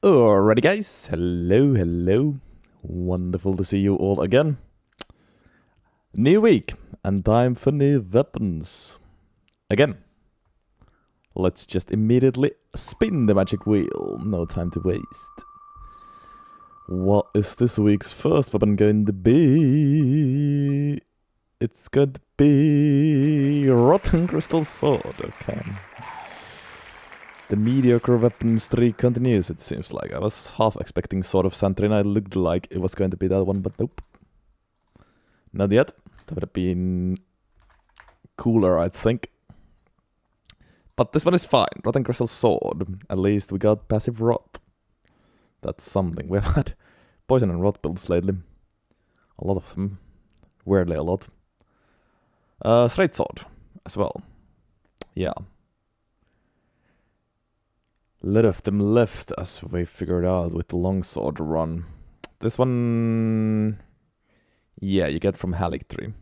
Alrighty guys, hello. Wonderful to see you all again. New week, and time for new weapons. Again. Let's just immediately spin the magic wheel, no time to waste. What is this week's first weapon going to be? It's going to be Rotten Crystal Sword, okay. The mediocre weapon streak continues, it seems like. I was half expecting Sword of Santrina. It looked like it was going to be that one, but nope. Not yet. That would have been cooler, I think. But this one is fine. Rotten Crystal Sword. At least we got passive rot. That's something. We've had poison and rot builds lately. A lot of them. Weirdly a lot. Straight sword as well. Yeah. A lot of them left, as we figured out with the longsword run. This one, yeah, you get from Halictree.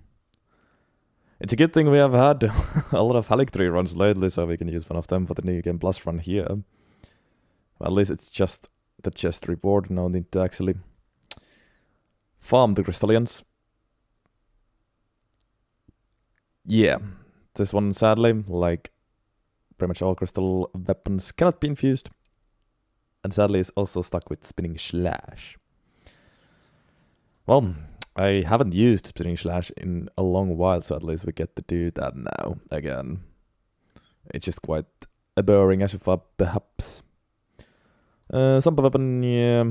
It's a good thing we have had a lot of Halictree runs lately, so we can use one of them for the new Game Plus run here. Well, at least it's just the chest reward, no need to actually farm the Crystallians. Yeah, this one sadly, like pretty much all crystal weapons, cannot be infused. And sadly is also stuck with Spinning Slash. Well, I haven't used Spinning Slash in a long while, so at least we get to do that now again. It's just quite boring as if perhaps. Some weapon, yeah.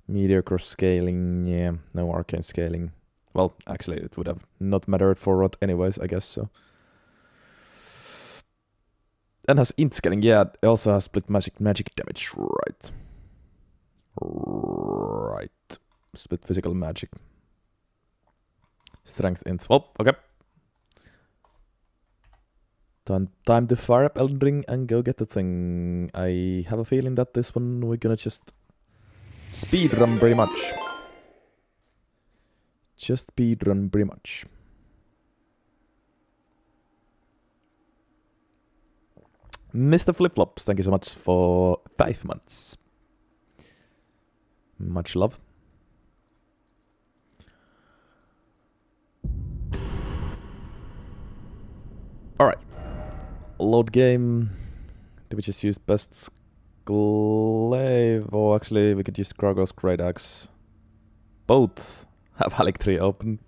Mediocre scaling, yeah. No arcane scaling. Well, actually it would have not mattered for Rot anyways, I guess so. And has int scaling, yeah, it also has split magic damage, right. Right. Split physical magic. Strength int, well, okay. Time to fire up Elden RIng and go get the thing. I have a feeling that this one we're gonna just speedrun pretty much. Just speedrun pretty much. Mr. Flipflops, thank you so much for 5 months. Much love. Alright. Load game. Do we just use best glaive? Or actually we could use Kragos Great Axe. Both have Halictree open.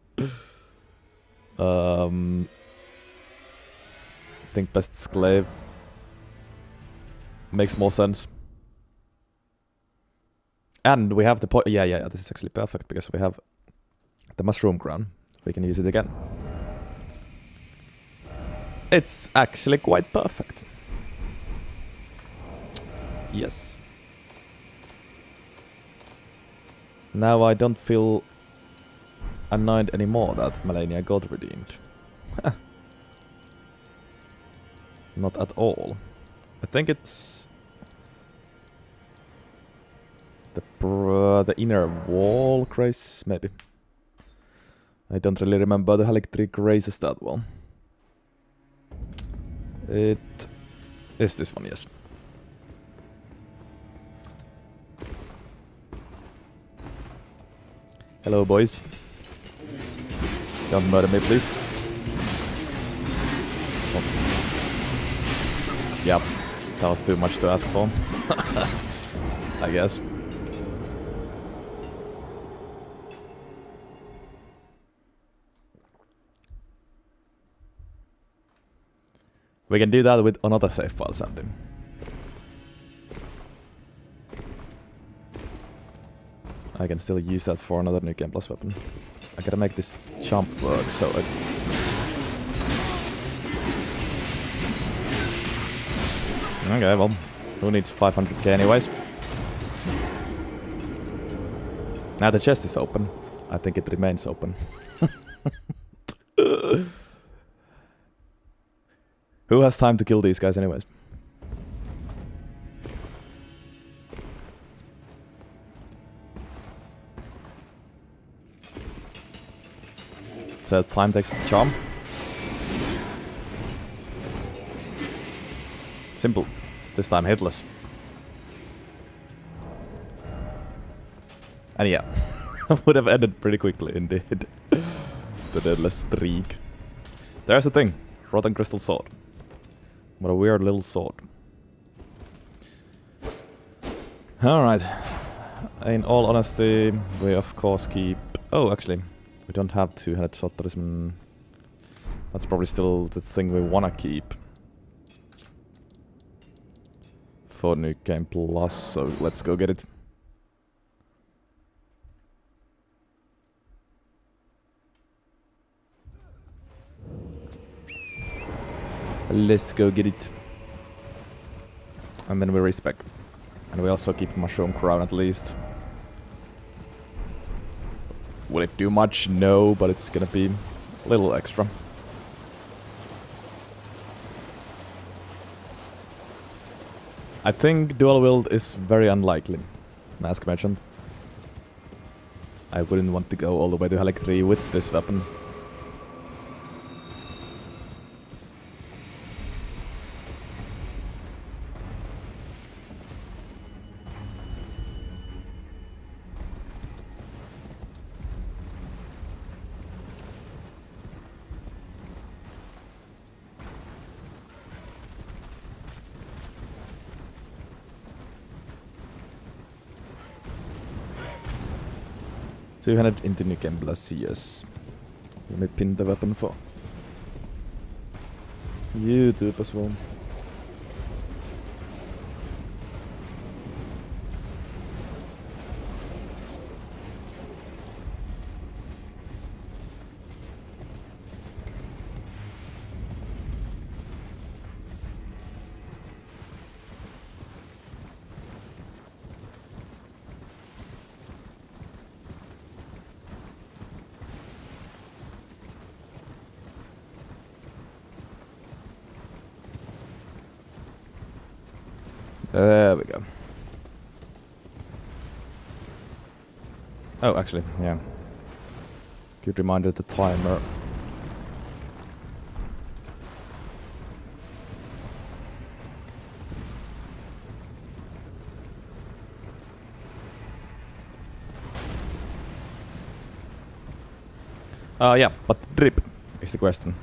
I think best glaive makes more sense. And we have the yeah, this is actually perfect because we have the mushroom crown. We can use it again. It's actually quite perfect. Yes. Now I don't feel annoyed anymore that Malenia got redeemed. Not at all. I think it's the inner wall grace, maybe. I don't really remember the Halictree graces that well. It is this one, yes. Hello, boys. Don't murder me, please. Oh. Yep. That was too much to ask for. I guess. We can do that with another save file, Sandy. I can still use that for another new Game Plus weapon. I gotta make this jump work, so it... Okay, well, who needs 500k anyways? Now the chest is open. I think it remains open. Who has time to kill these guys anyways? So time takes the charm. Simple. This time hitless. And yeah, would have ended pretty quickly indeed. The deadless streak. There's the thing. Rotten crystal sword. What a weird little sword. Alright. In all honesty, we of course keep... Oh, actually, we don't have two-handed shotterism. That's probably still the thing we wanna keep. For New Game Plus, so let's go get it. Let's go get it. And then we respec. And we also keep Mushroom Crown at least. Will it do much? No, but it's gonna be a little extra. I think dual wield is very unlikely, Mask mentioned. I wouldn't want to go all the way to Helic 3 with this weapon. Two-handed into New Game Plus, yes. Let me pin the weapon for YouTube as well. There we go. Oh, actually, yeah. Good reminder, the timer. Yeah, but drip is the question.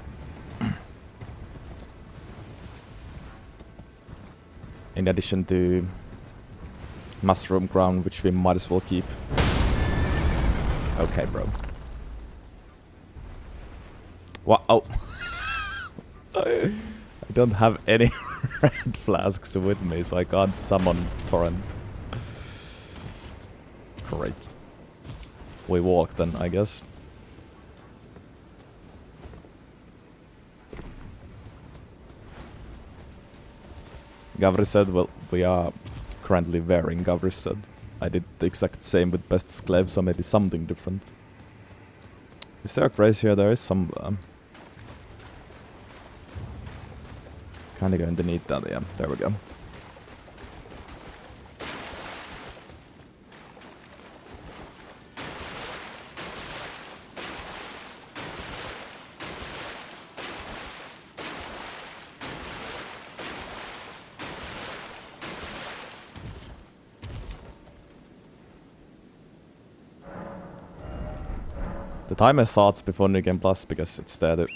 In addition to Mushroom Crown, which we might as well keep. Okay, bro. Wow. Oh. I don't have any red flasks with me, so I can't summon Torrent. Great. We walk then, I guess. Gavri said, well, we are currently wearing, Gavri said. I did the exact same with Best's glaive, so maybe something different. Is there a grace here? There is some... kinda going to need that, yeah. There we go. The timer starts before New Game Plus because it's there to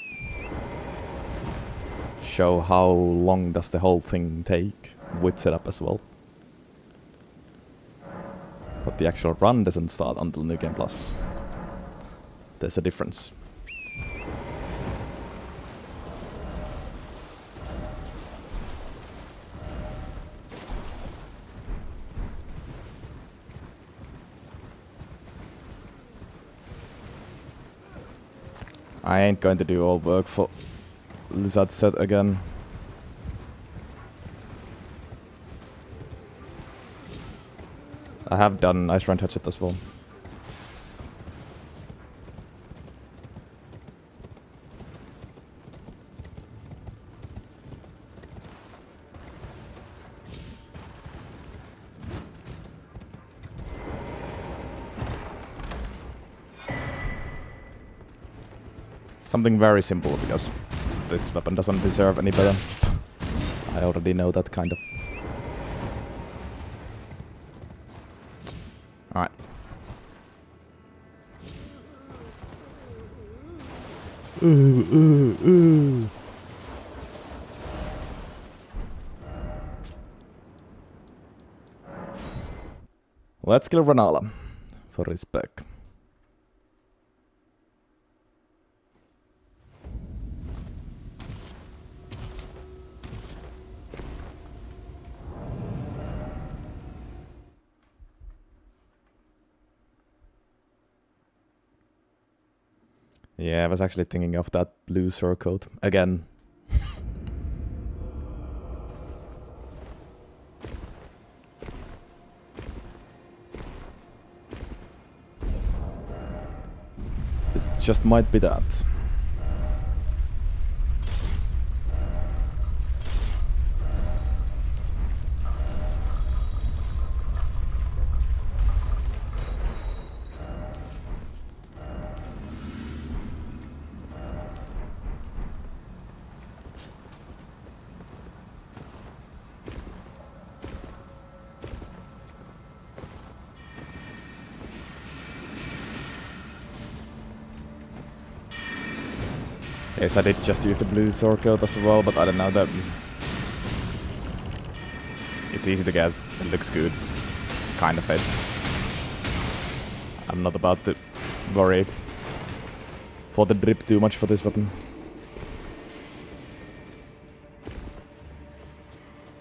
show how long does the whole thing take with setup as well. But the actual run doesn't start until New Game Plus. There's a difference. I ain't going to do all work for Lizard set again. I have done Ice Run Touch It as well. Something very simple, because this weapon doesn't deserve any better. I already know that, kind of. Alright. Let's kill Ranala for respect. Yeah, I was actually thinking of that blue surcoat again. It just might be that. Yes, I did just use the blue surcoat as well, but I don't know that. It's easy to get. It looks good. Kind of fits. I'm not about to worry for the drip too much for this weapon.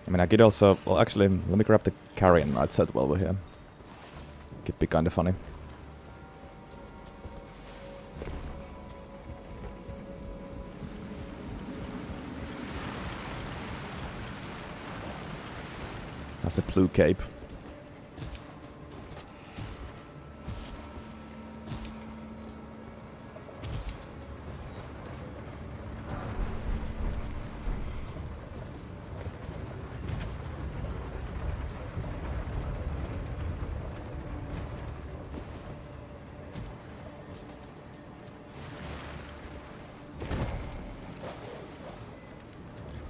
I mean, I could also. Well, actually, let me grab the carrion knight set while we're here. Could be kind of funny. Has a blue cape.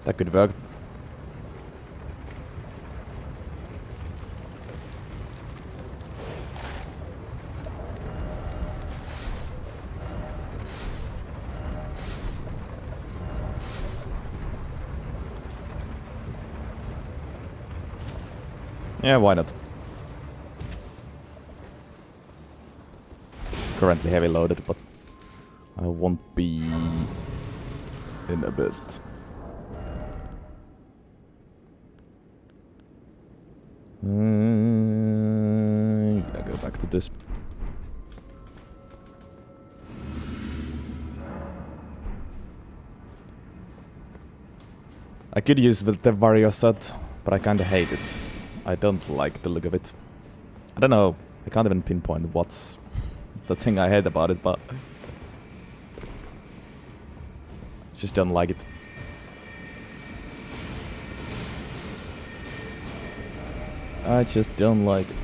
That could work. Yeah, why not? It's currently heavy loaded, but I won't be in a bit. Yeah, go back to this. I could use the Vario set, but I kinda hate it. I don't like the look of it. I don't know, I can't even pinpoint what's the thing I hate about it, but I just don't like it. I just don't like it.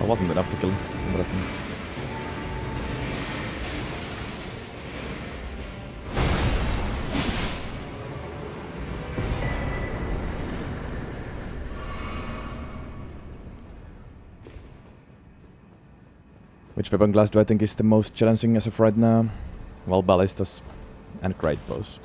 I wasn't enough to kill him. Interesting. Which weapon class do I think is the most challenging as of right now? Well, ballistas and great bows.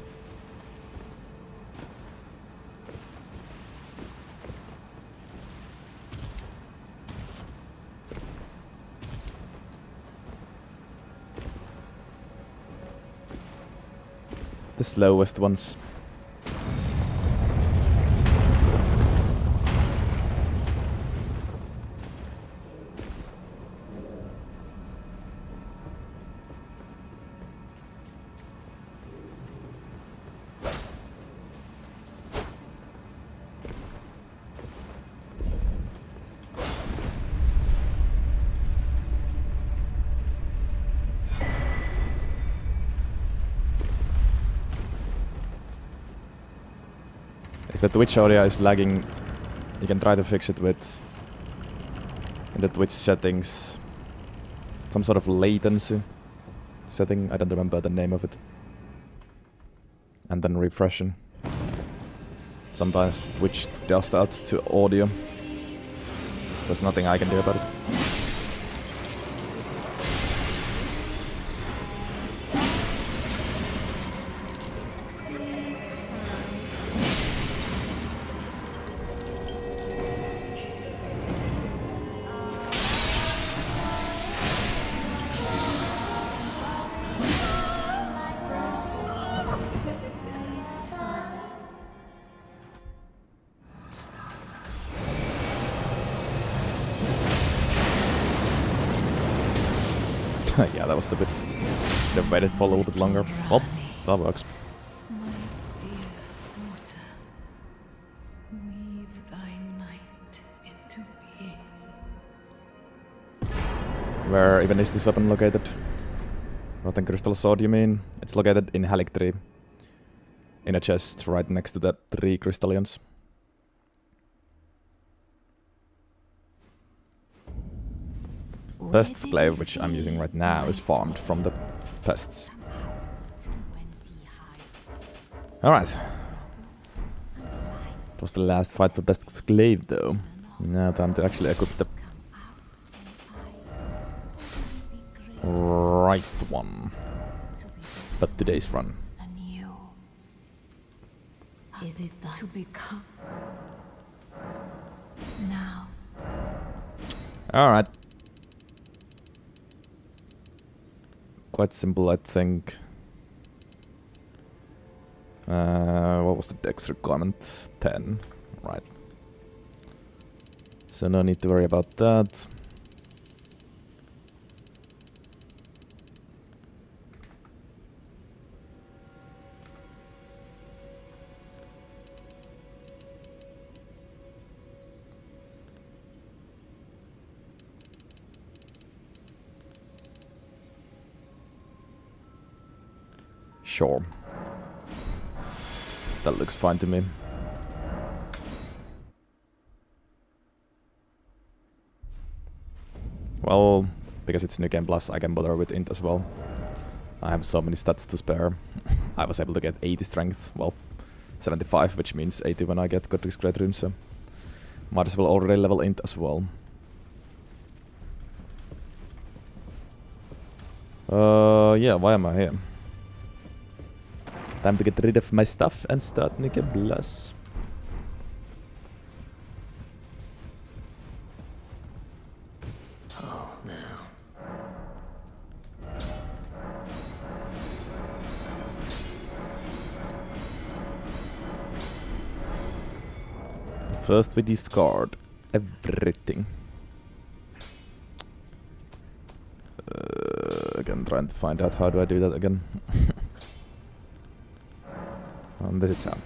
The slowest ones. If the Twitch audio is lagging You can try to fix it with, in the Twitch settings, some sort of latency setting. I don't remember the name of it. And then refreshing. Sometimes Twitch does that to audio. There's nothing I can do about it. Yeah, that was the bit. Should have waited for a little bit longer. Well, that works. Where even is this weapon located? Rotten Crystal Sword, you mean? It's located in Halic Tree. In a chest right next to the 3 crystallions. Pest's Glaive, which I'm using right now, is farmed from the pests. Alright. That was the last fight for Pest's Glaive, though. Now time to actually equip the right one. But today's run. Is it to become now? Alright. Quite simple, I think. What was the dex requirement? 10. Right. So no need to worry about that. Sure. That looks fine to me. Well, because it's New Game Plus, I can bother with int as well. I have so many stats to spare. I was able to get 80 strength, well, 75, which means 80 when I get Godric's Great Rune, so might as well already level int as well. Yeah, why am I here? Time to get rid of my stuff and start New Game Plus. Oh, now. First we discard everything. Again, trying to find out how do I do that again. And this is how.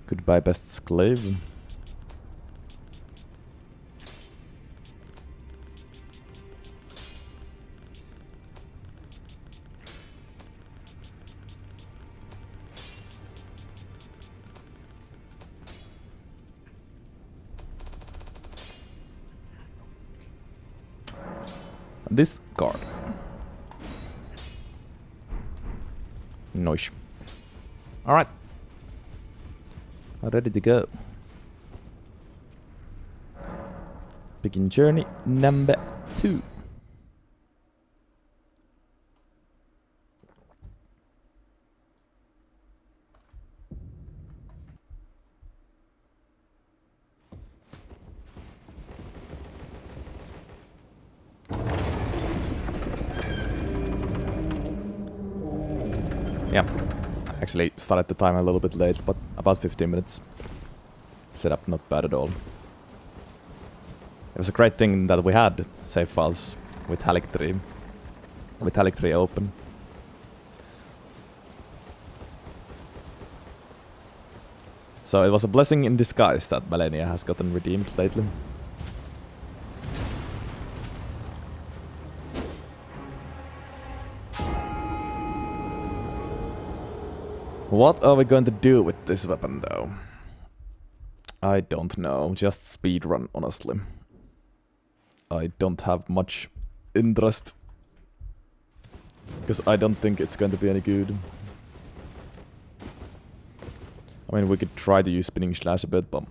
Goodbye, Pest's Glaive. This card. Nice. Alright. Ready to go. Begin journey number 2. Yeah, I actually started the time a little bit late, but about 15 minutes. Setup not bad at all. was a great thing that we had save files with Halic 3. With Halic 3 open. So it was a blessing in disguise that Malenia has gotten redeemed lately. What are we going to do with this weapon though? I don't know, just speedrun honestly. I don't have much interest. Because I don't think it's going to be any good. I mean, we could try to use Spinning Slash a bit, but...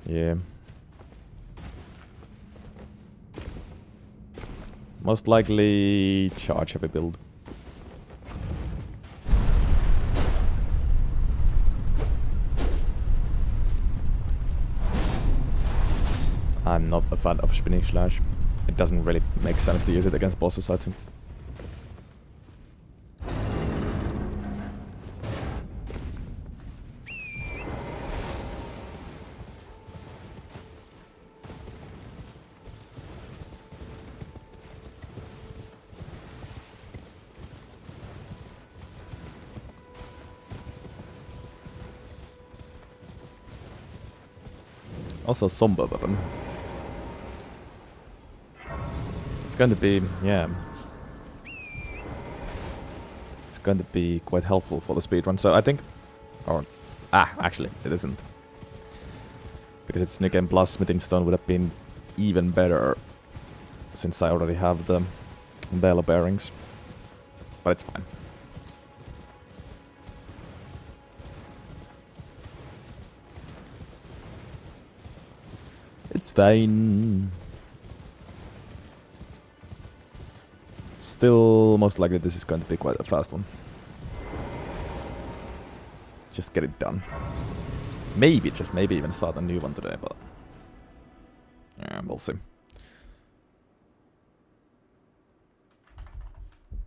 yeah. Most likely charge heavy build. I'm not a fan of Spinning Slash. It doesn't really make sense to use it against bosses, I think. Also, somber weapon. It's going to be, yeah. It's going to be quite helpful for the speedrun. So I think, or actually, it isn't, because it's New Game Plus. Smithing Stone would have been even better, since I already have the bell bearings. But it's fine. It's fine. Still, most likely this is going to be quite a fast one. Just get it done. Maybe, just maybe even start a new one today, but... yeah, we'll see.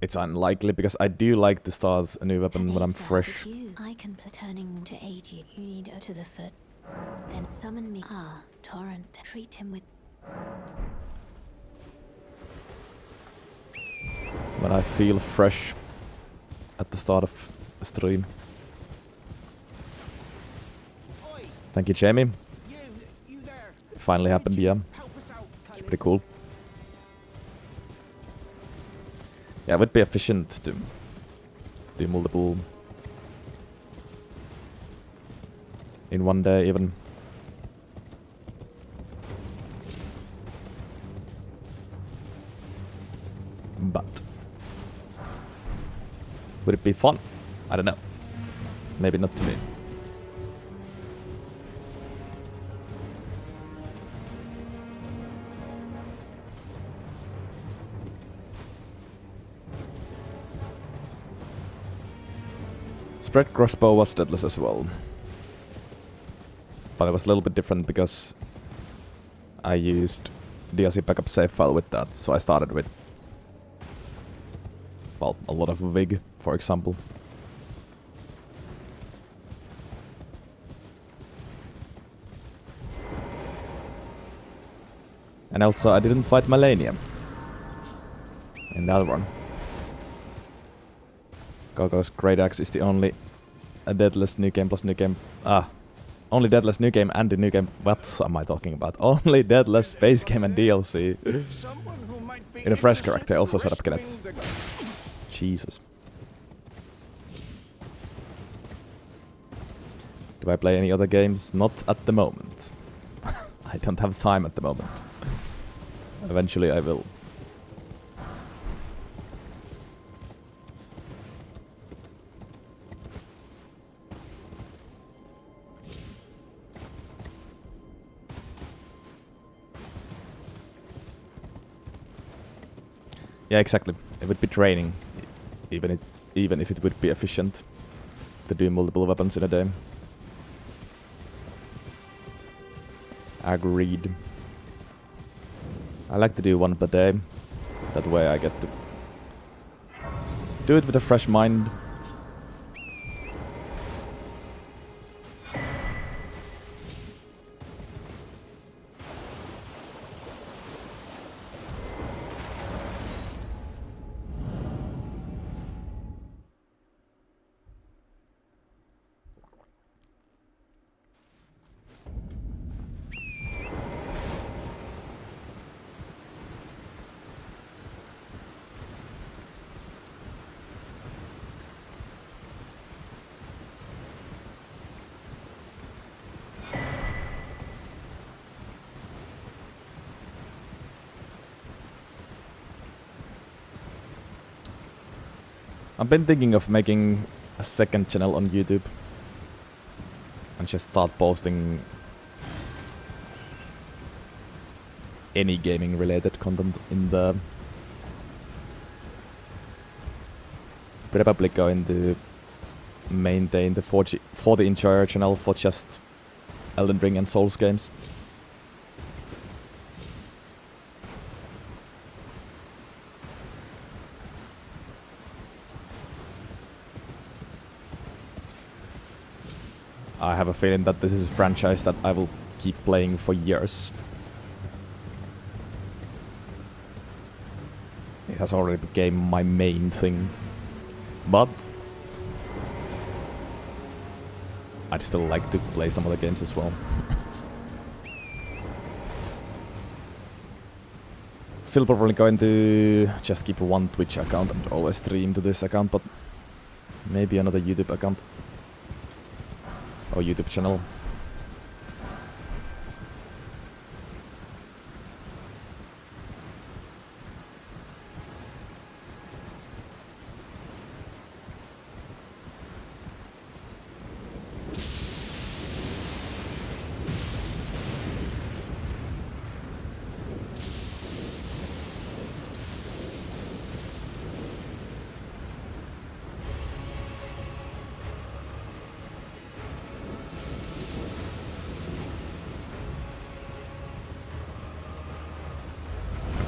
It's unlikely, because I do like to start a new weapon when I'm fresh. I can turning to aid you. You need to the foot. Then summon me. Torrent. Treat him with... when I feel fresh at the start of a stream. Thank you, Jamie. It finally happened, yeah. It's pretty cool. Yeah, it would be efficient to do multiple in one day even. But would it be fun? I don't know. Maybe not to me. Spread crossbow was deadless as well. But it was a little bit different because I used DLC backup save file with that, so I started with, well, a lot of Vig, for example. And also I didn't fight Malenia in that one. Gogo's Great Axe is the only deadless new game plus new game. Only deadless new game and the new game. What am I talking about? Only deadless space game and DLC. In a fresh character, also set up Kinect. Jesus. Do I play any other games? Not at the moment. I don't have time at the moment. Eventually I will. Yeah, exactly. It would be draining, even if it would be efficient to do multiple weapons in a day. Agreed. I like to do one per day. That way I get to do it with a fresh mind. I've been thinking of making a second channel on YouTube and just start posting any gaming related content in the probably going to maintain the FortiEnjoyer channel for just Elden RIng and Souls games. I have a feeling that this is a franchise that I will keep playing for years. It has already become my main thing, but I'd still like to play some other games as well. Still probably going to just keep one Twitch account and always stream to this account, but maybe another YouTube account or YouTube channel.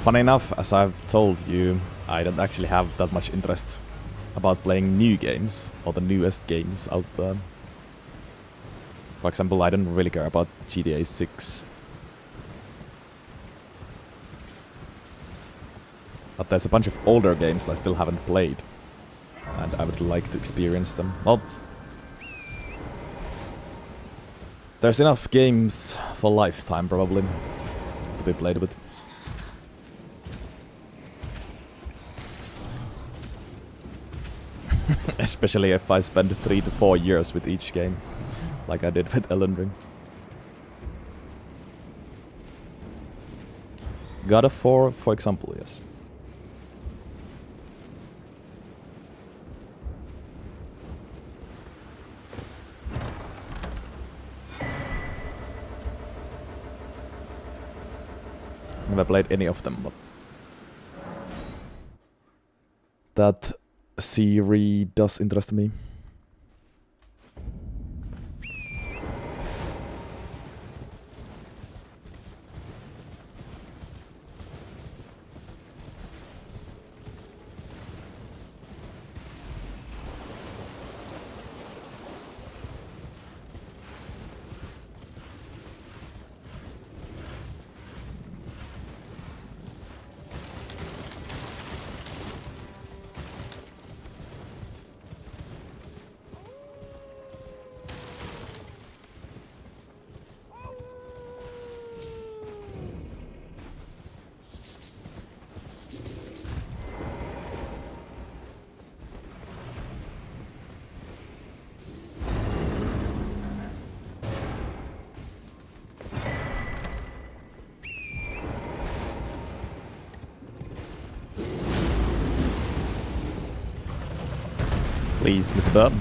Funny enough, as I've told you, I don't actually have that much interest about playing new games, or the newest games out there. For example, I don't really care about GTA 6. But there's a bunch of older games I still haven't played, and I would like to experience them. Well, there's enough games for lifetime, probably, to be played with. Especially if I spend 3 to 4 years with each game, like I did with Elden RIng. God of War, for example, yes. Never played any of them, but that series does interest me. Please, Mr. Bub.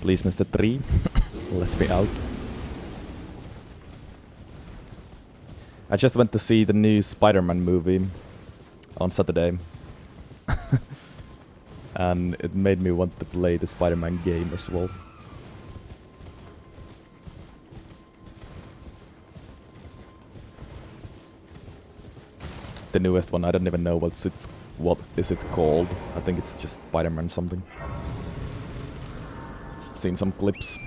Please, Mr. 3. Let me out. I just went to see the new Spider-Man movie on Saturday. And it made me want to play the Spider-Man game as well. The newest one, I don't even know what is it called. I think it's just Spider-Man something. Seen some clips.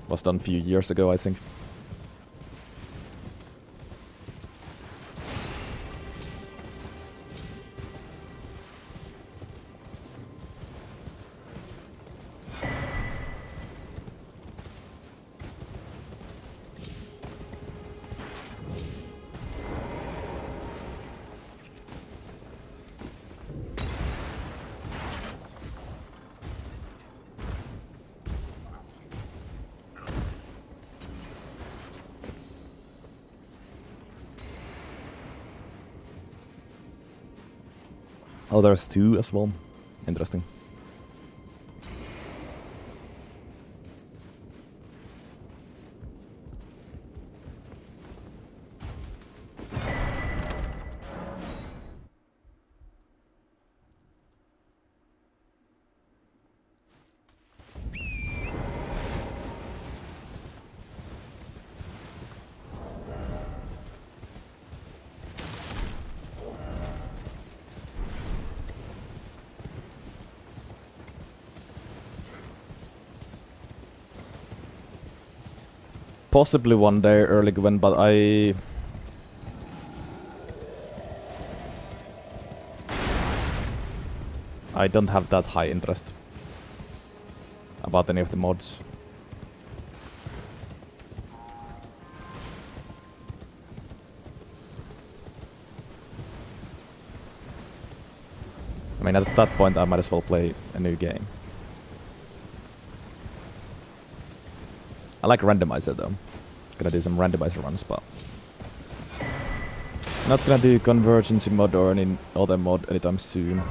Was done a few years ago, I think. Oh, there's 2 as well. Interesting. Possibly one day early Gwen, but I don't have that high interest about any of the mods. I mean, at that point I might as well play a new game. I like randomizer though. Gonna do some randomizer runs, but not gonna do convergence mod or any other mod anytime soon.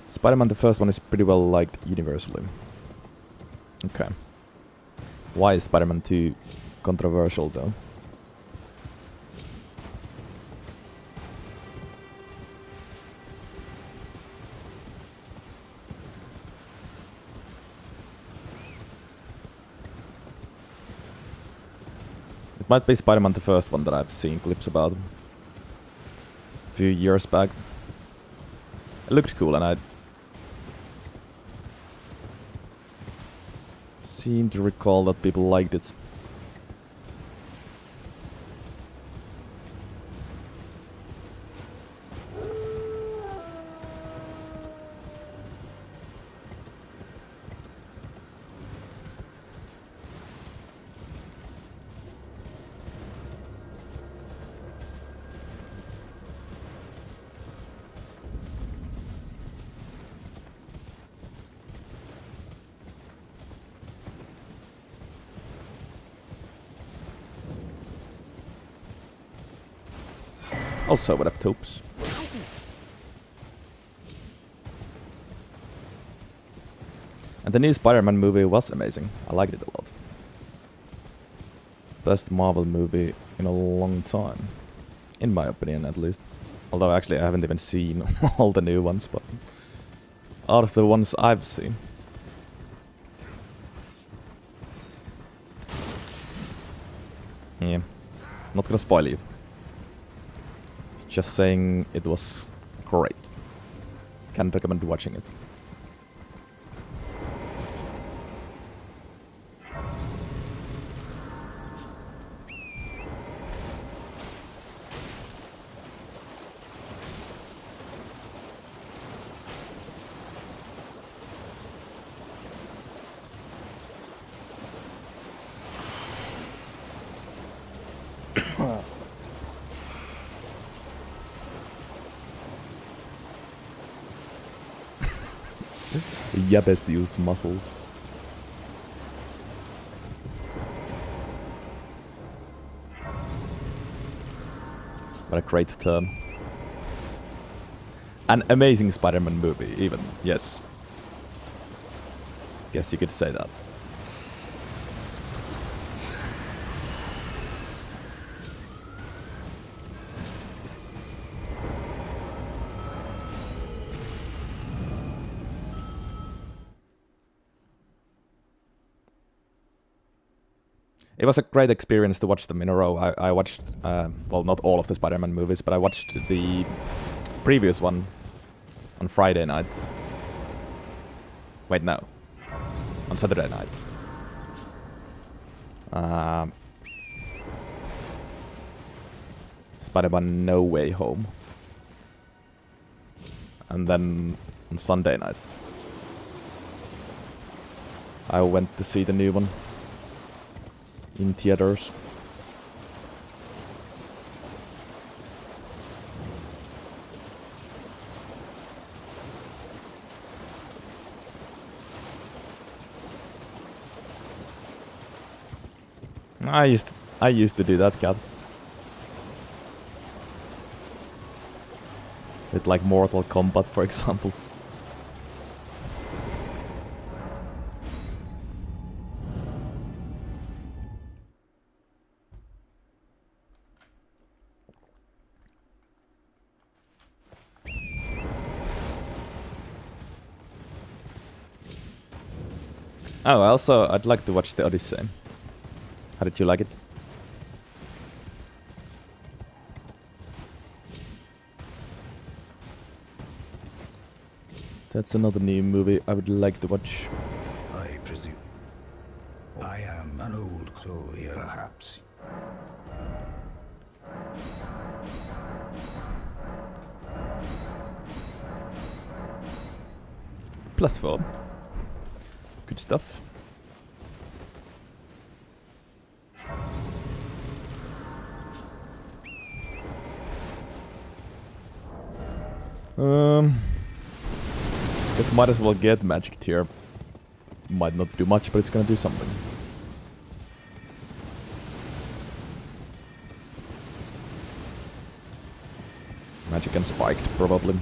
Spider-Man, the first one, is pretty well liked universally. Okay. Why is Spider-Man 2 controversial though? It might be Spider-Man the first one that I've seen clips about a few years back. It looked cool and I seem to recall that people liked it. Also, what up, Topes? And the new Spider-Man movie was amazing. I liked it a lot. Best Marvel movie in a long time. In my opinion, at least. Although, actually, I haven't even seen all the new ones, but out of the ones I've seen. Yeah. Not gonna spoil you. Just saying it was great. Can recommend watching it. Yabesius muscles. What a great term. An amazing Spider-Man movie, even. Yes. Guess you could say that. It was a great experience to watch them in a row. I watched, well, not all of the Spider-Man movies, but I watched the previous one on Friday night. Wait, no. On Saturday night. Spider-Man No Way Home. And then on Sunday night, I went to see the new one in theaters. I used to do that, cat. With like Mortal Kombat, for example. Oh, also, I'd like to watch the Odyssey. How did you like it? That's another new movie I would like to watch. I presume. I am an old soul here, perhaps. +4. Good stuff. Guess might as well get magic tier. Might not do much, but it's gonna do something. Magic and spiked, probably.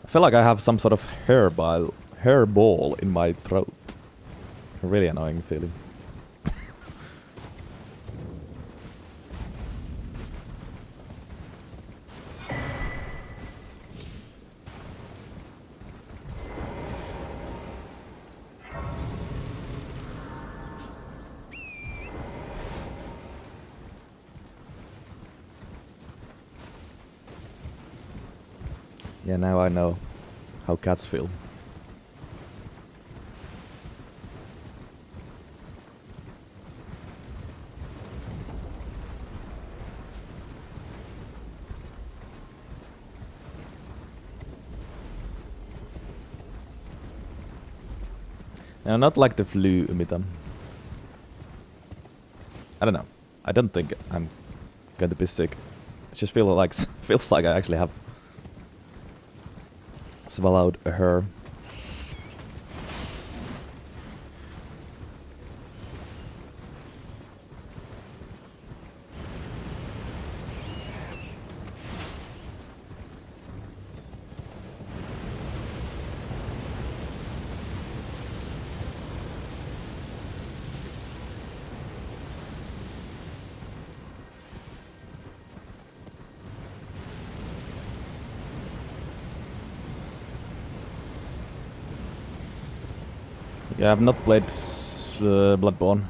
I feel like I have some sort of hairball in my throat. A really annoying feeling. Yeah, now I know how cats feel. Now, not like the flu emitter. I don't know. I don't think I'm going to be sick. I just feels like I actually have swallowed a hair. Yeah, I've not played Bloodborne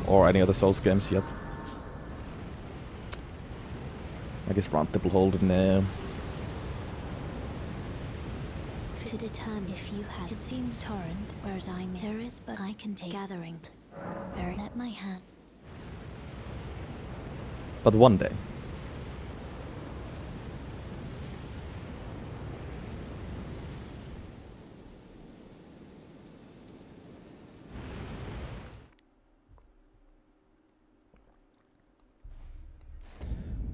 or any other Souls games yet. I guess Roundtable hold now. To determine if you had, it seems torrent, whereas there is, but I can take gathering. Very let my hand. But one day.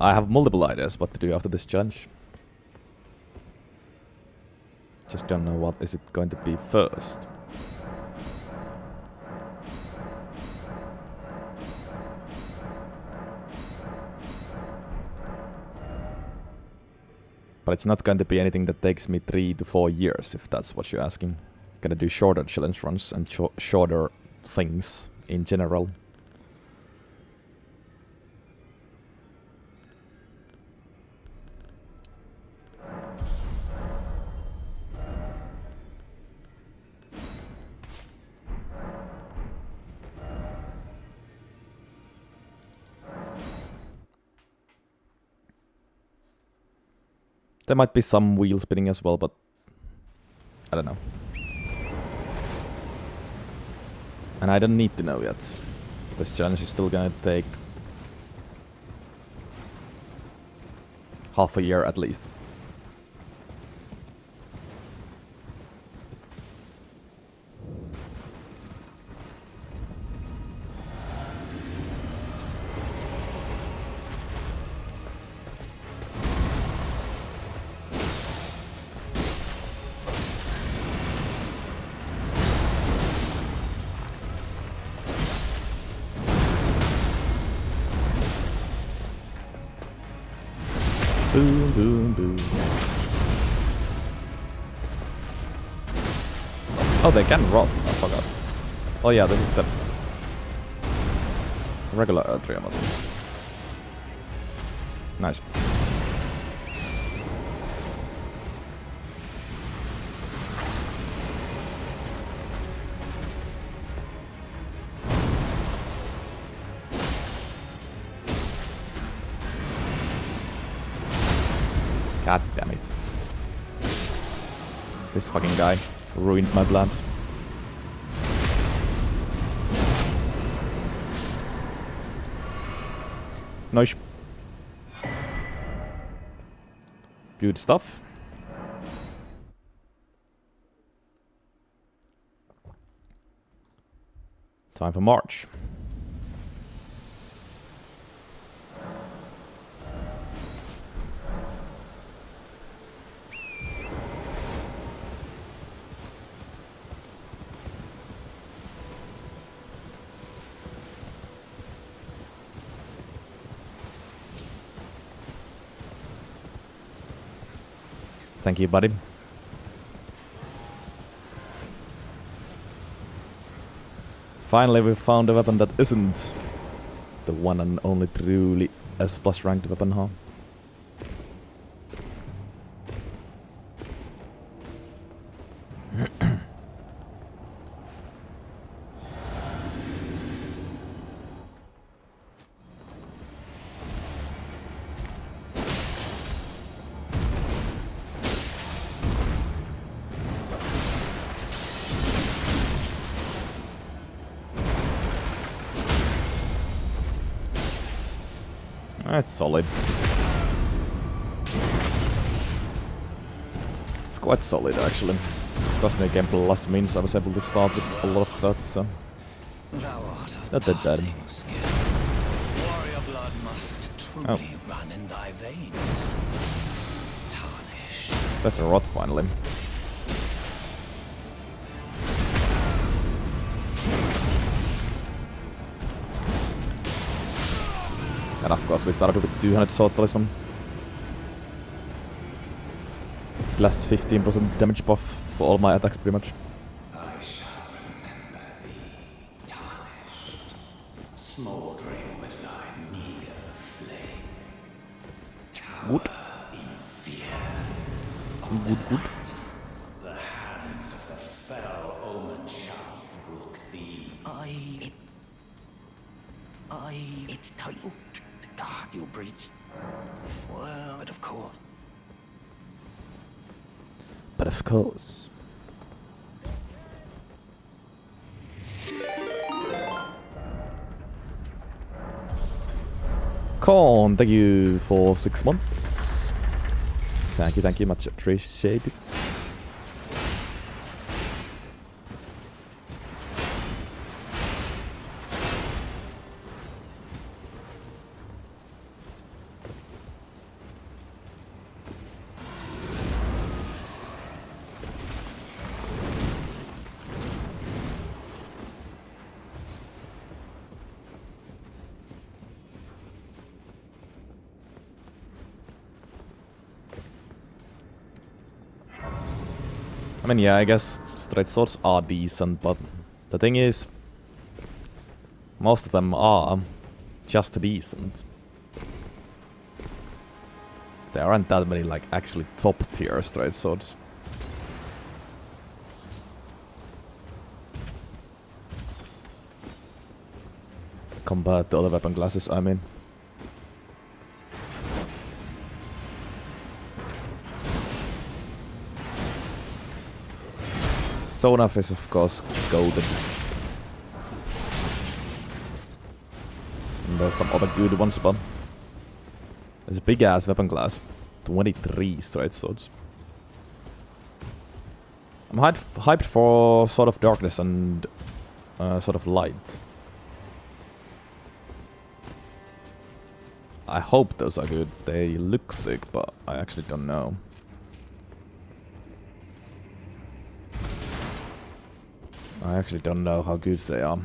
I have multiple ideas what to do after this challenge. Just don't know what is it going to be first. But it's not going to be anything that takes me 3 to 4 years, if that's what you're asking. Gonna do shorter challenge runs and shorter things in general. There might be some wheel spinning as well, but I don't know. And I don't need to know yet. This challenge is still gonna take half a year at least. Boom, boom, boom. Oh, they can rot. I forgot. Oh yeah, this is the regular Erdrea model. Nice. God damn it. This fucking guy ruined my plans. Nice. Good stuff. Time for March. Thank you, buddy. Finally, we found a weapon that isn't the one and only truly S+ ranked weapon, huh? That's solid. It's quite solid, actually. Cost me a game plus means I was able to start with a lot of stats, so... Not that bad. Warrior blood must truly Oh. run in thy veins. Tarnish. That's a rot, finally. And of course we started with 200 sword talisman. Plus 15% damage buff for all my attacks, pretty much. I shall remember thee, tarnished, smoldering with thy meager flame. Good. In fear. Good, good. The hands of the fell omen shall brook thee. It's titled The God You Breached. Well, but of course. But of course. Con, thank you for 6 months. Thank you, much appreciated. I mean, yeah, I guess straight swords are decent, but the thing is, most of them are just decent. There aren't that many, like, actually top tier straight swords. Compared to other weapon classes, I mean. Sonaf is of course goated. And there's some other good ones, but it's a big ass weapon class. 23 straight swords. I'm hyped for Sword of Darkness and Sword of Light. I hope those are good. They look sick, but I actually don't know. I actually don't know how good they are.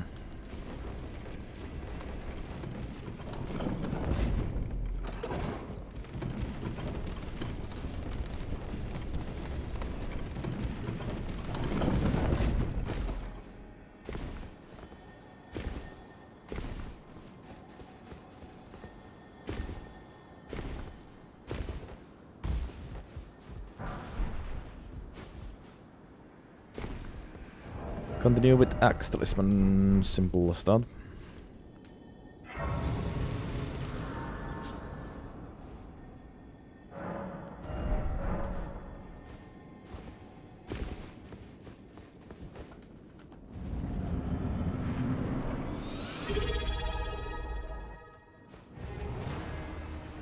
Continue with Axe Talisman, simple as that.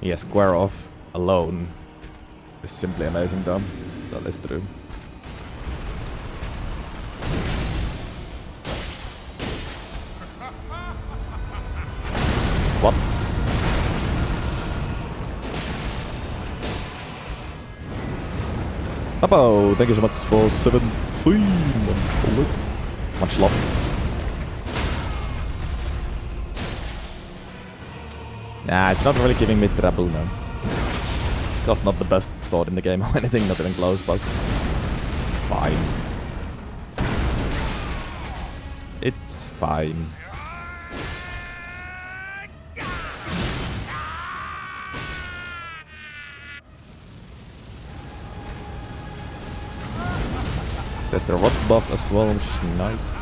Yeah, square off alone is simply amazing though. That is true. What? Papa, thank you so much for 17 months. Much love. Nah, it's not really giving me trouble now. Because not the best sword in the game or anything, not even close, but it's fine. It's fine. There's the rot buff as well, which is nice.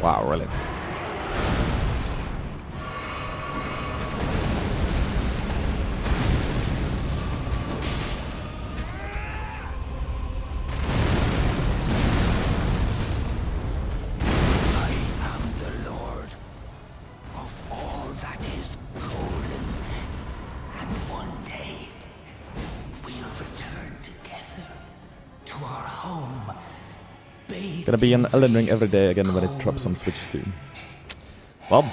Wow, really? Gonna be an Elden Ring every day again when it drops on Switch 2. Well,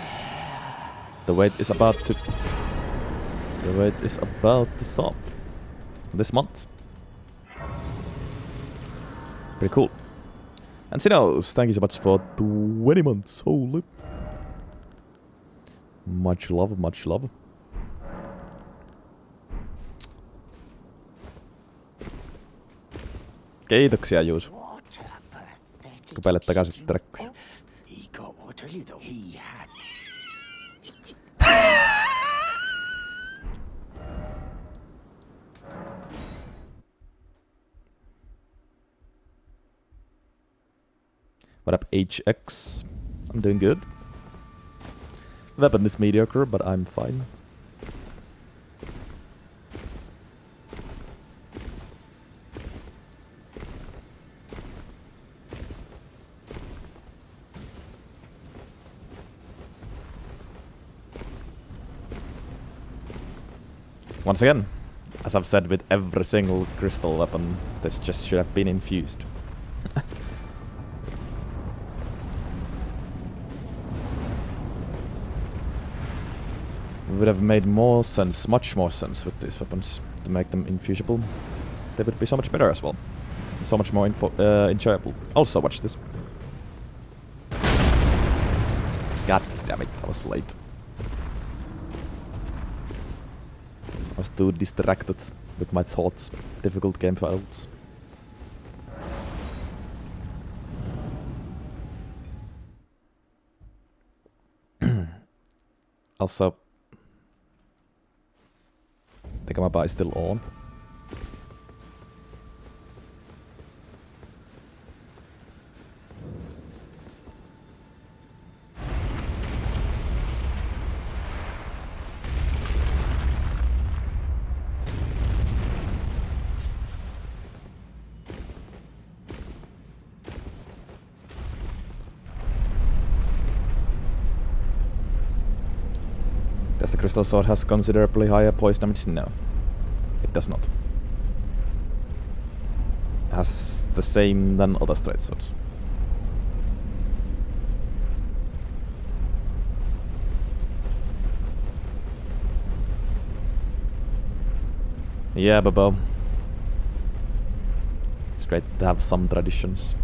the wait is about to stop this month. Pretty cool. And Sinos, thank you so much for 20 months. Holy. Much love, much love. Kiitoksia, Juuso. Kun pelet takaisin trekkuja. What up, HX? I'm doing good. Weapon is mediocre, but I'm fine. Once again, as I've said with every single crystal weapon, this just should have been infused. Would have made more sense, much more sense with these weapons to make them infusible. They would be so much better as well. so much more enjoyable. Also, watch this. God damn it, I was late. I was too distracted with my thoughts. Difficult game files. Also, I think my bar is still on. Does the crystal sword has considerably higher poison damage? No. It does not. It has the same than other straight swords. Yeah, Bobo. It's great to have some traditions.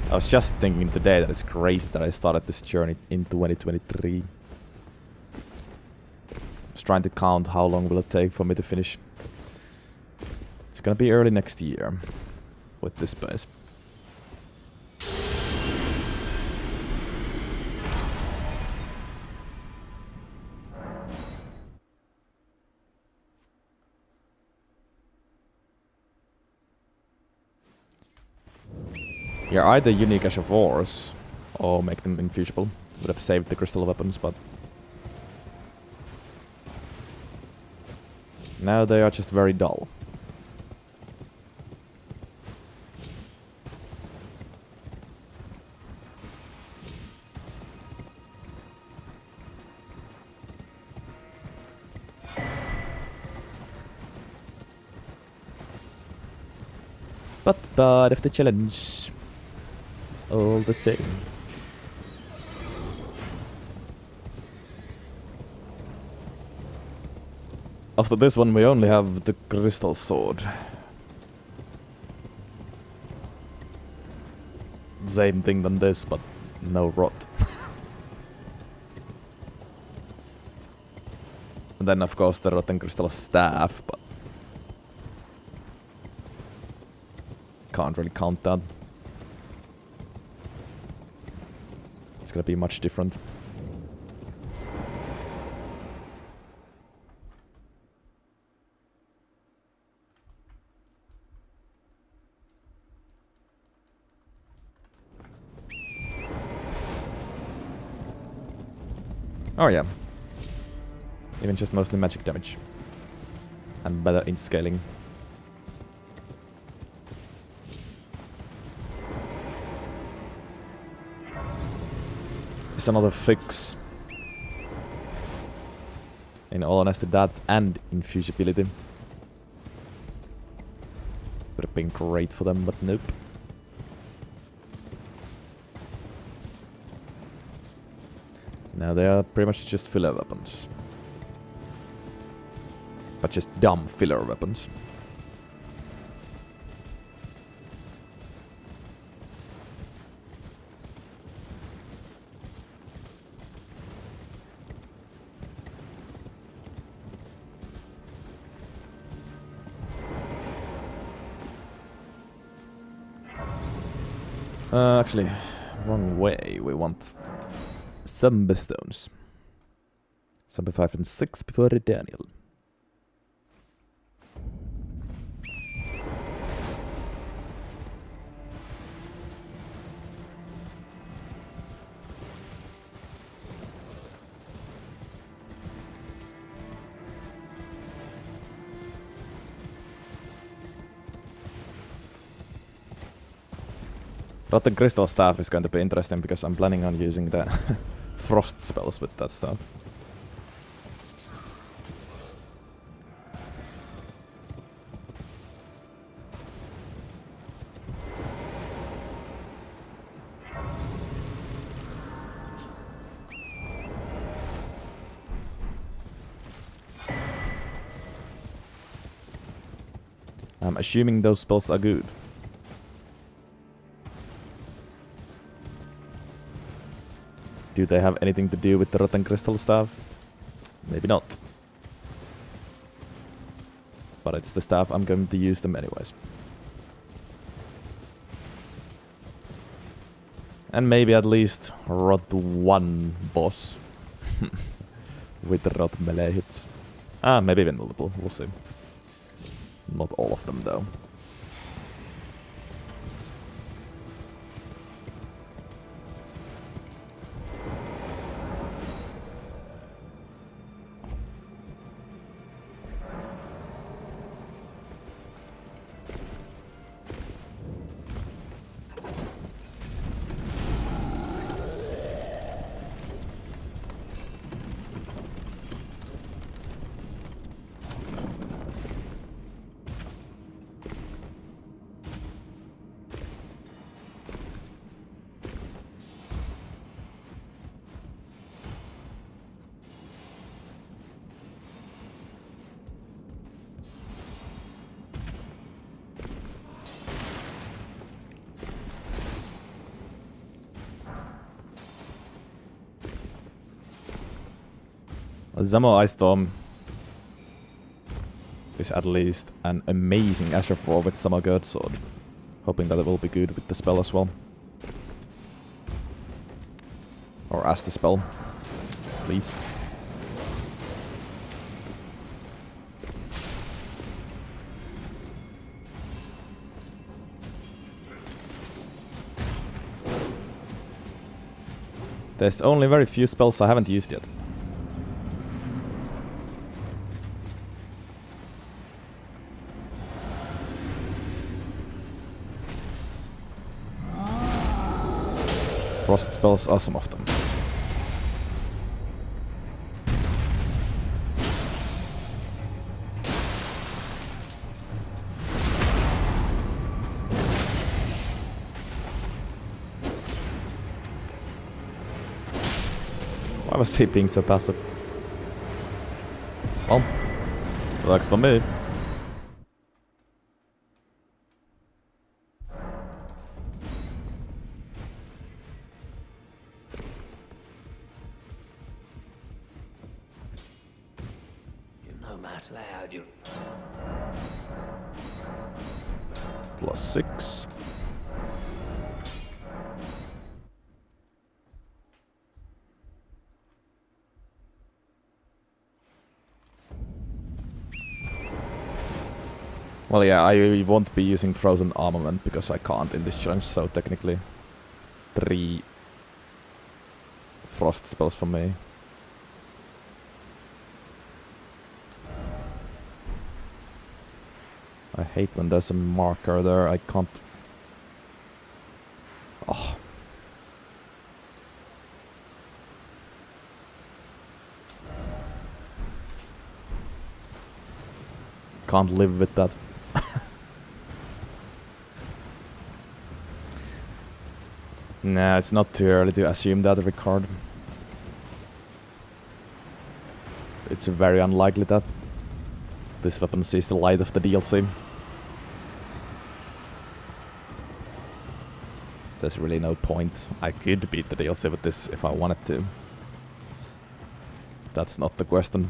I was just thinking today that it's crazy that I started this journey in 2023. I was trying to count how long will it take for me to finish. It's gonna be early next year with this base. Yeah, either unique as of wars or make them infusible. Would have saved the crystal weapons, but now they are just very dull. But part of the challenge. All the same. After this one we only have the crystal sword. Same thing than this, but no rot. And then of course the rotten crystal staff, but can't really count that. It's gonna be much different. Oh yeah. Even just mostly magic damage. And better in scaling. It's another fix. In all honesty, that and infusibility would have been great for them, but nope. Now they are pretty much just filler weapons. But just dumb filler weapons. Actually, wrong way. We want zombie stones. Zombie 5 and 6 before Daniel. Rotten Crystal Staff is going to be interesting because I'm planning on using the frost spells with that stuff. I'm assuming those spells are good. Do they have anything to do with the Rotten Crystal Staff? Maybe not. But it's the staff, I'm going to use them anyways. And maybe at least rot one boss with rot melee hits. Maybe even multiple, we'll see. Not all of them though. Zamo Ice Storm is at least an amazing Asher 4 with Samo Gird Sword. Hoping that it will be good with the spell as well. Or as the spell. Please. There's only very few spells I haven't used yet. Frost spells are some of them. Why was he being so passive? Well, works for me. +6. Well, yeah, I won't be using Frozen Armament because I can't in this challenge, so technically 3 Frost spells for me. I hate when there's a marker there, I can't... Oh. Can't live with that. Nah, it's not too early to assume that, Ricard. It's very unlikely that this weapon sees the light of the DLC. There's really no point. I could beat the DLC with this if I wanted to. That's not the question.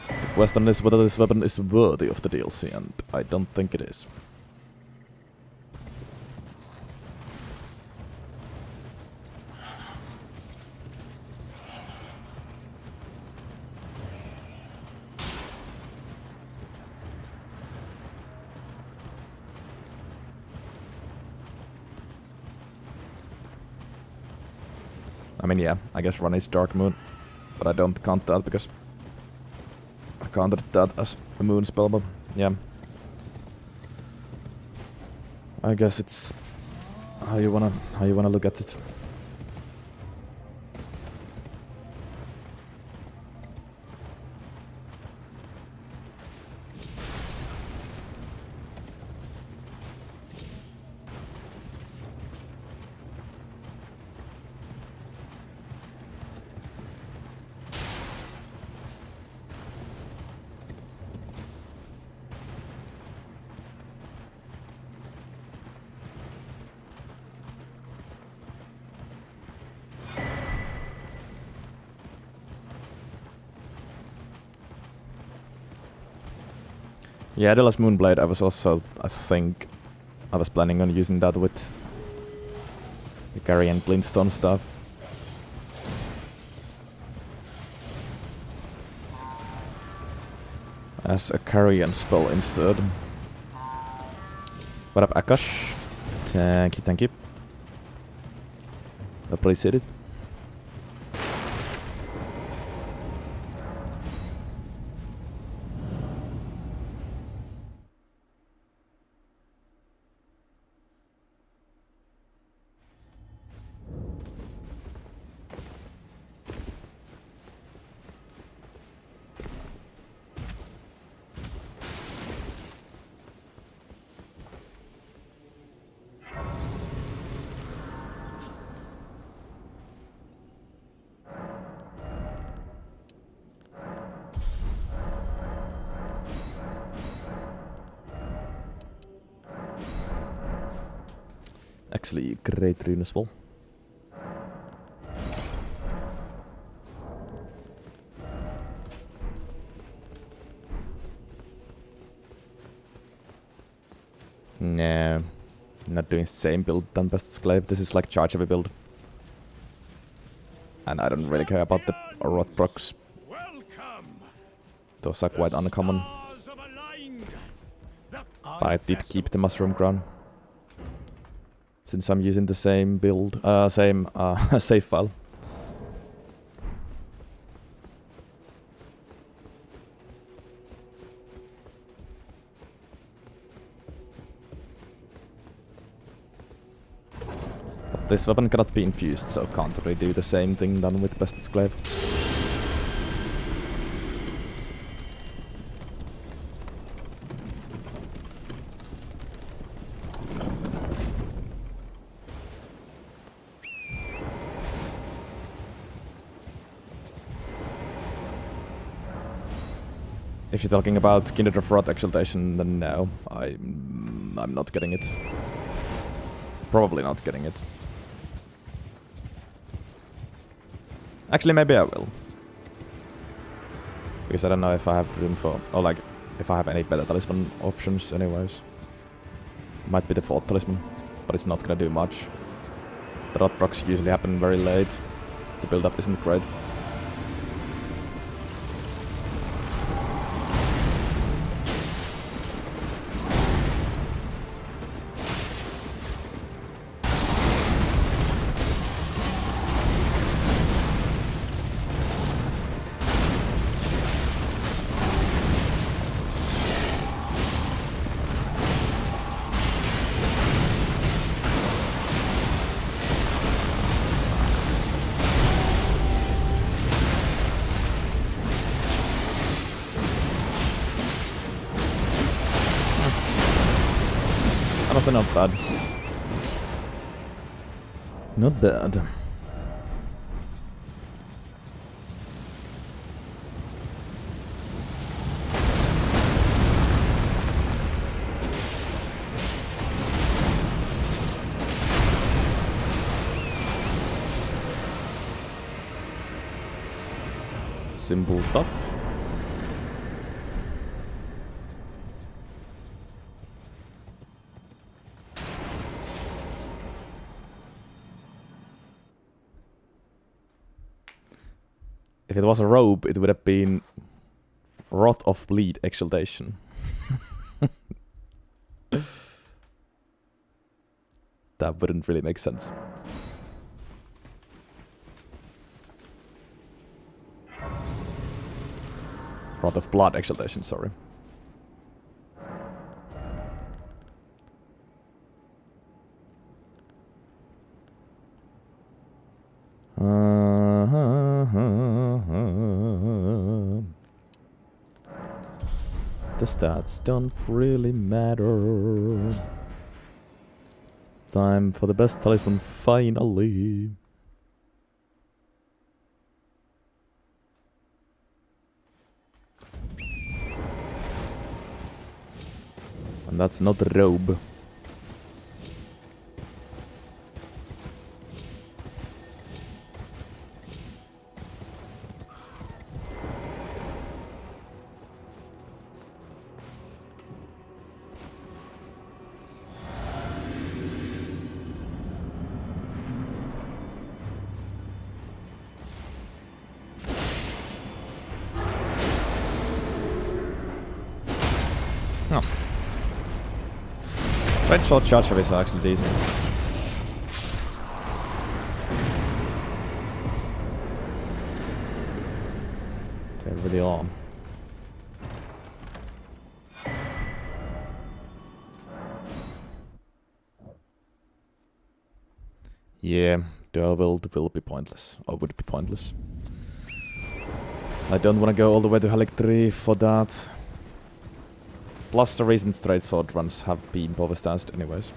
The question is whether this weapon is worthy of the DLC, and I don't think it is. I mean, yeah, I guess run is Dark Moon, but I don't count that because I counted that as a moon spell, but yeah. I guess it's how you wanna look at it. Yeah, the last Moonblade, I was also, I think, I was planning on using that with the Gary and Glintstone stuff. As a carrion spell instead. What up, Akash? Thank you, thank you. Appreciate it. Actually, great rune as well. No, not doing same build than Best Clave. This is like charge heavy build. And I don't really care about the rot procs. Those are quite uncommon. But I did keep the mushroom crown. Since I'm using the same build, same save file. But this weapon cannot be infused, so can't really do the same thing done with Best's Glaive. If you're talking about Kindred of Rot Exaltation, then no, I'm not getting it. Probably not getting it. Actually, maybe I will. Because I don't know if I have room for, or like, if I have any better talisman options anyways. Might be the Fort Talisman, but it's not gonna do much. The rot procs usually happen very late. The build up isn't great. Honestly, not bad. Not bad. Simple stuff. If it was a robe, it would have been Rot of Bleed Exaltation. That wouldn't really make sense. Rot of Blood Exaltation, sorry. The stats don't really matter. Time for the best talisman finally. And that's not a robe. straight short charge is actually decent. They really are. Yeah, dual wield will be pointless. Or would be pointless. I don't want to go all the way to Helic 3 for that. Plus the recent straight sword runs have been overstanced anyways.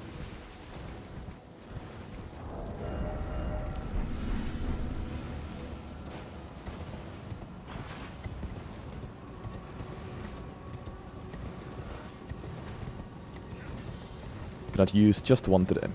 Cannot use just one today.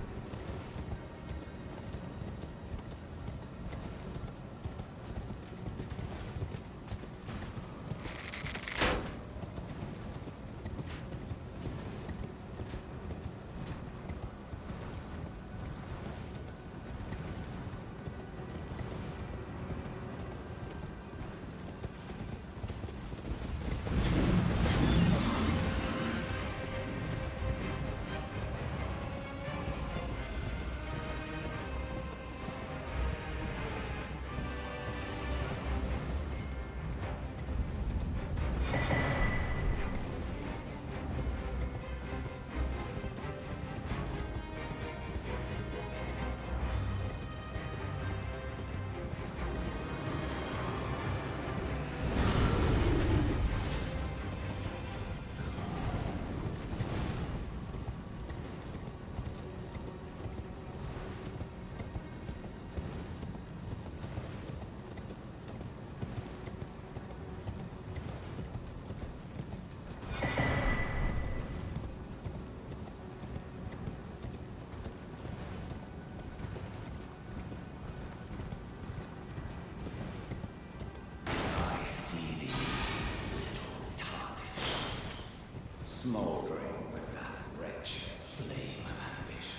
Smoldering with that wretched flame of ambition.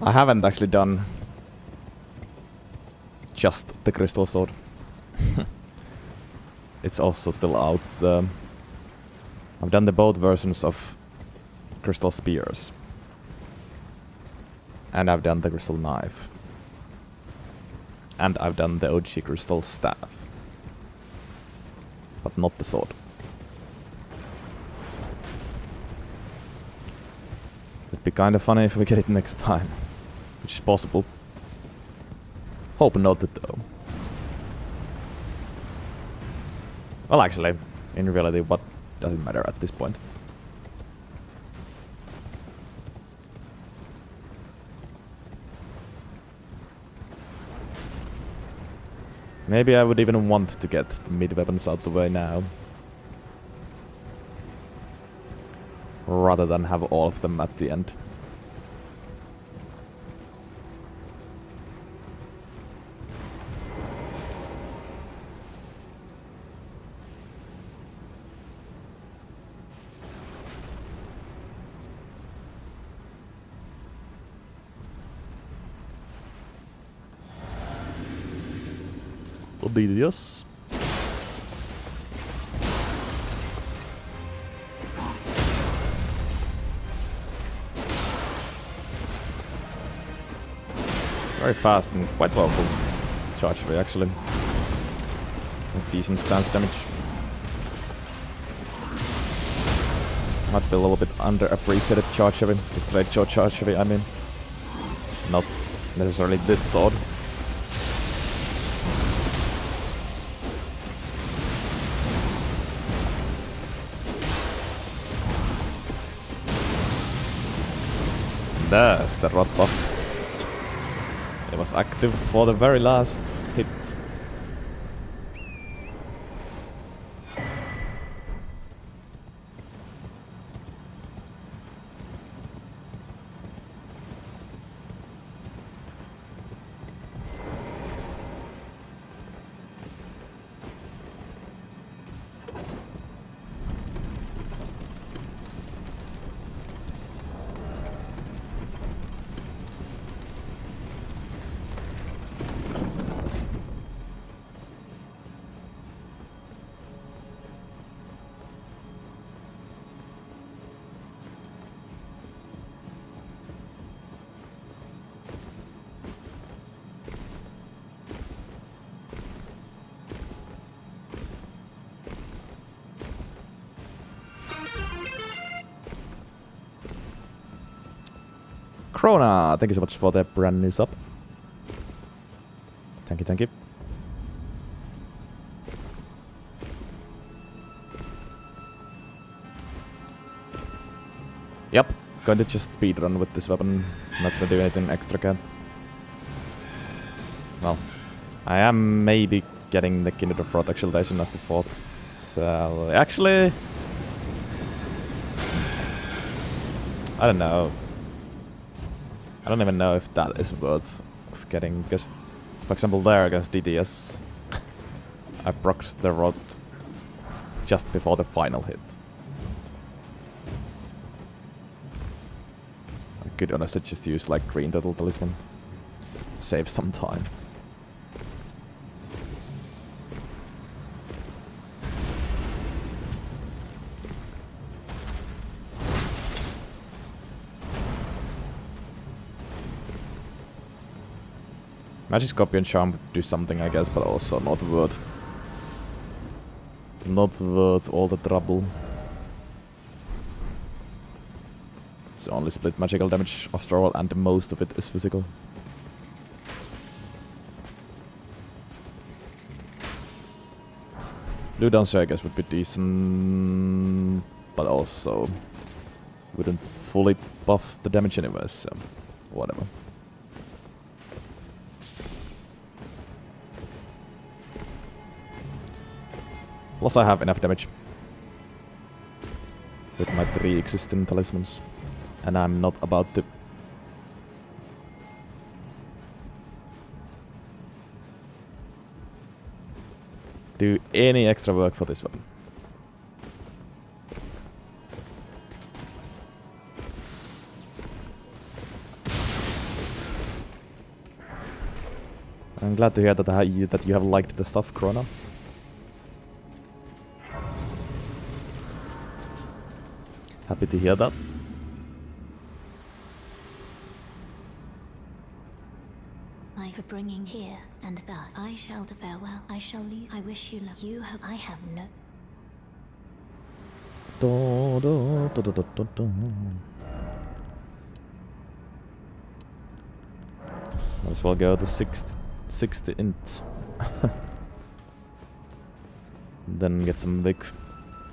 I haven't actually done just the crystal sword. It's also still out. I've done the both versions of crystal spears. And I've done the crystal knife. And I've done the OG crystal staff. But not the sword. It'd be kinda funny if we get it next time. Which is possible. Hope not though. Well, actually, in reality, what does it matter at this point? Maybe I would even want to get the mid weapons out the way now. Rather than have all of them at the end. Obedience. Very fast and quite well pulled charge away actually. With decent stance damage. Might be a little bit underappreciated charge heavy. The straight shot charge heavy, I mean. Not necessarily this sword. There's the rot buff. It was active for the very last hit. Krona, thank you so much for the brand new sub. Thank you, thank you. Yep, going to just speedrun with this weapon. Not gonna do anything extra, cat. Well, I am maybe getting the Kindred of Froth exaltation as the fourth. Actually, I don't know. I don't even know if that is worth getting, because, for example, there against DTS, I procced the rod just before the final hit. I could honestly just use like green turtle talisman. Save some time. Magic Scorpion Charm would do something, I guess, but also not worth all the trouble. It's only split magical damage after all, and the most of it is physical. Blue Dancer, I guess, would be decent, but also wouldn't fully buff the damage anyway, so whatever. Plus I have enough damage with my 3 existing talismans, and I'm not about to do any extra work for this weapon. I'm glad to hear that you have liked the stuff, Krona. Happy to hear that. For bringing here, and thus I shall to farewell. I shall leave. I wish you luck. You have. I have no. Might as well go to 60 int. Then get some Vic,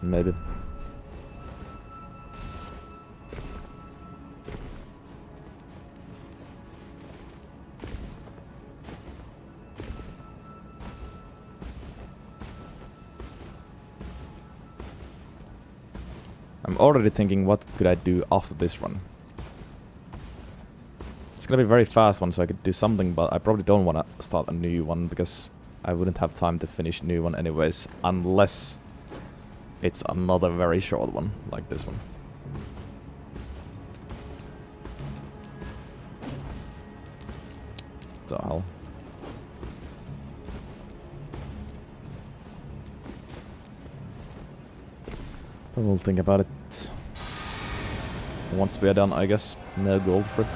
maybe. I'm already thinking what could I do after this run. It's gonna be a very fast one, so I could do something, but I probably don't want to start a new one because I wouldn't have time to finish a new one anyways, unless it's another very short one, like this one. The hell? But we'll think about it once we are done, I guess. No gold for it.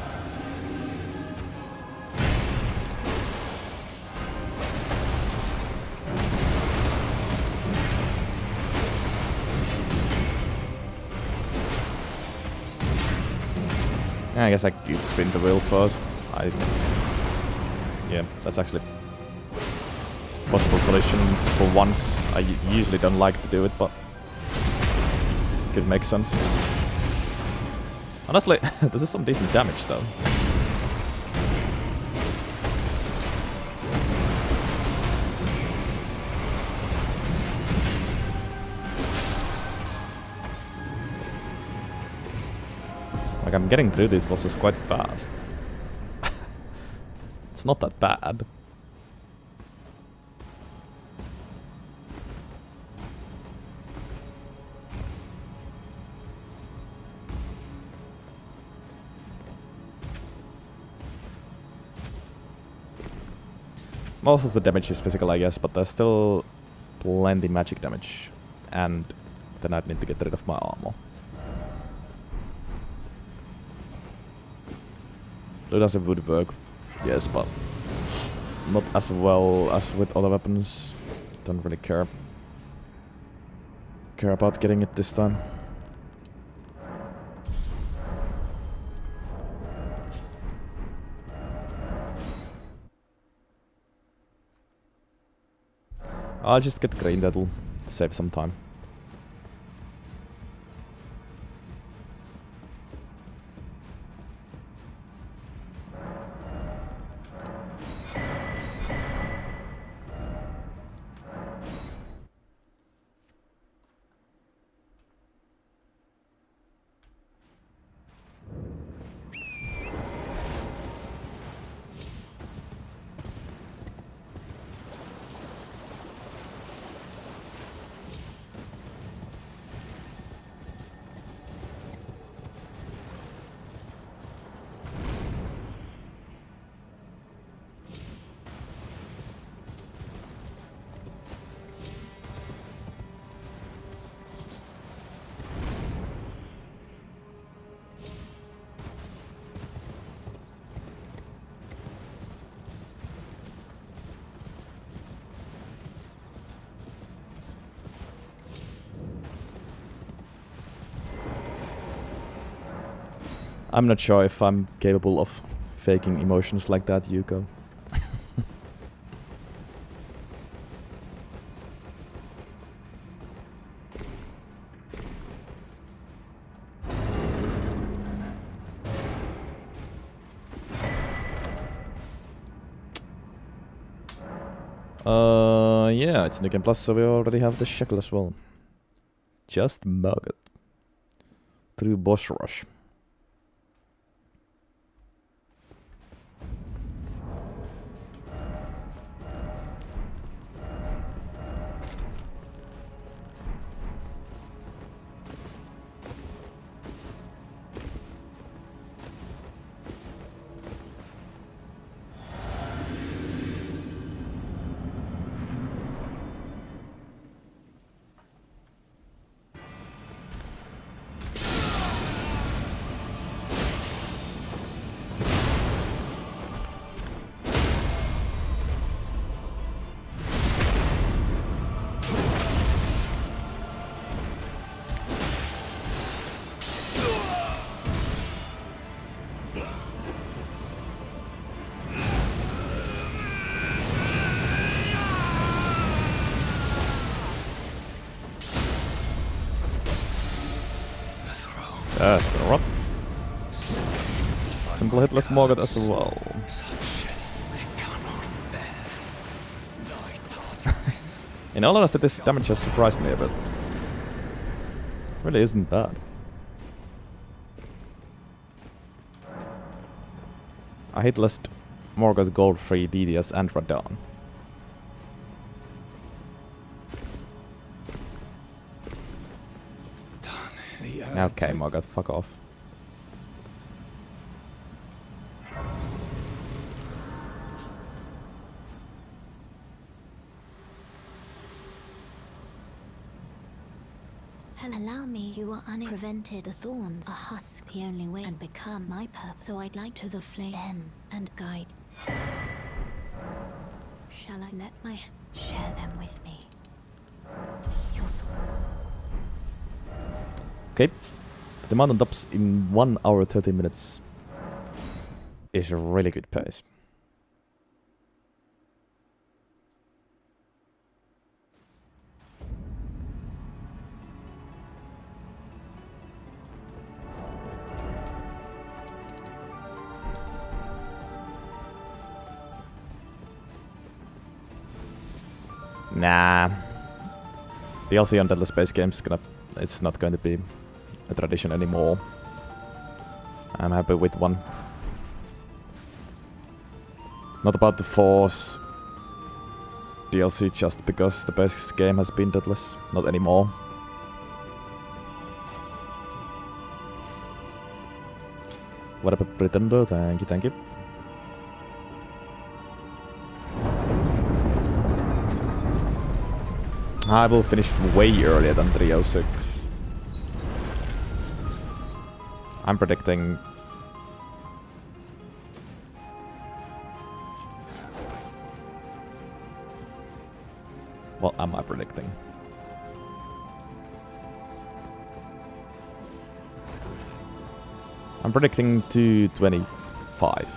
Yeah, I guess I could spin the wheel first. Yeah, that's actually a possible solution for once. I usually don't like to do it, but could make sense. Honestly, this is some decent damage though. Like, I'm getting through these bosses quite fast. It's not that bad. Most of the damage is physical, I guess, but there's still plenty magic damage. And then I'd need to get rid of my armor. Blue Dancer would work, yes, but not as well as with other weapons. Don't really care about getting it this time. I'll just get green, that'll save some time. I'm not sure if I'm capable of faking emotions like that, Yuko. Yeah, it's New Game Plus, so we already have the shackle as well. Just mug it. Through boss rush. Rot. Simple hitless Morgoth as well. In all honesty, this damage has surprised me a bit. Really isn't bad. I hitless Morgoth Gold 3 DDS and Radon. Okay, Morgoth, fuck off. Allow me, you are unprevented. The thorns, a husk, the only way, and become my purpose. So I'd like to the flame and guide. Shall I let my share them with me? Your Okay. The mountain tops in 1 hour 30 minutes is a really good pace. Nah. DLC on Deadly Space games it's not going to be a tradition anymore. I'm happy with one. Not about to force DLC just because the base game has been Deadless. Not anymore. What about Pretender? Thank you, thank you. I will finish way earlier than 306. I'm predicting... What am I predicting? I'm predicting 225.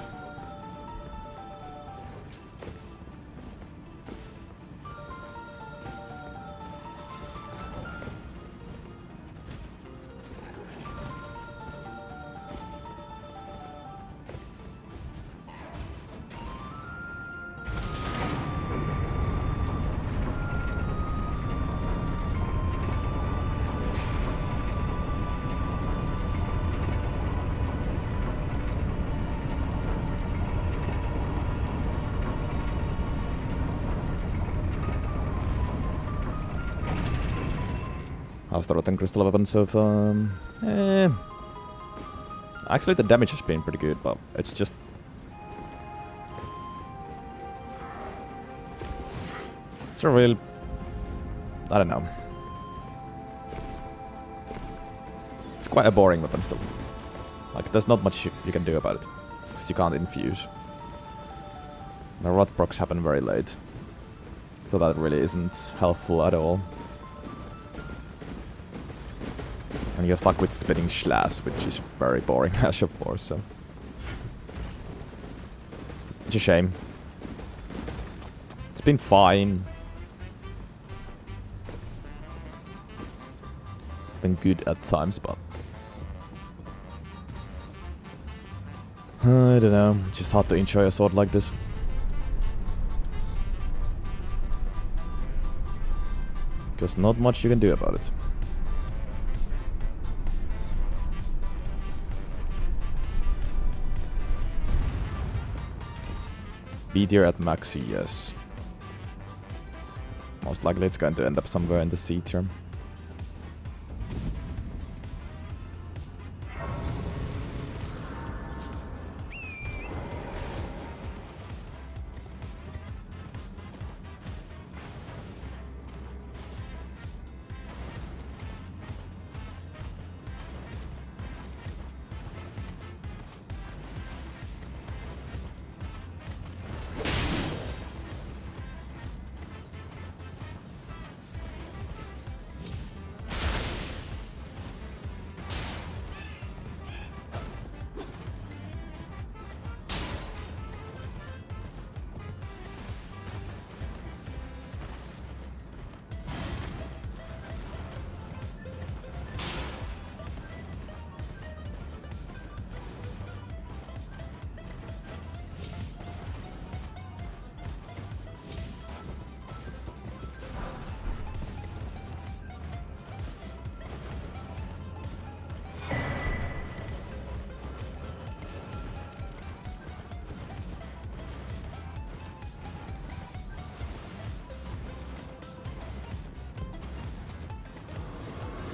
How's the rotten crystal weapon so far? Actually, the damage has been pretty good, but it's just... It's a real... I don't know. It's quite a boring weapon still. Like, there's not much you can do about it. Because you can't infuse. The rot procs happen very late. So that really isn't helpful at all. And you're stuck with spinning slash, which is very boring as of course, so... It's a shame. It's been fine. Been good at times, but... I don't know, it's just hard to enjoy a sword like this. Because not much you can do about it. B tier at max, yes. Most likely it's going to end up somewhere in the C tier.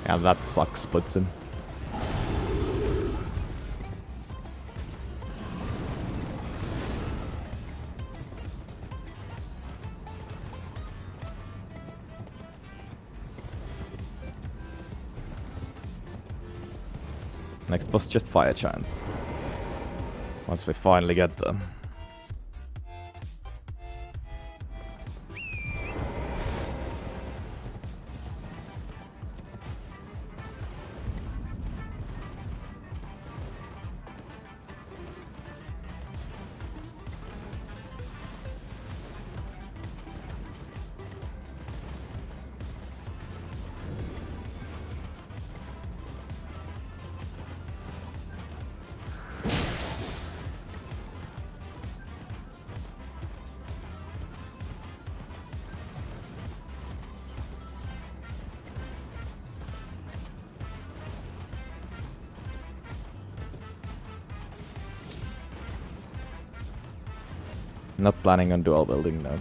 Yeah, that sucks, Blitzen. Next was just Fire Giant. Once we finally get them. Not planning on dual building now.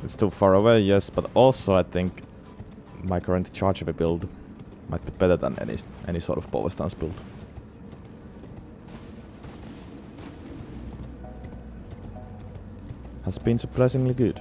It's too far away, yes, but also I think my current charge of a build might be better than any sort of power stance build. Has been surprisingly good.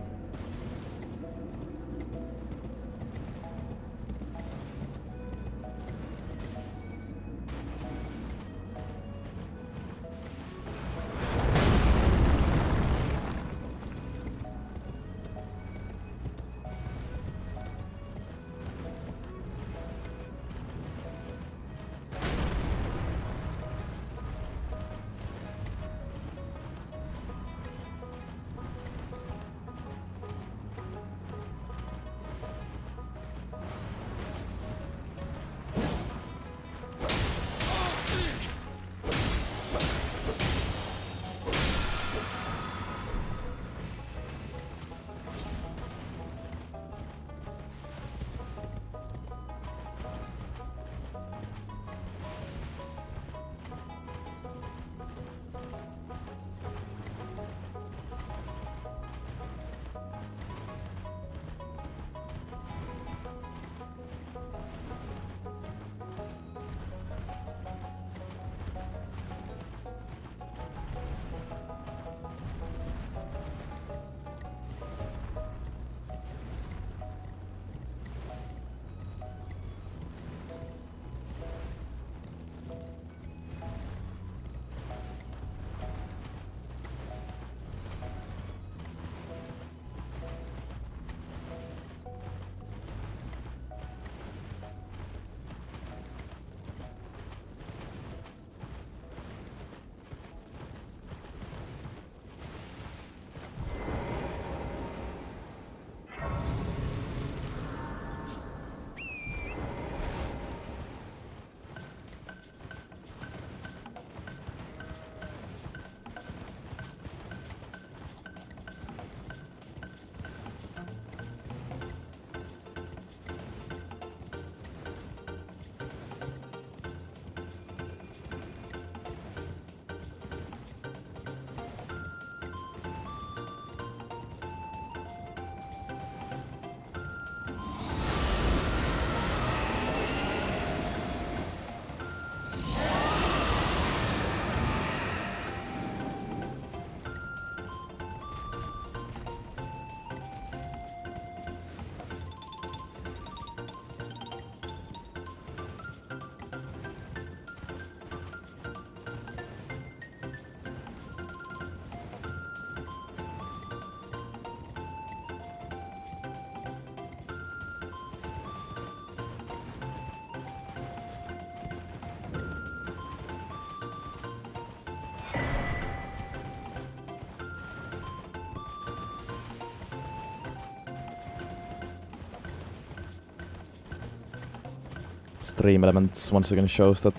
stream elements once again shows that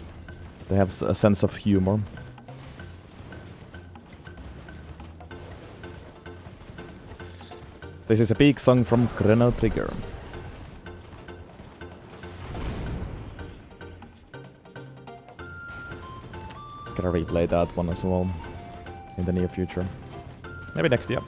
they have a sense of humor. This is a big song from Chrono Trigger. Gotta replay that one as well in the near future. Maybe next year.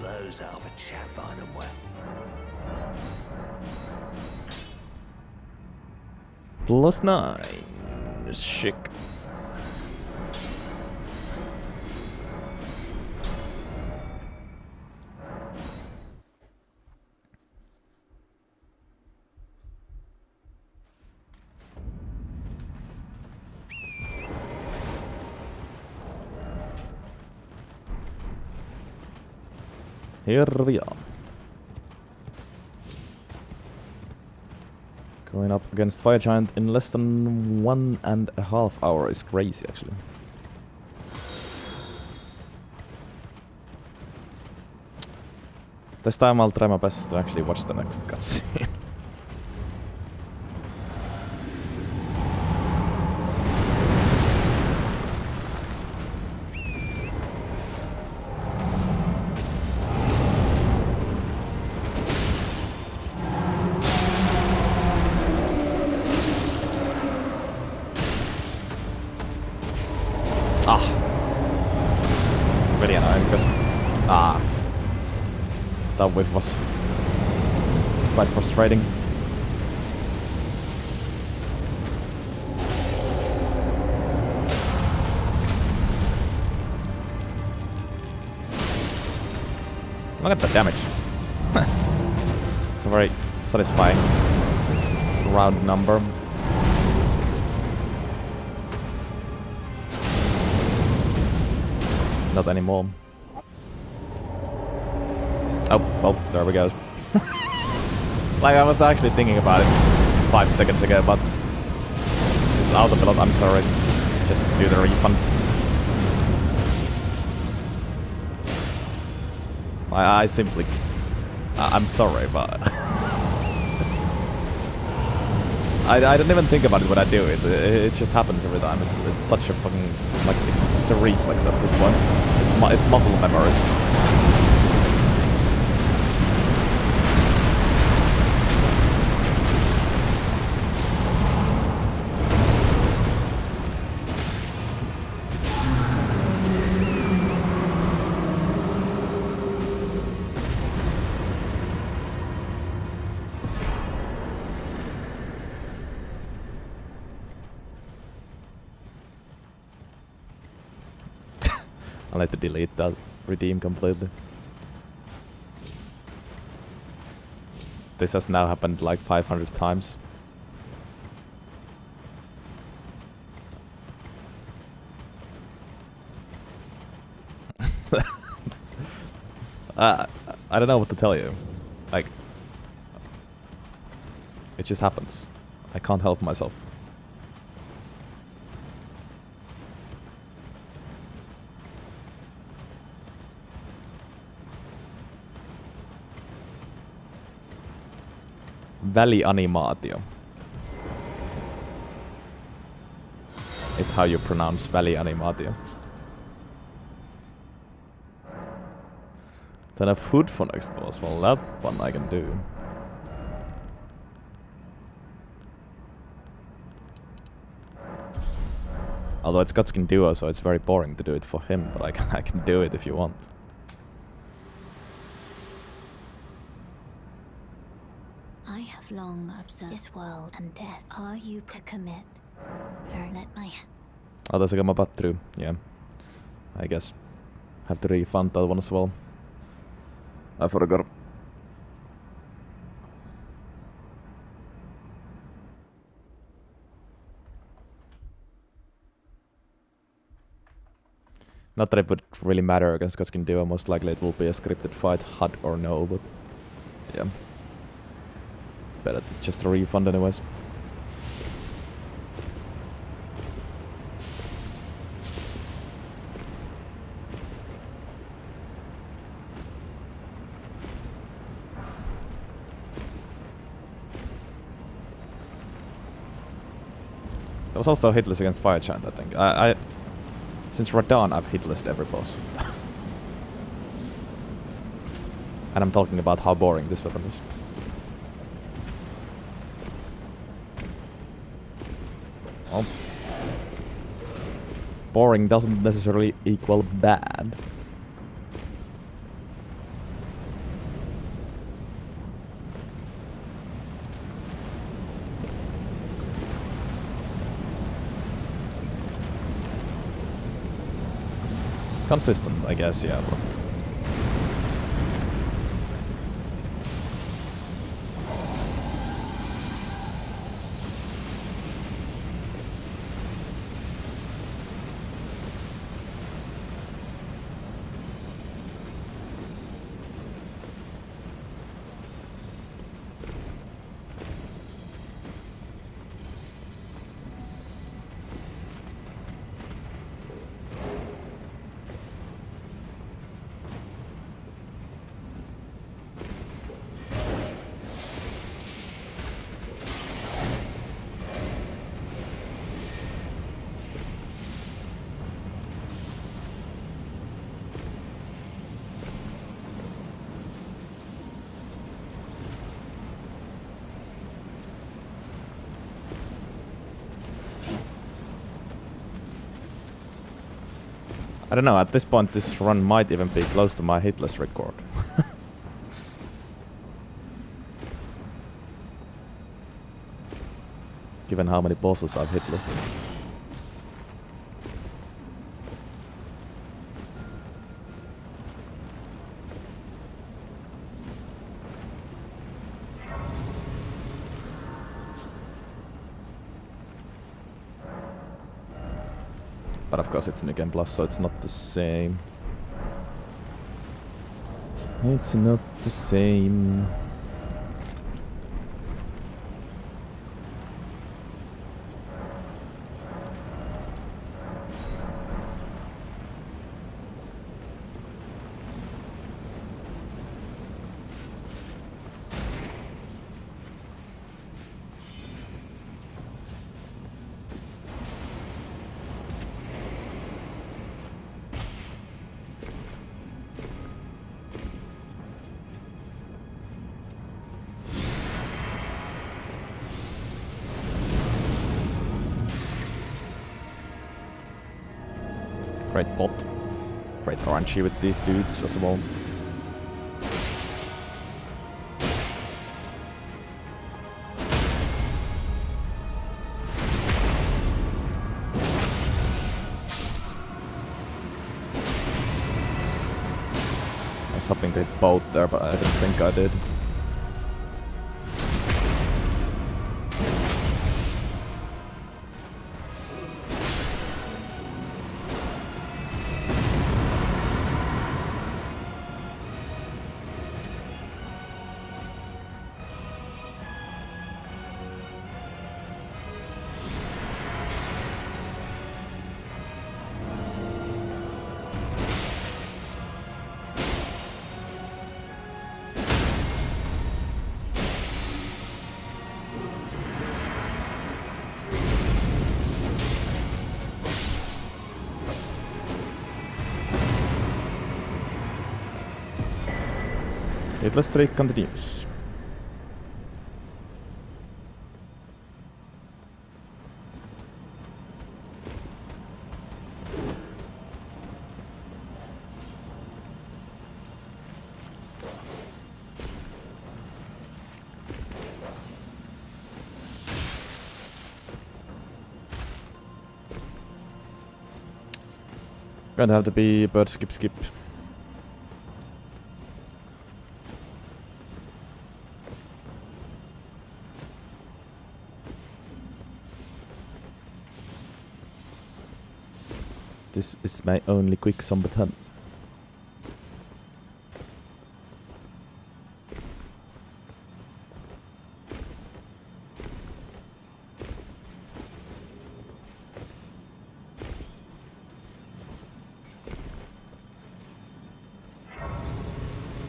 Those out of a chat find them well. +9. Chic. Here we are. Going up against Fire Giant in less than 1.5 hours is crazy, actually. This time I'll try my best to actually watch the next cutscene. Very annoying because that whiff was quite frustrating. Look at the damage. It's very satisfying round number. Not anymore. Oh, well, there we go. Like, I was actually thinking about it 5 seconds ago, but it's out of it. I'm sorry. Just do the refund. I simply... I'm sorry, but... I don't even think about it when I do it. It just happens every time. It's such a fucking... Like, it's a reflex at this point. It's muscle memory. I'll have to delete that redeem completely. This has now happened like 500 times. I don't know what to tell you. Like, it just happens. I can't help myself. Välianimaatio is how you pronounce välianimaatio. Then a food for next boss. Well, that one I can do. Although it's Godskin Duo, so it's very boring to do it for him, but I can do it if you want. I have long observed this world and death. Are you to commit? Let my... Oh, there's a gamma battery. Yeah. I guess. Have to refund that one as well. I forgot. Not that it would really matter against Godskin Duo. Most likely it will be a scripted fight, HUD or no, but yeah. Better to just refund anyways. There was also hitless against Fire Giant, I think. Since Radahn, I've hitlessed every boss. And I'm talking about how boring this weapon is. Well, boring doesn't necessarily equal bad. Consistent, I guess, yeah. But I don't know, at this point this run might even be close to my hitless record. Given how many bosses I've hitlessed. But of course it's New Game Plus, so it's not the same. It's not the same. Great bot. Great RNG with these dudes as well. I was hoping they'd both there, but I didn't think I did. Hitless streak continues. Gonna have to be bird skip skip. This is my only quick zombie button.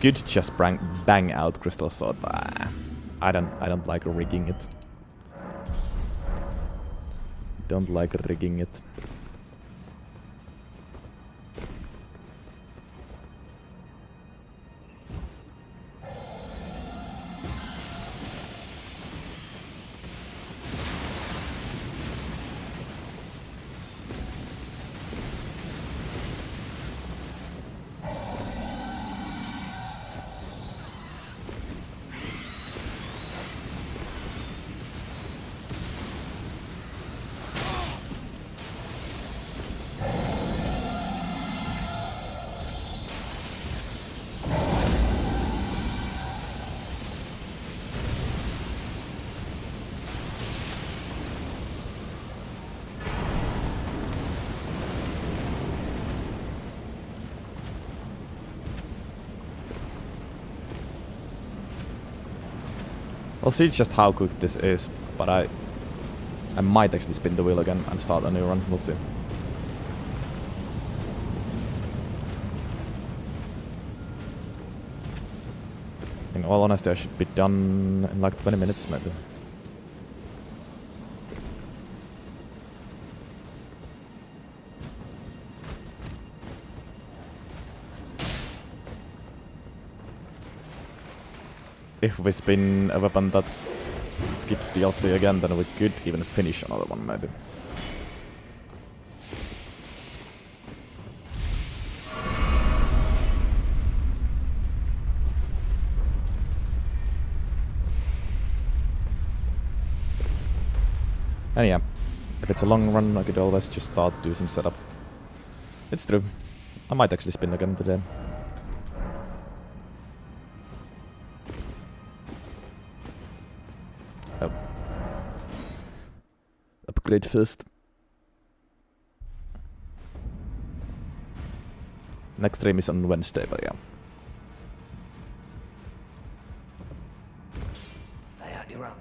Good, just bang out Crystal Sword. I don't like rigging it. Don't like rigging it. We'll see just how quick this is, but I might actually spin the wheel again and start a new run. We'll see. In all honesty, I should be done in like 20 minutes maybe. If we spin a weapon that skips DLC again, then we could even finish another one maybe. And yeah, if it's a long run, I could always just start do some setup. It's true. I might actually spin again today. Oh. Upgrade first. Next stream is on Wednesday, but yeah. You're up.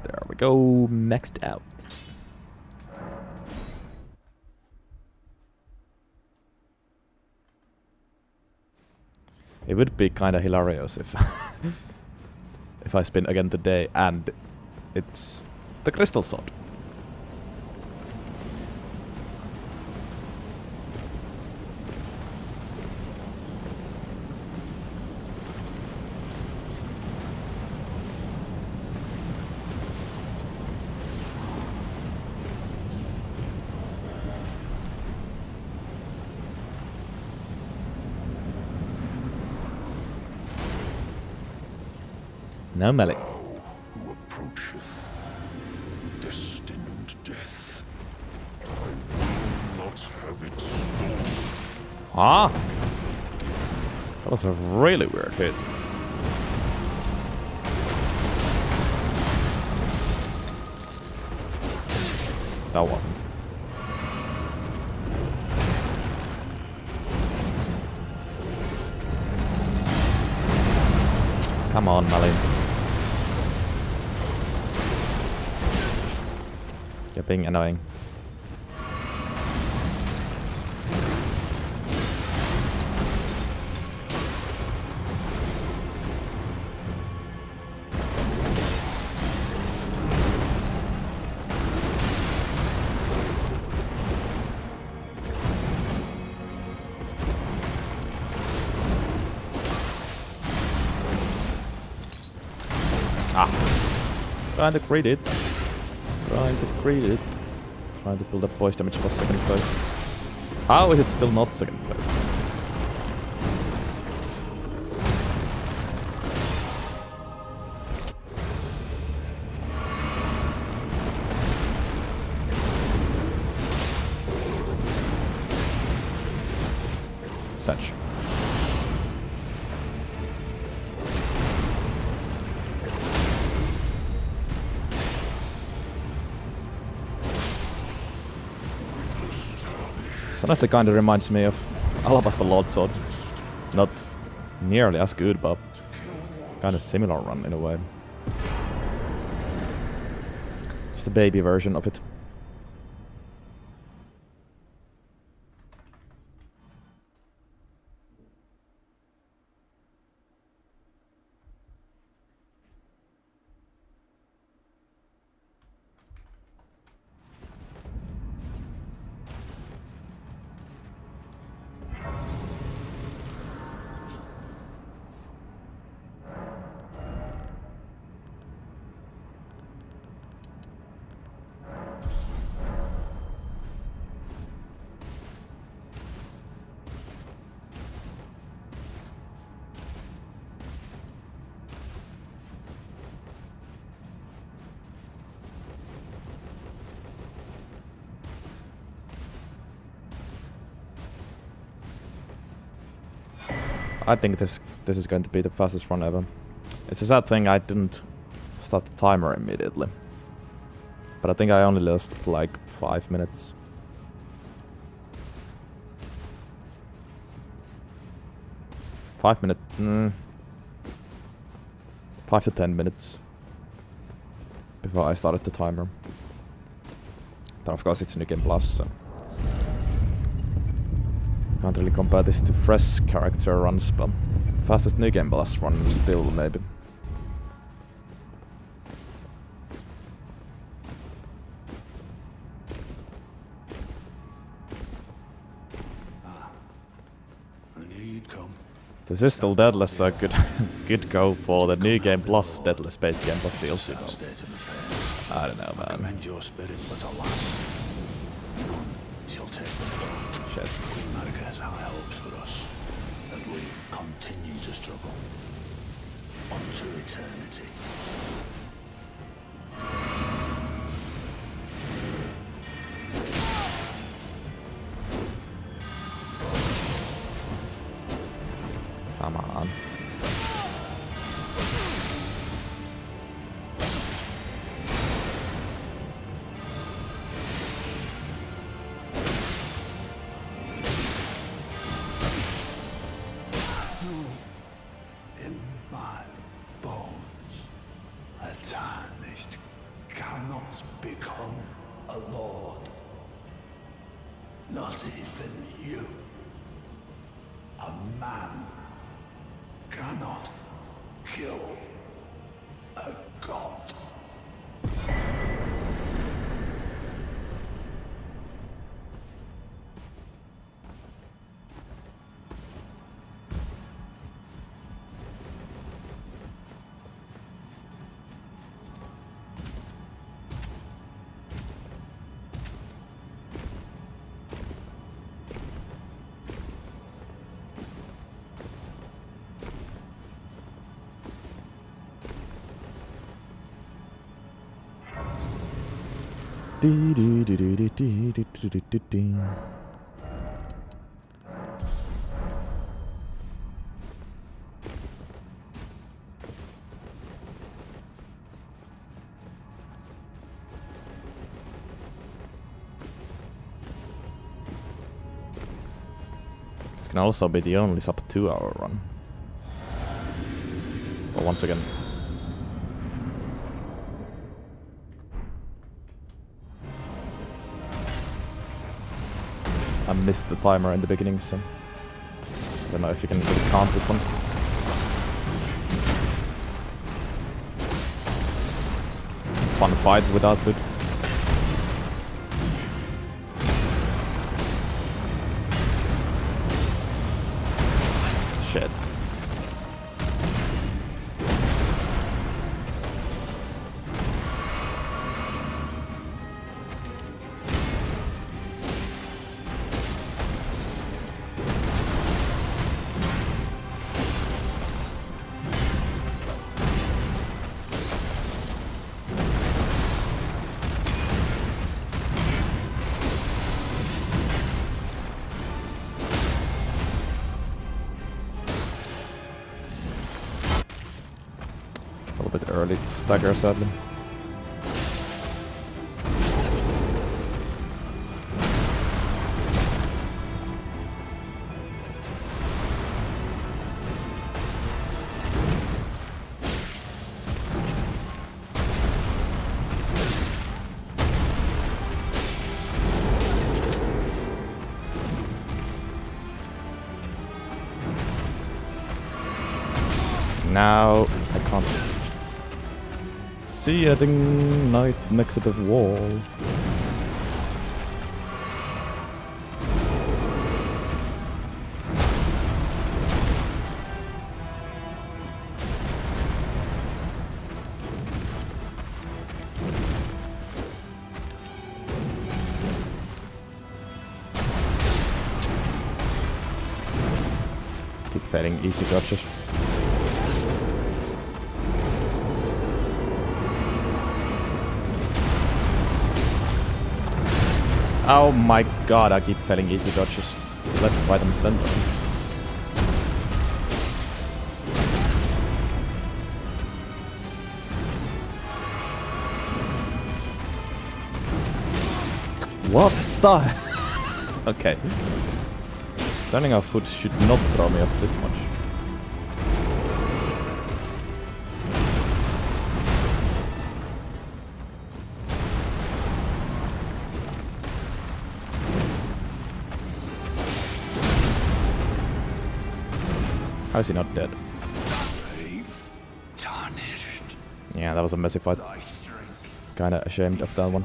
There we go, maxed out. It would be kinda hilarious if if I spin again today and it's the crystal sword. No melee. Who approacheth destined death, I will not have it stolen. Ah! That was a really weird hit. That wasn't. Come on, melee. You're being annoying. Trying to create it. Trying to build up voice damage for second place. How is it still not second place? Such. This honestly kinda reminds me of Alabaster Lordsword. Not nearly as good, but kinda similar run in a way. Just a baby version of it. I think this is going to be the fastest run ever. It's a sad thing I didn't start the timer immediately. But I think I only lost like 5 minutes. Five minutes. 5 to 10 minutes before I started the timer. But of course it's New Game Plus, so can't really compare this to fresh character runs, but fastest New Game Plus run still, maybe. I knew you'd come. This is still Deadless, so I could go for the New Game Plus Deadless Space Game Plus DLC. I don't know, man. Commend your spirit, little lad. None shall take the throne. Shit. Queen Margaret's high hopes for us, and we continue to struggle on to eternity. Come on. Not even you. A man cannot kill a god. This can also be the only sub 2-hour run. But once again, I missed the timer in the beginning, so I don't know if you can really count this one. Fun fight without food. Shit. A little bit early stagger, sadly. Now I can't see a thing right next to the wall. Keep failing easy dodges. Oh my god, I keep failing easy dodges. Left, right, and center. What the? Okay. Turning off foot should not throw me off this much. How is he not dead? Tarnished. Yeah, that was a messy fight. Thy strength. Kinda ashamed of that one.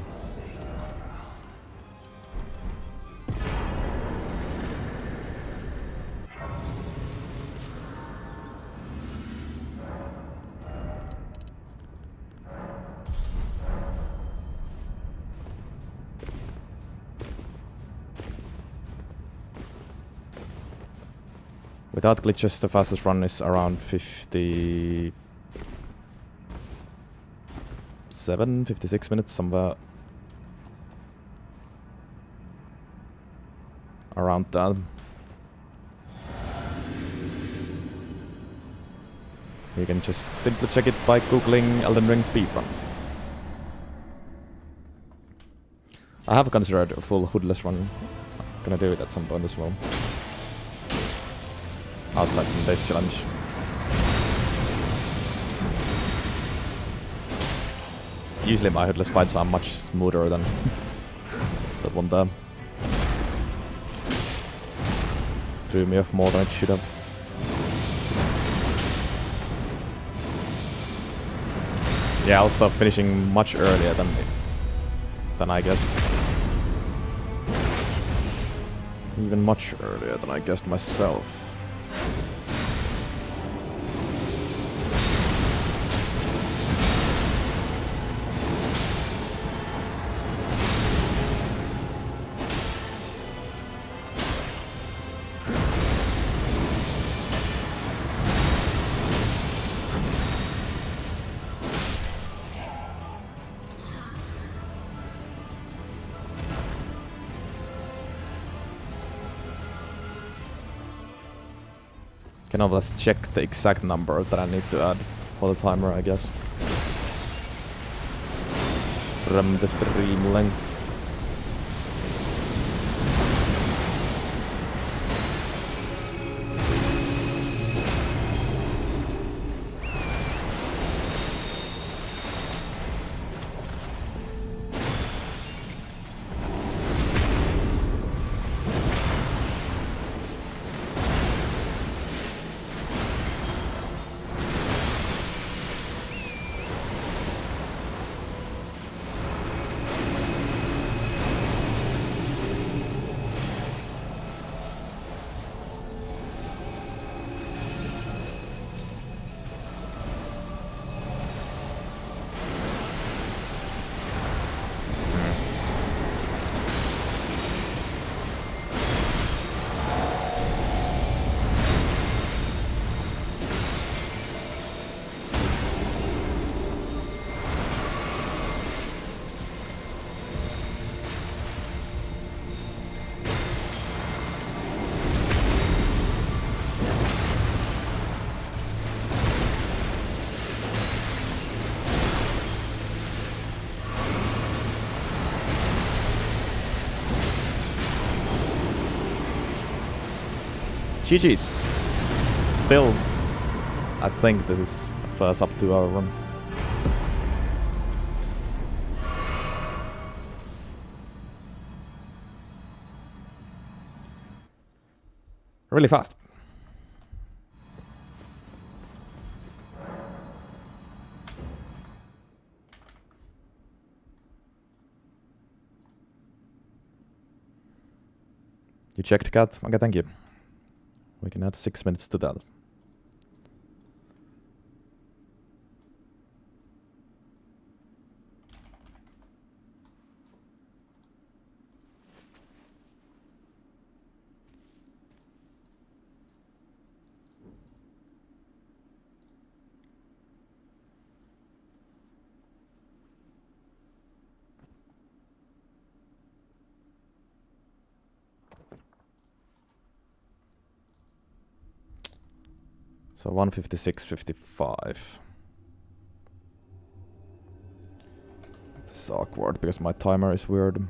Without glitches, the fastest run is around 57, 56 minutes, somewhere around that. You can just simply check it by googling Elden Ring speedrun. I have considered a full hoodless run. I'm gonna do it at some point as well. Outside from this challenge. Usually my hoodless fights are much smoother than that one there. threw me off more than it should have. Yeah, also finishing much earlier than I guessed. Even much earlier than I guessed myself. Can always check the exact number that I need to add for the timer, I guess. From the stream length. GG's. Still, I think this is a first up 2 hour run. Really fast. You checked, Cat? Okay, thank you. We can add 6 minutes to that. So 156.55. This is awkward because my timer is weird.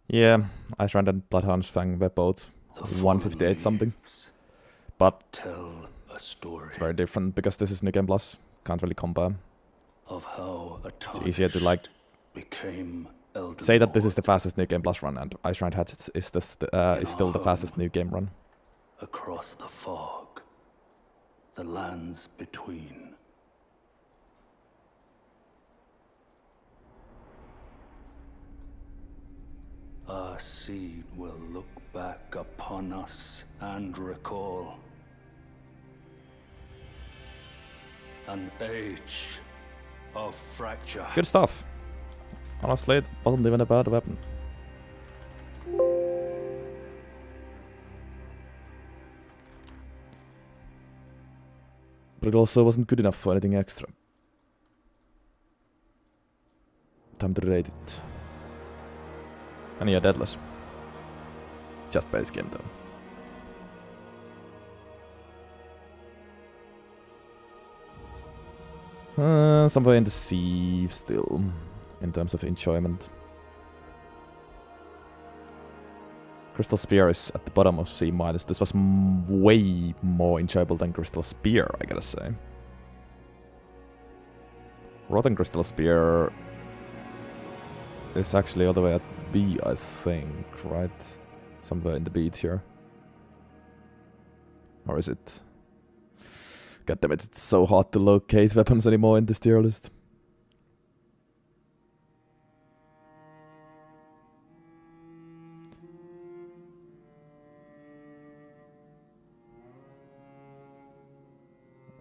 Yeah, Ice Rand and Bloodhound's Fang were both 158 something. But Tell a story it's very different because this is New Game Plus. Can't really compare. of how a It's easier to like became Elden say that this is the Lord fastest New Game Plus run, and Ice Rand Hatchet is still the fastest New Game run. across the fog, the lands between. Our seed will look back upon us and recall an age of fracture. Good stuff. Honestly, it wasn't even a bad weapon. But it also wasn't good enough for anything extra. Time to rate it. And yeah, Deadless. Just base game though. Somewhere in the sea still. in terms of enjoyment. Crystal Spear is at the bottom of C-. This was way more enjoyable than Crystal Spear, I gotta say. Rotten Crystal Spear is actually all the way at B, I think, right? Somewhere in the B tier. Or is it? God damn it, it's so hard to locate weapons anymore in this tier list.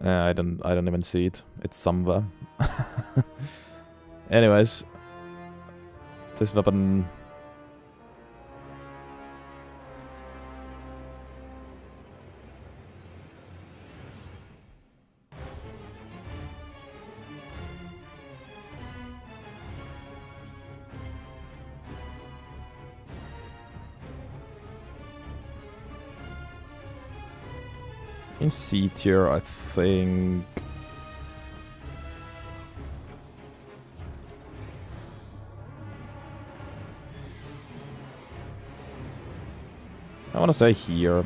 I don't even see it. It's somewhere. Anyways, this weapon. In C tier, I think. I wanna say here.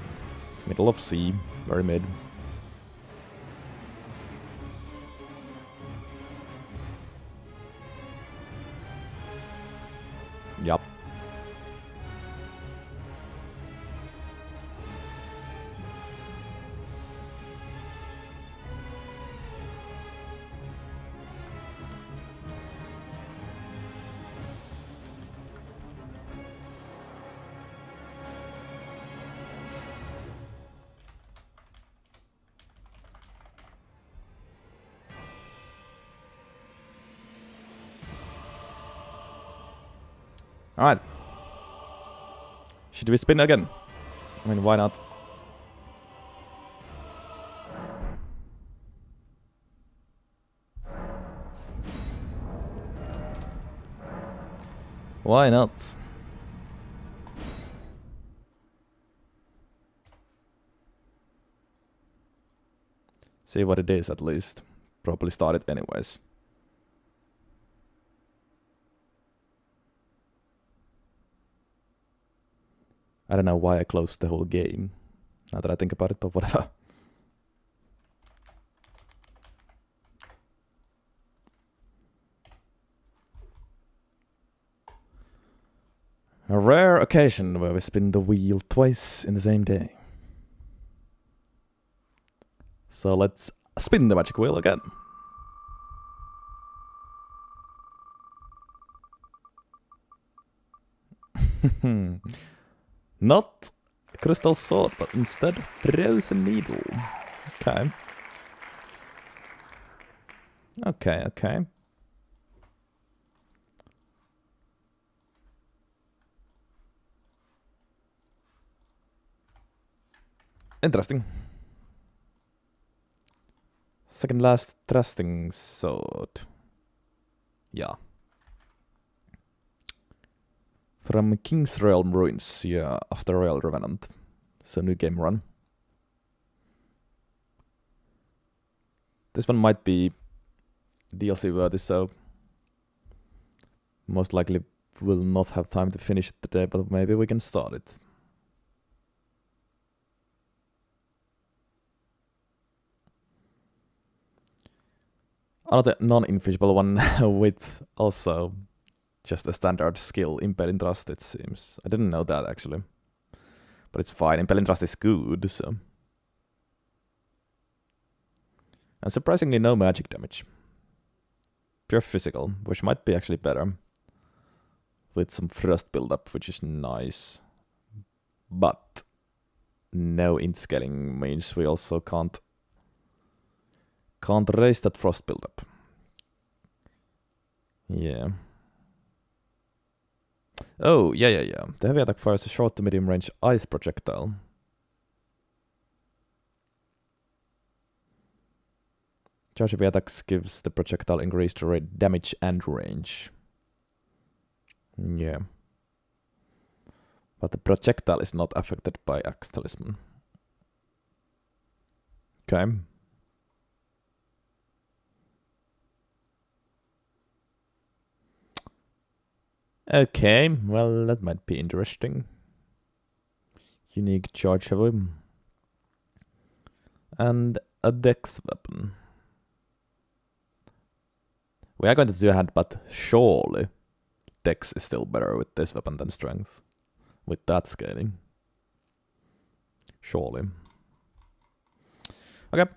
Middle of C, very mid. Yup. Alright. Should we spin again? I mean, why not? Why not? See what it is at least. Probably start it anyways. I don't know why I closed the whole game, now that I think about it, but whatever. A rare occasion where we spin the wheel twice in the same day. So let's spin the magic wheel again. Not crystal sword, but instead frozen needle. Okay. Okay. Interesting. Second last thrusting sword. Yeah. From King's Realm Ruins, yeah, after Royal Revenant. So new game run. This one might be DLC worthy, so most likely will not have time to finish it today, but maybe we can start it. Another non-infeasible one with also just a standard skill, Impaling Thrust, it seems. I didn't know that actually. But it's fine, Impaling Thrust is good, so. And surprisingly no magic damage. Pure physical, which might be actually better. With some frost buildup, which is nice. But no int scaling means we also can't raise that frost buildup. Yeah. Oh, yeah. The heavy attack fires a short to medium range ice projectile. Charge heavy attacks gives the projectile increased damage and range. Yeah. But the projectile is not affected by Axe Talisman. Okay. Okay, well, that might be interesting. Unique charge weapon. And a dex weapon. We are going to do a hand, but surely dex is still better with this weapon than strength. With that scaling. Surely. Okay.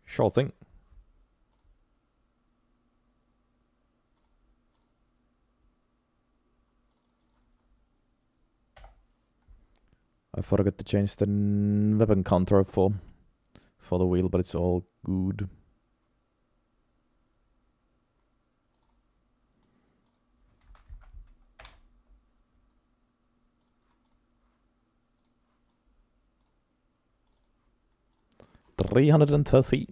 Sure thing. I forgot to change the weapon counter for the wheel, but it's all good. $330.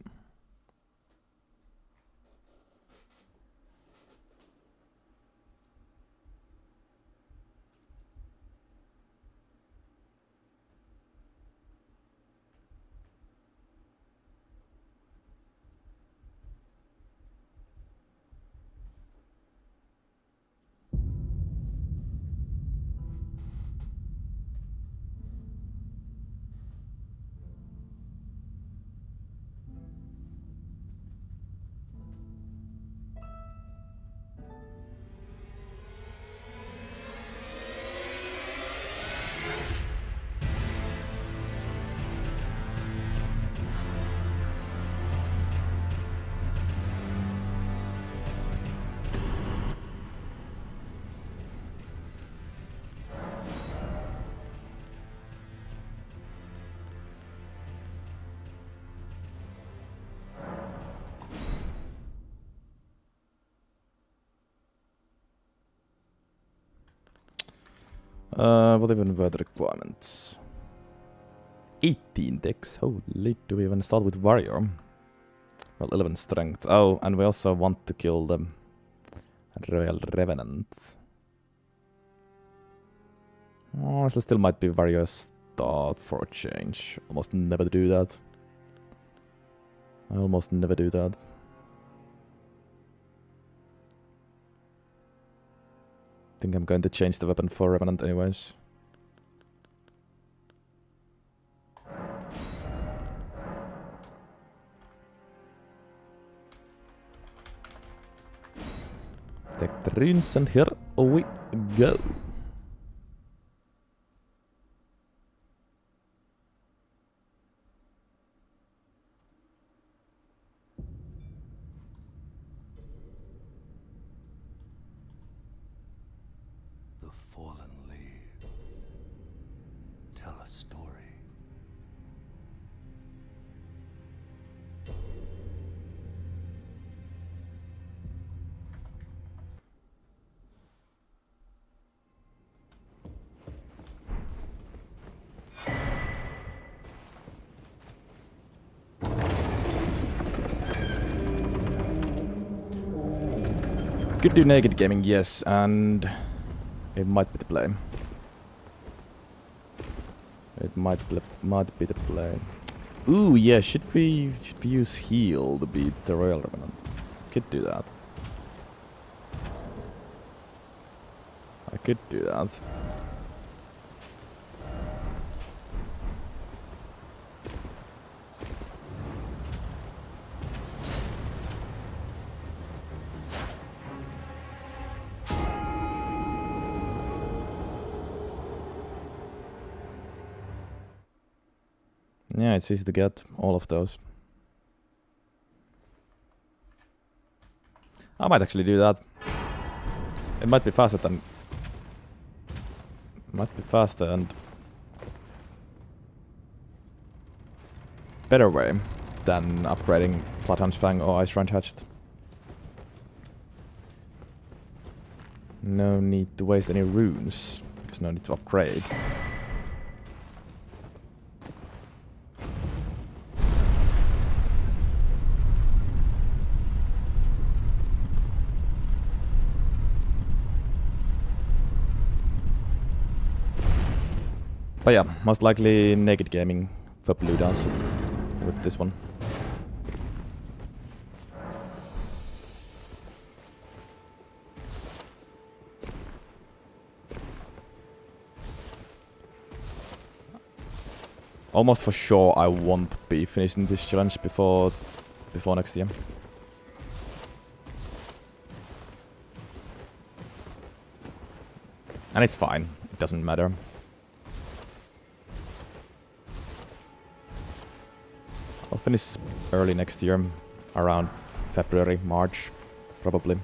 What even were the requirements? 18 dex. Holy, do we even start with warrior? Well, 11 strength. Oh, and we also want to kill the Royal Revenant. Oh, so still might be warrior start for a change. Almost never do that. I almost never do that. Think I'm going to change the weapon for Revenant anyways. Take the runes and here we go. The fallen leaves tell a story. Could do naked gaming, yes, and it might be the play. It might be the play. Ooh, yeah, should we use heal to beat the Royal Revenant? Could do that. I could do that. Yeah, it's easy to get all of those. I might actually do that. It might be faster than... Might be faster and... better way than upgrading Bloodhound's Fang or Ice Range Hatchet. No need to waste any runes, because no need to upgrade. But yeah, most likely naked gaming for blue dance with this one. Almost for sure I won't be finishing this challenge before next year. And it's fine, it doesn't matter. I'll finish early next year, around February, March, probably.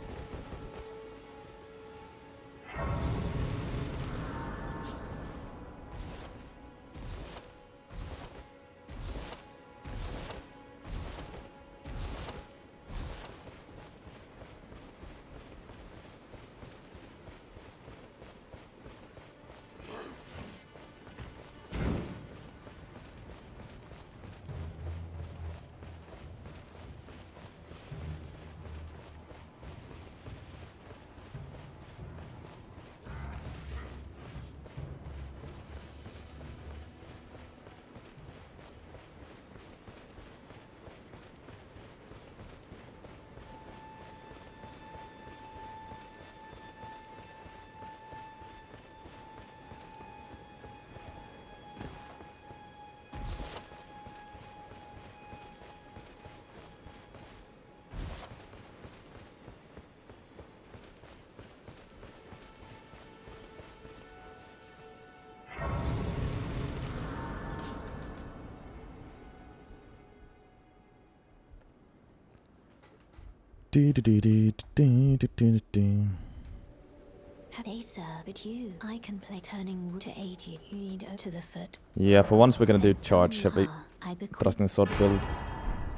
Hey sir, but you, I can play turning root to 80. You need to the foot. Yeah, for once we're gonna do charge heavy I become. thrusting sword build.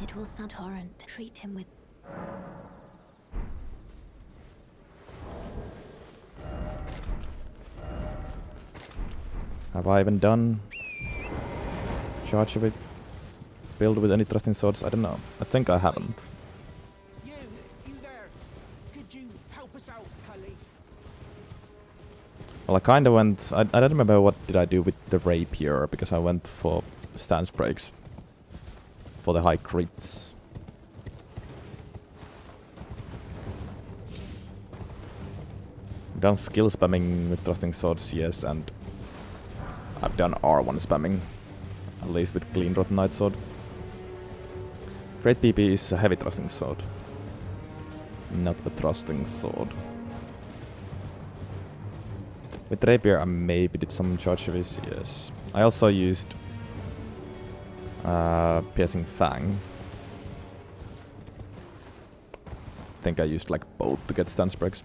It will sound torrent. Treat him with. Have I even done charge heavy build with any thrusting swords? I don't know. I think I haven't. You there. Could you help us out, Cully? Well, I kinda went... I don't remember what did I do with the rapier, because I went for stance breaks for the high crits. Done skill spamming with thrusting swords, yes, and I've done R1 spamming, at least with clean rotten knight sword. Great PP is a heavy thrusting sword, not a thrusting sword. With rapier I maybe did some charge heavies, yes. I also used piercing fang. I think I used like both to get stance breaks.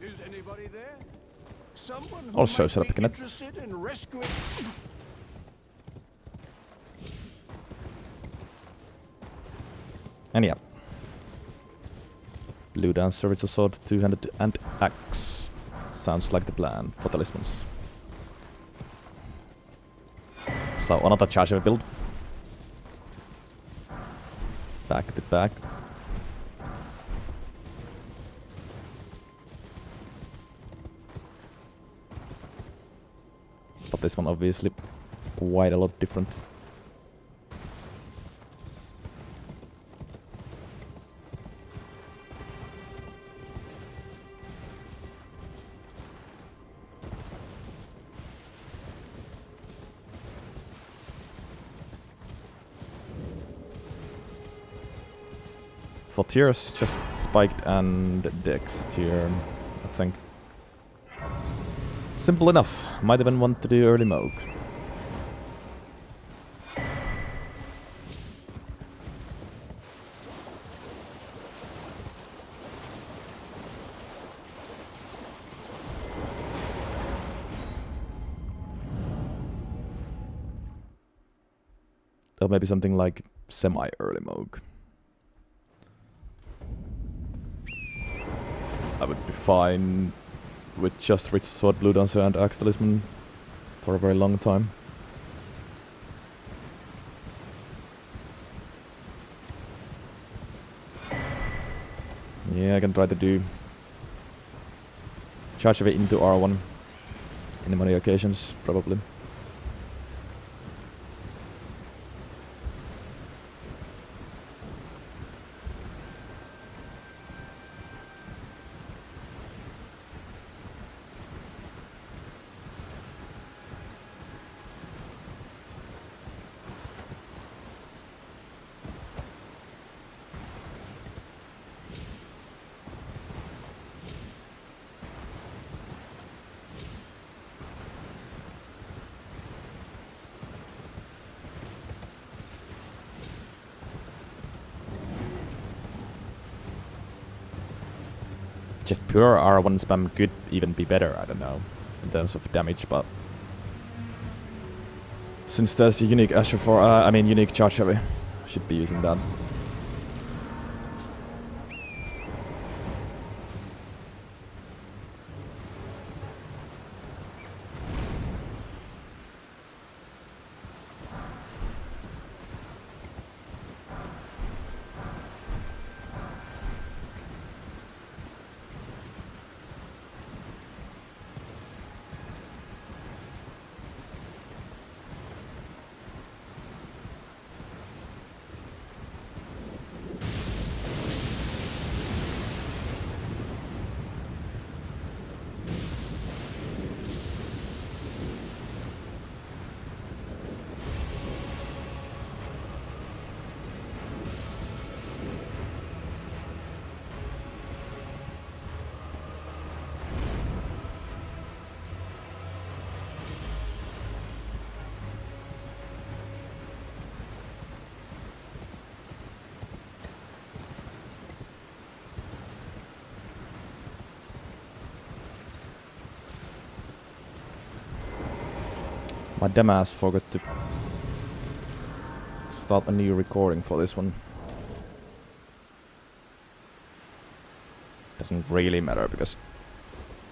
Is anybody there? Someone who Also, might shut up, be Kenneth. interested in rescuing. And yeah. Blue dancer with a sword, two-handed and axe. Sounds like the plan for talismans. So another charge heavy build. Back to back. But this one obviously quite a lot different. For tiers, just spiked and dex tier, I think. Simple enough. Might even want to do early Moog. Or maybe something like semi-early Moog. I would be fine with just Rich Sword, Blue Dancer and Axe Talisman for a very long time. Yeah, I can try to do charge of it into R1 in many occasions, probably. Just pure R1 spam could even be better, I don't know, in terms of damage, but since there's a unique Asher for, unique charge heavy, I should be using that. My dumbass forgot to start a new recording for this one. Doesn't really matter because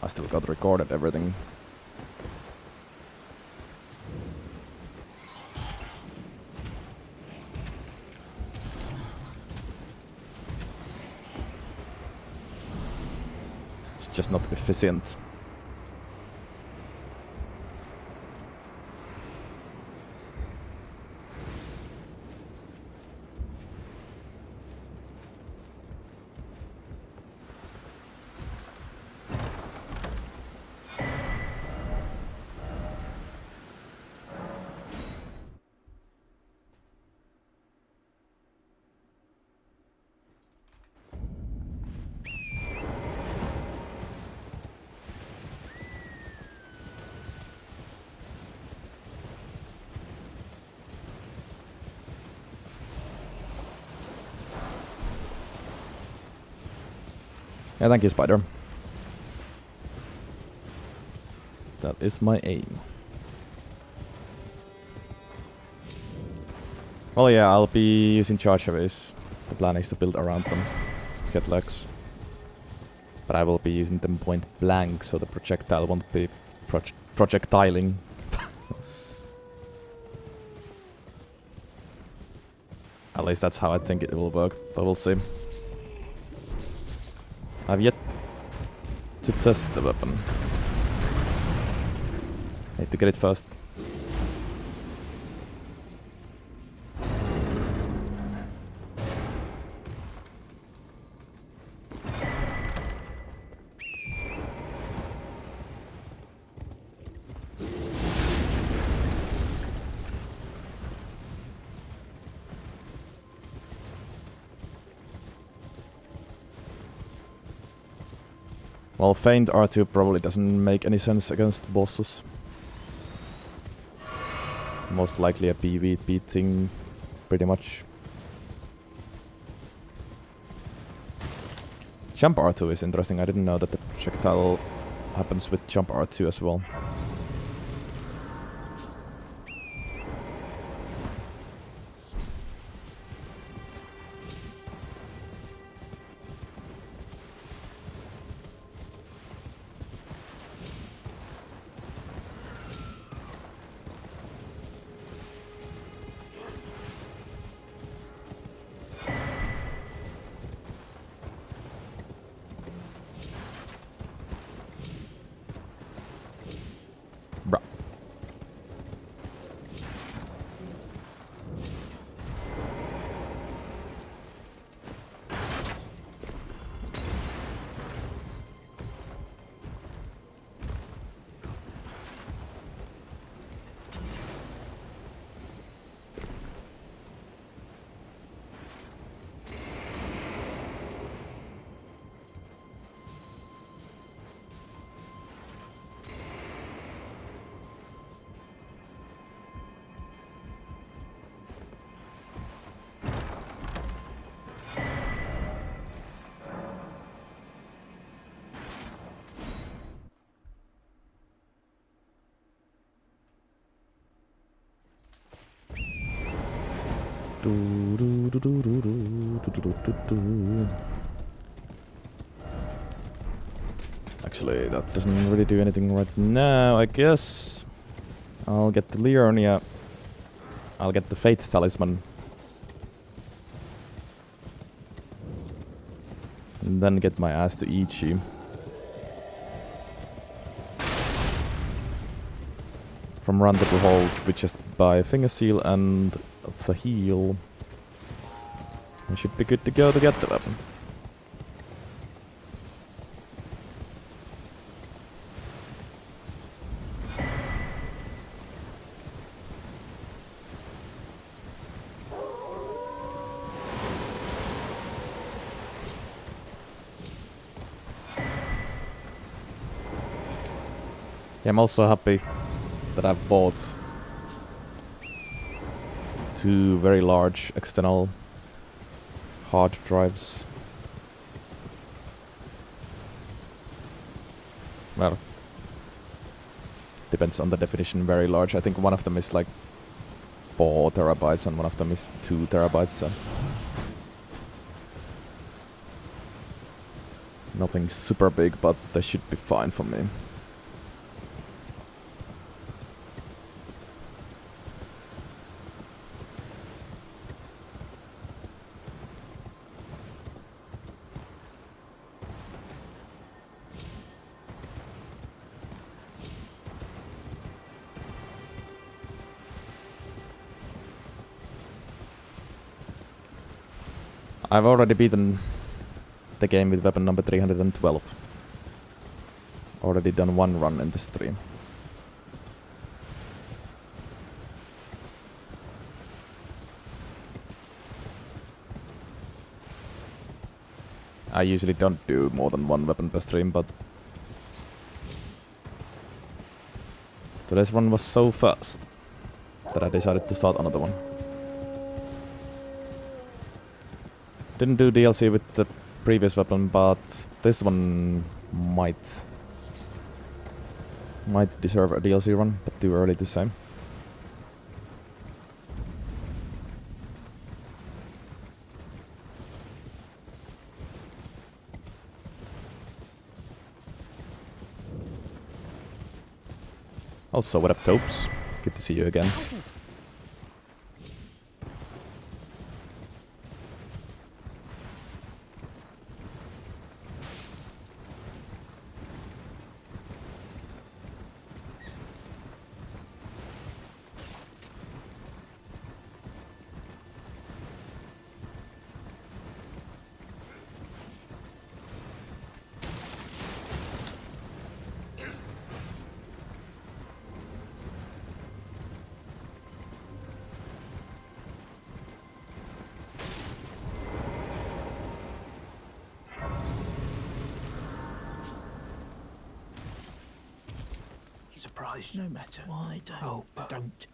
I still got recorded everything. It's just not efficient. Yeah, thank you, Spider. That is my aim. Well, yeah, I'll be using charge heavies. The plan is to build around them, get legs. But I will be using them point blank, so the projectile won't be projectiling. At least that's how I think it will work, but we'll see. I've yet to test the weapon. Need to get it first. Well, faint R2 probably doesn't make any sense against bosses. Most likely a PvP thing, pretty much. Jump R2 is interesting, I didn't know that the projectile happens with jump R2 as well. Actually, that doesn't really do anything right now, I guess. I'll get the Leonia. I'll get the Fate Talisman. And then get my ass to Ichi. From Run to Behold, we just buy Finger Seal and the heal. We should be good to go to get the weapon. Yeah, I'm also happy that I've bought 2 very large external hard drives. Well, depends on the definition, very large. I think one of them is like 4 terabytes and one of them is 2 terabytes. So nothing super big, but they should be fine for me. I've already beaten the game with weapon number 312. Already done 1 run in the stream. I usually don't do more than 1 weapon per stream, but today's run was so fast that I decided to start another one. Didn't do DLC with the previous weapon, but this one might deserve a DLC run, but too early to say. Also, what up, Topes? Good to see you again. Surprised no matter. Why don't? Oh, don't.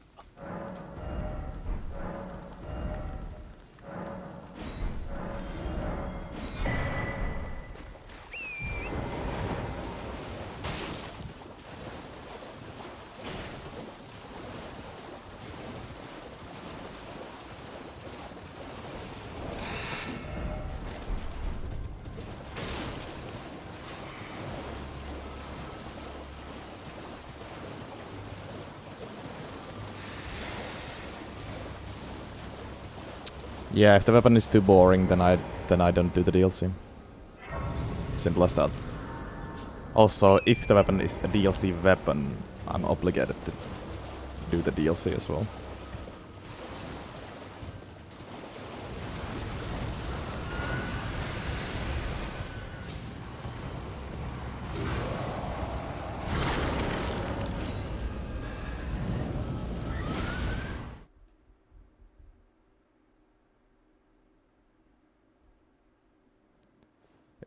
Yeah, if the weapon is too boring, then I don't do the DLC. Simple as that. Also, if the weapon is a DLC weapon, I'm obligated to do the DLC as well.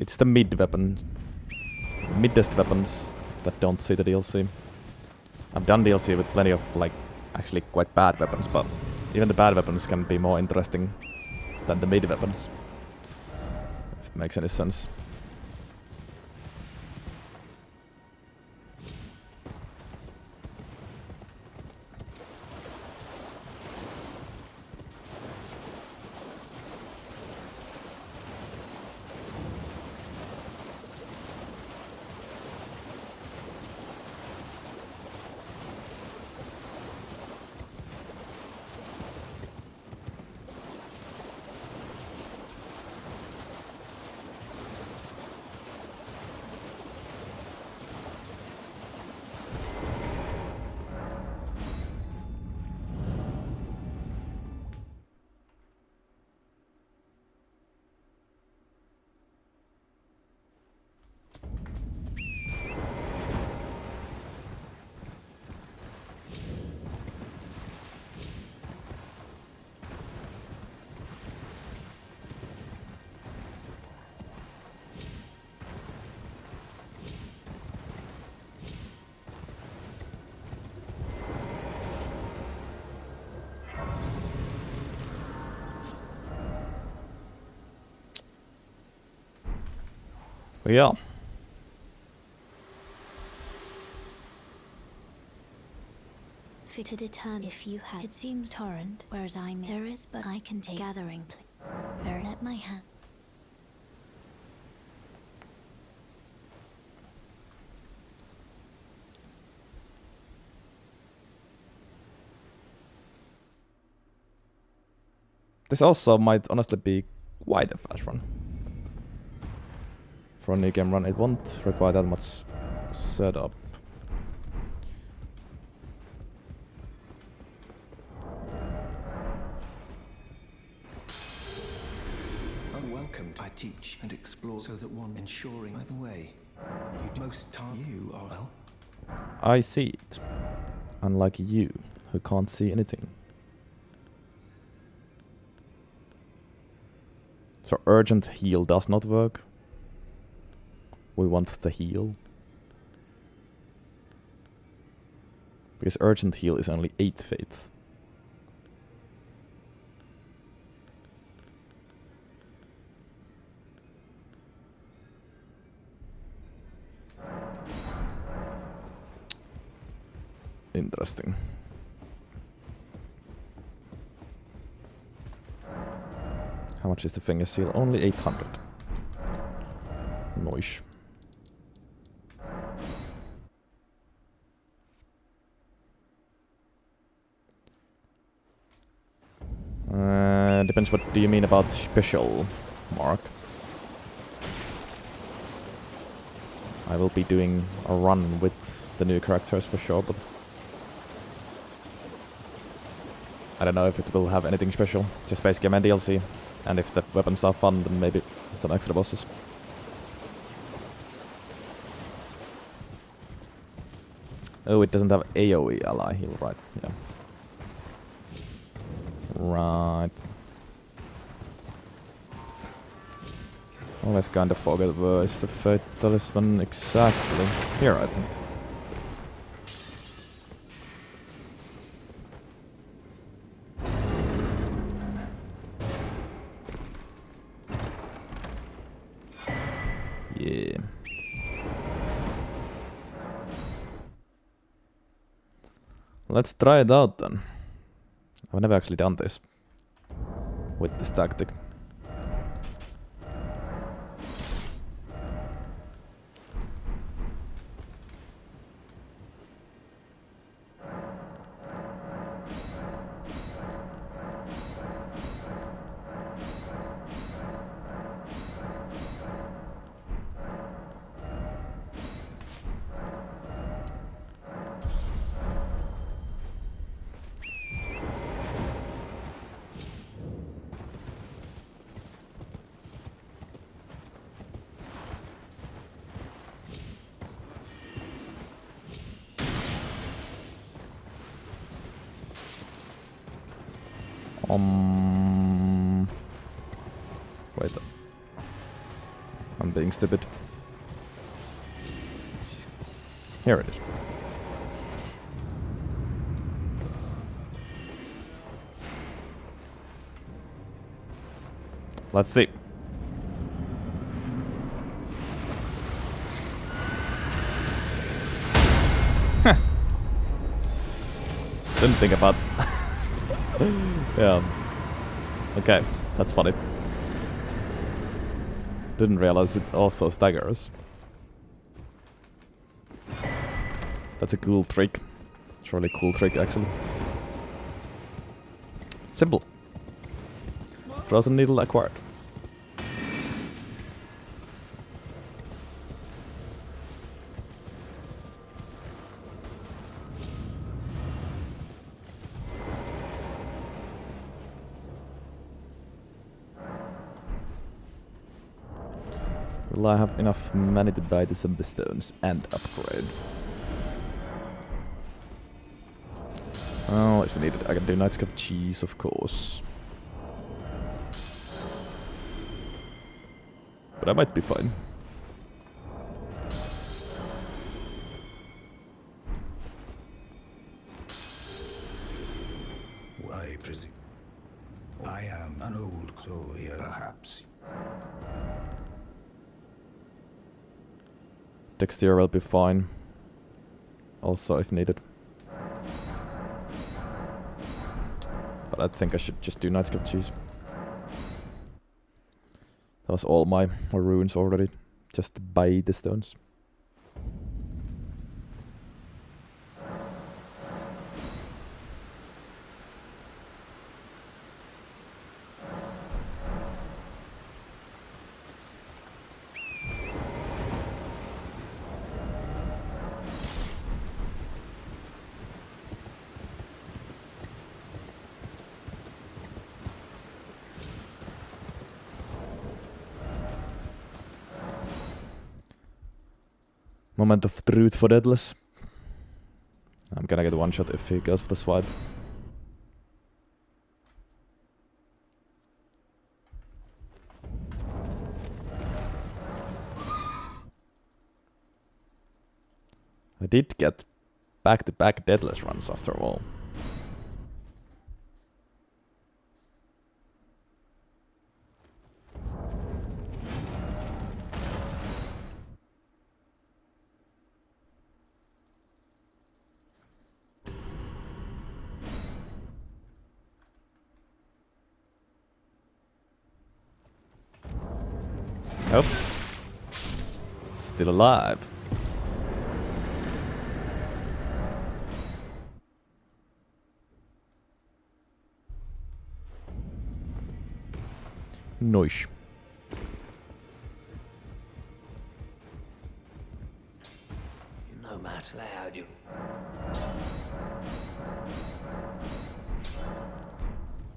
It's the mid weapons, middest weapons that don't see the DLC. I've done DLC with plenty of like actually quite bad weapons, but even the bad weapons can be more interesting than the mid weapons. If it makes any sense. Yeah. Fit to determine if you had. It seems torrent, whereas I'm. There is, but I can take gathering. Very let my hand. This also might honestly be quite a fast run. For a new game run, it won't require that much setup. Welcome. I teach and explore so that one ensuring either way. You most time you are well. I see it. Unlike you, who can't see anything. So urgent heal does not work. We want the heal. Because urgent heal is only 8 faith. Interesting. How much is the finger seal? Only 800. Noish. Depends what do you mean about special, Mark. I will be doing a run with the new characters for sure, but I don't know if it will have anything special. Just basically main DLC. And if the weapons are fun, then maybe some extra bosses. Oh, it doesn't have AoE ally heal, right? Yeah. Right. Always kind of forget where is the Fate Talisman exactly. Here, I think. Yeah. Let's try it out then. I've never actually done this with this tactic. Wait. I'm being stupid. Here it is. Let's see. Didn't think about. Yeah. Okay, that's funny. Didn't realize it also staggers. That's a cool trick. It's a really cool trick, actually. Simple. Frozen needle acquired. Will I have enough money to buy the zombie stones and upgrade? Oh, if I need it, I can do Night's Cup of Cheese, of course. But I might be fine. I presume. I am an old soul here, perhaps. Dexter will be fine. Also, if needed. But I think I should just do Nightscape Cheese. That was all my runes already. Just to buy the stones. Moment of truth for Deadless. I'm gonna get one shot if he goes for the swipe. I did get back-to-back Deadless runs after all. Nope. Still alive. Nice. No matter how you.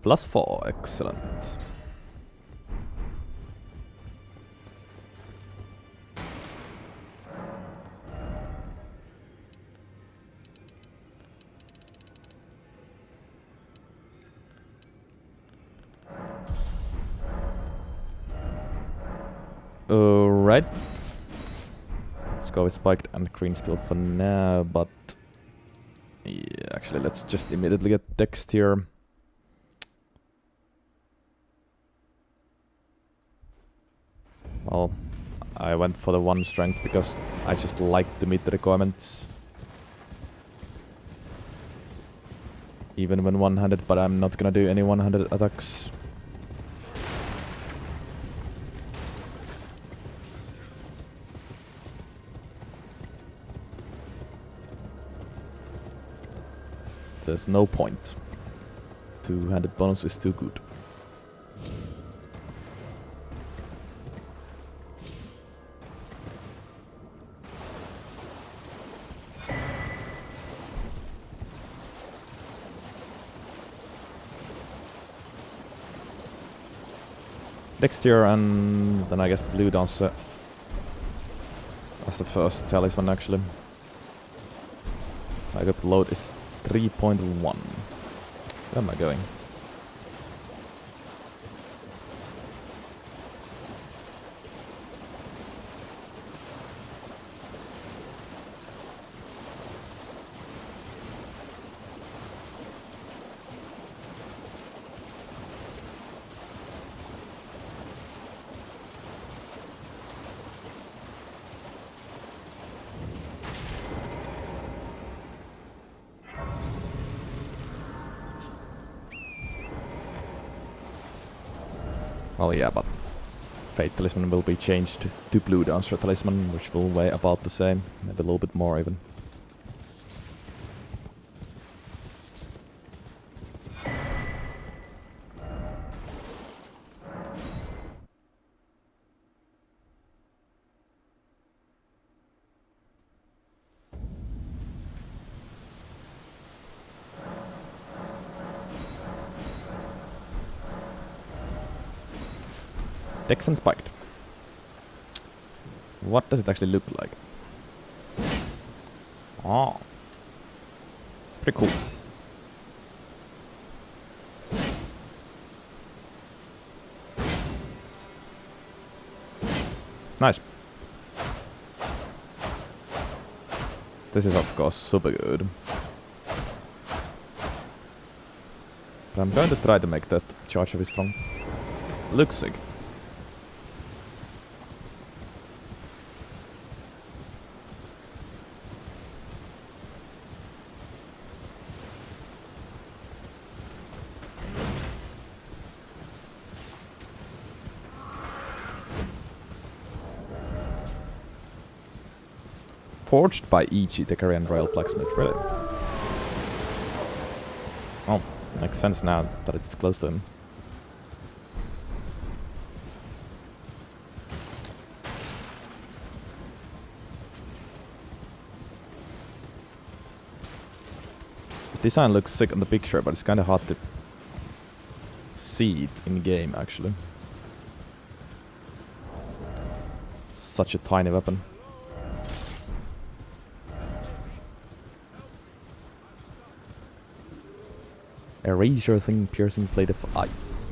+4, excellent. Alright. Let's go with spiked and green skill for now, but yeah, actually let's just immediately get Dex here. Well, I went for the 1 strength because I just like to meet the requirements. Even when one-handed, but I'm not gonna do any one-handed attacks. There's no point. Two-handed bonus is too good. Dexter and then I guess Blue Dancer. That's the first talisman actually. My load is 3.1. Where am I going? Well, yeah, but Fate Talisman will be changed to Blue Dancer Talisman, which will weigh about the same, maybe a little bit more even. Dex and spiked. What does it actually look like? Oh. Pretty cool. Nice. This is of course super good. But I'm going to try to make that charge heavy strong. Looks sick. torched by Ichi, the Korean royal blacksmith, really? Oh, makes sense now that it's close to him. The design looks sick on the picture, but it's kind of hard to see it in game, actually. Such a tiny weapon. A razor-thin piercing plate of ice.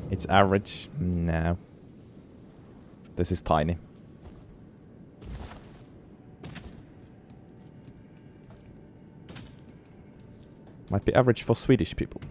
It's average? No. This is tiny. Might be average for Swedish people.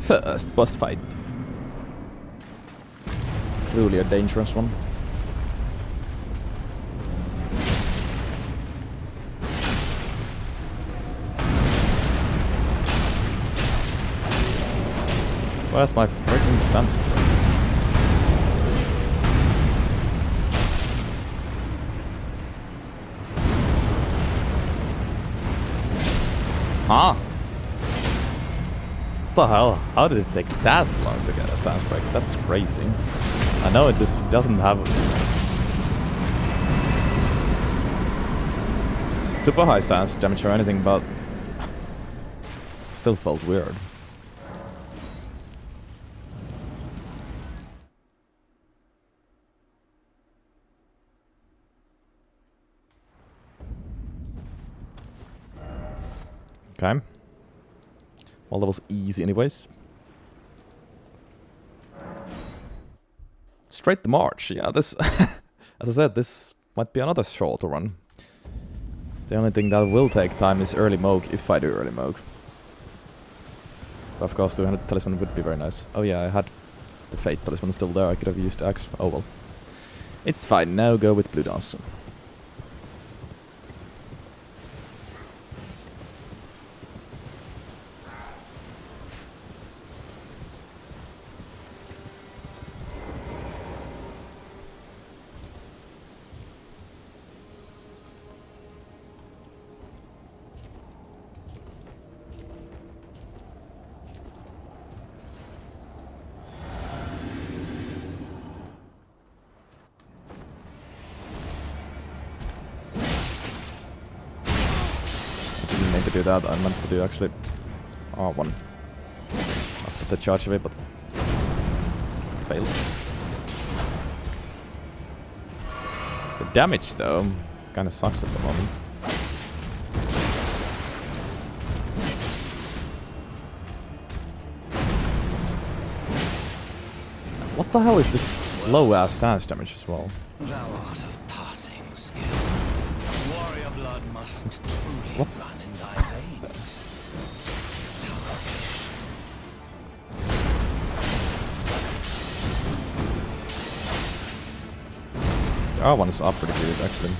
First boss fight. Truly a dangerous one. Where's my freaking stance? Huh? What the hell? How did it take that long to get a stance break? That's crazy. I know this doesn't have super high stance damage or anything, but it still felt weird. Okay. Well, that was easy anyways. Straight to March. Yeah, this... as I said, this might be another shorter one. The only thing that will take time is early Moog, if I do early Moog. But of course, 200 talisman would be very nice. Oh yeah, I had the Fate talisman still there. I could have used Axe. Oh well. It's fine. Now go with Blue Dance. To do that, I meant to do actually R1 after the charge of it, but failed. The damage though kinda sucks at the moment. What the hell is this low ass stance damage as well? Thou art of passing skill. Warrior blood must truly What? run in thy veins. The R1s are pretty good, actually.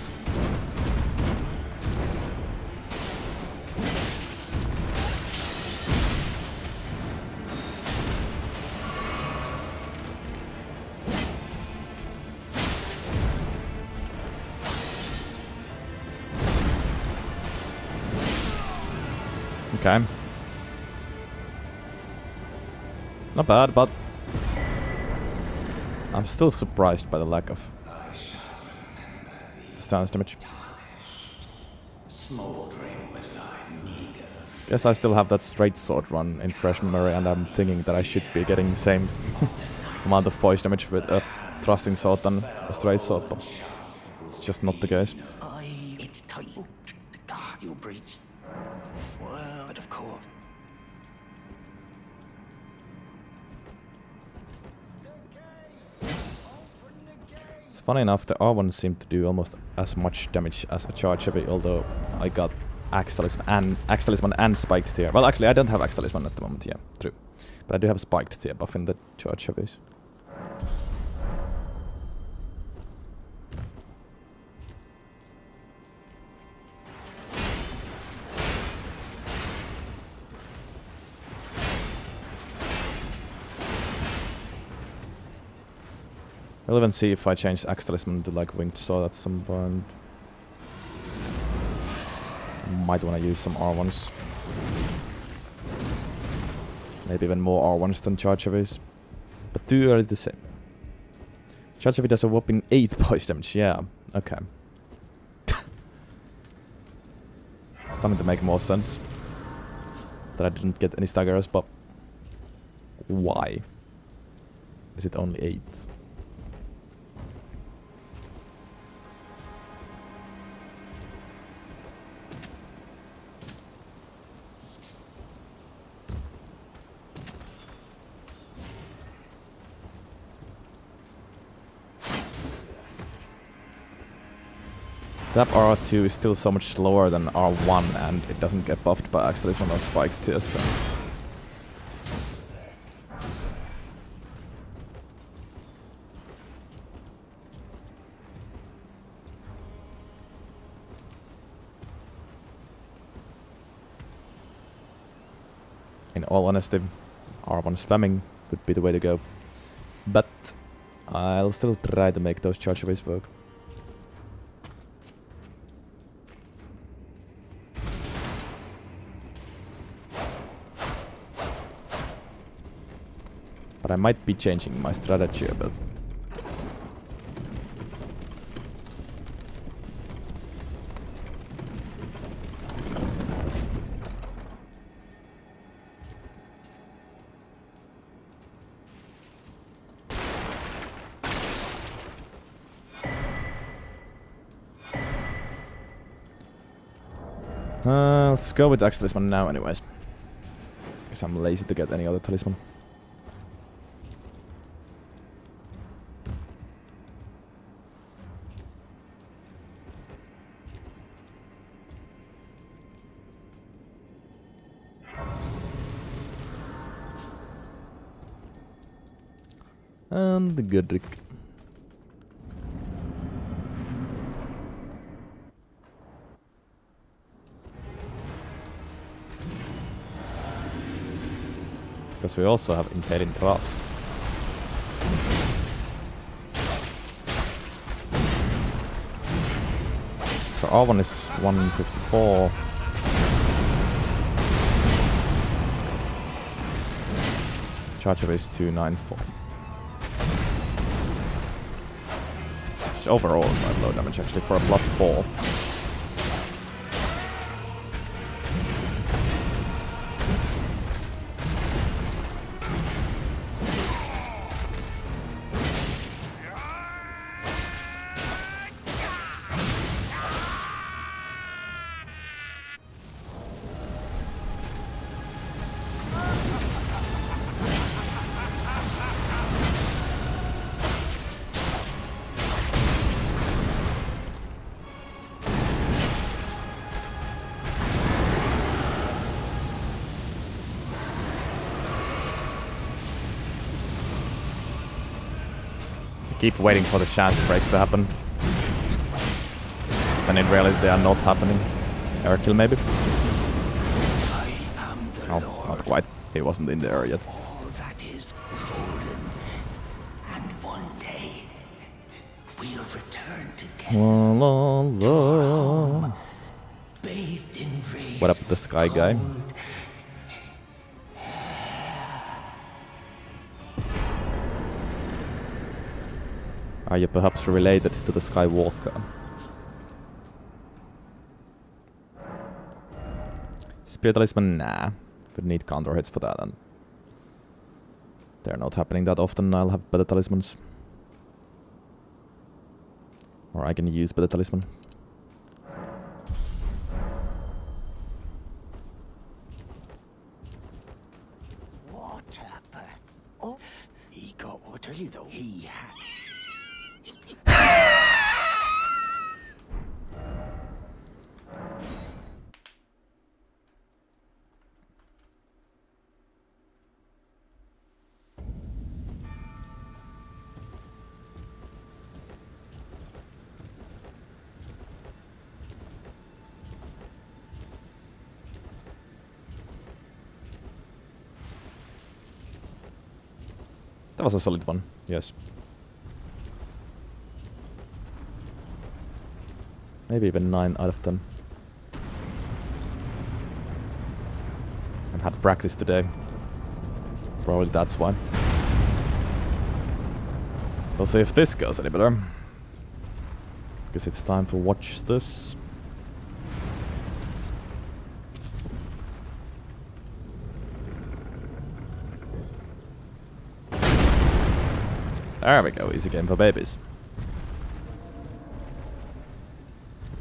Okay. Not bad, but I'm still surprised by the lack of stance damage. Guess I still have that straight sword run in fresh memory, and I'm thinking that I should be getting the same amount of poise damage with a thrusting sword than a straight sword, but it's just not the case. It's tight. God, you breached. Well, but of course. It's funny enough, the R1 seemed to do almost as much damage as a charge heavy, although I got Axe Talisman and Spiked Tear. Well, actually, I don't have Axe Talisman at the moment, yeah, true. But I do have Spiked Tear buff in the charge heavies. I'll even see if I change Axe Talisman to like Winged Sword at some point. Might want to use some R1s. Maybe even more R1s than charge heavies. But too early to say. Charge heavy does a whopping 8 poise damage, yeah. Okay. It's starting to make more sense. That I didn't get any staggers, but why? Is it only 8? Tap R2 is still so much slower than R1, and it doesn't get buffed by Axe Talisman or Spiked Tear, so... In all honesty, R1 spamming would be the way to go. But I'll still try to make those charge heavies work. But I might be changing my strategy a bit. Let's go with Axe Talisman now anyways. Because I'm lazy to get any other talisman. And the Godric. Because we also have Impaling Thrust. So R1 is 154. Charge of is 294. Which is overall quite low damage actually for a +4. Keep waiting for the chance breaks to happen. When in reality they are not happening. Air kill maybe? I am the No, Lord not quite. He wasn't in the air yet. of all that is golden. And one day, we'll return together, La, la, la. bathed in rays What up with the sky guy? gold. Are you perhaps related to the Skywalker? Spear talisman? Nah. Would need counter hits for that, and they're not happening that often. I'll have better talismans. Or I can use better talisman. Water, oh, he got water, though. He had. That was a solid one, yes. Maybe even 9 out of 10. I've had practice today. Probably that's why. We'll see if this goes any better. Because it's time to watch this. There we go, easy game for babies.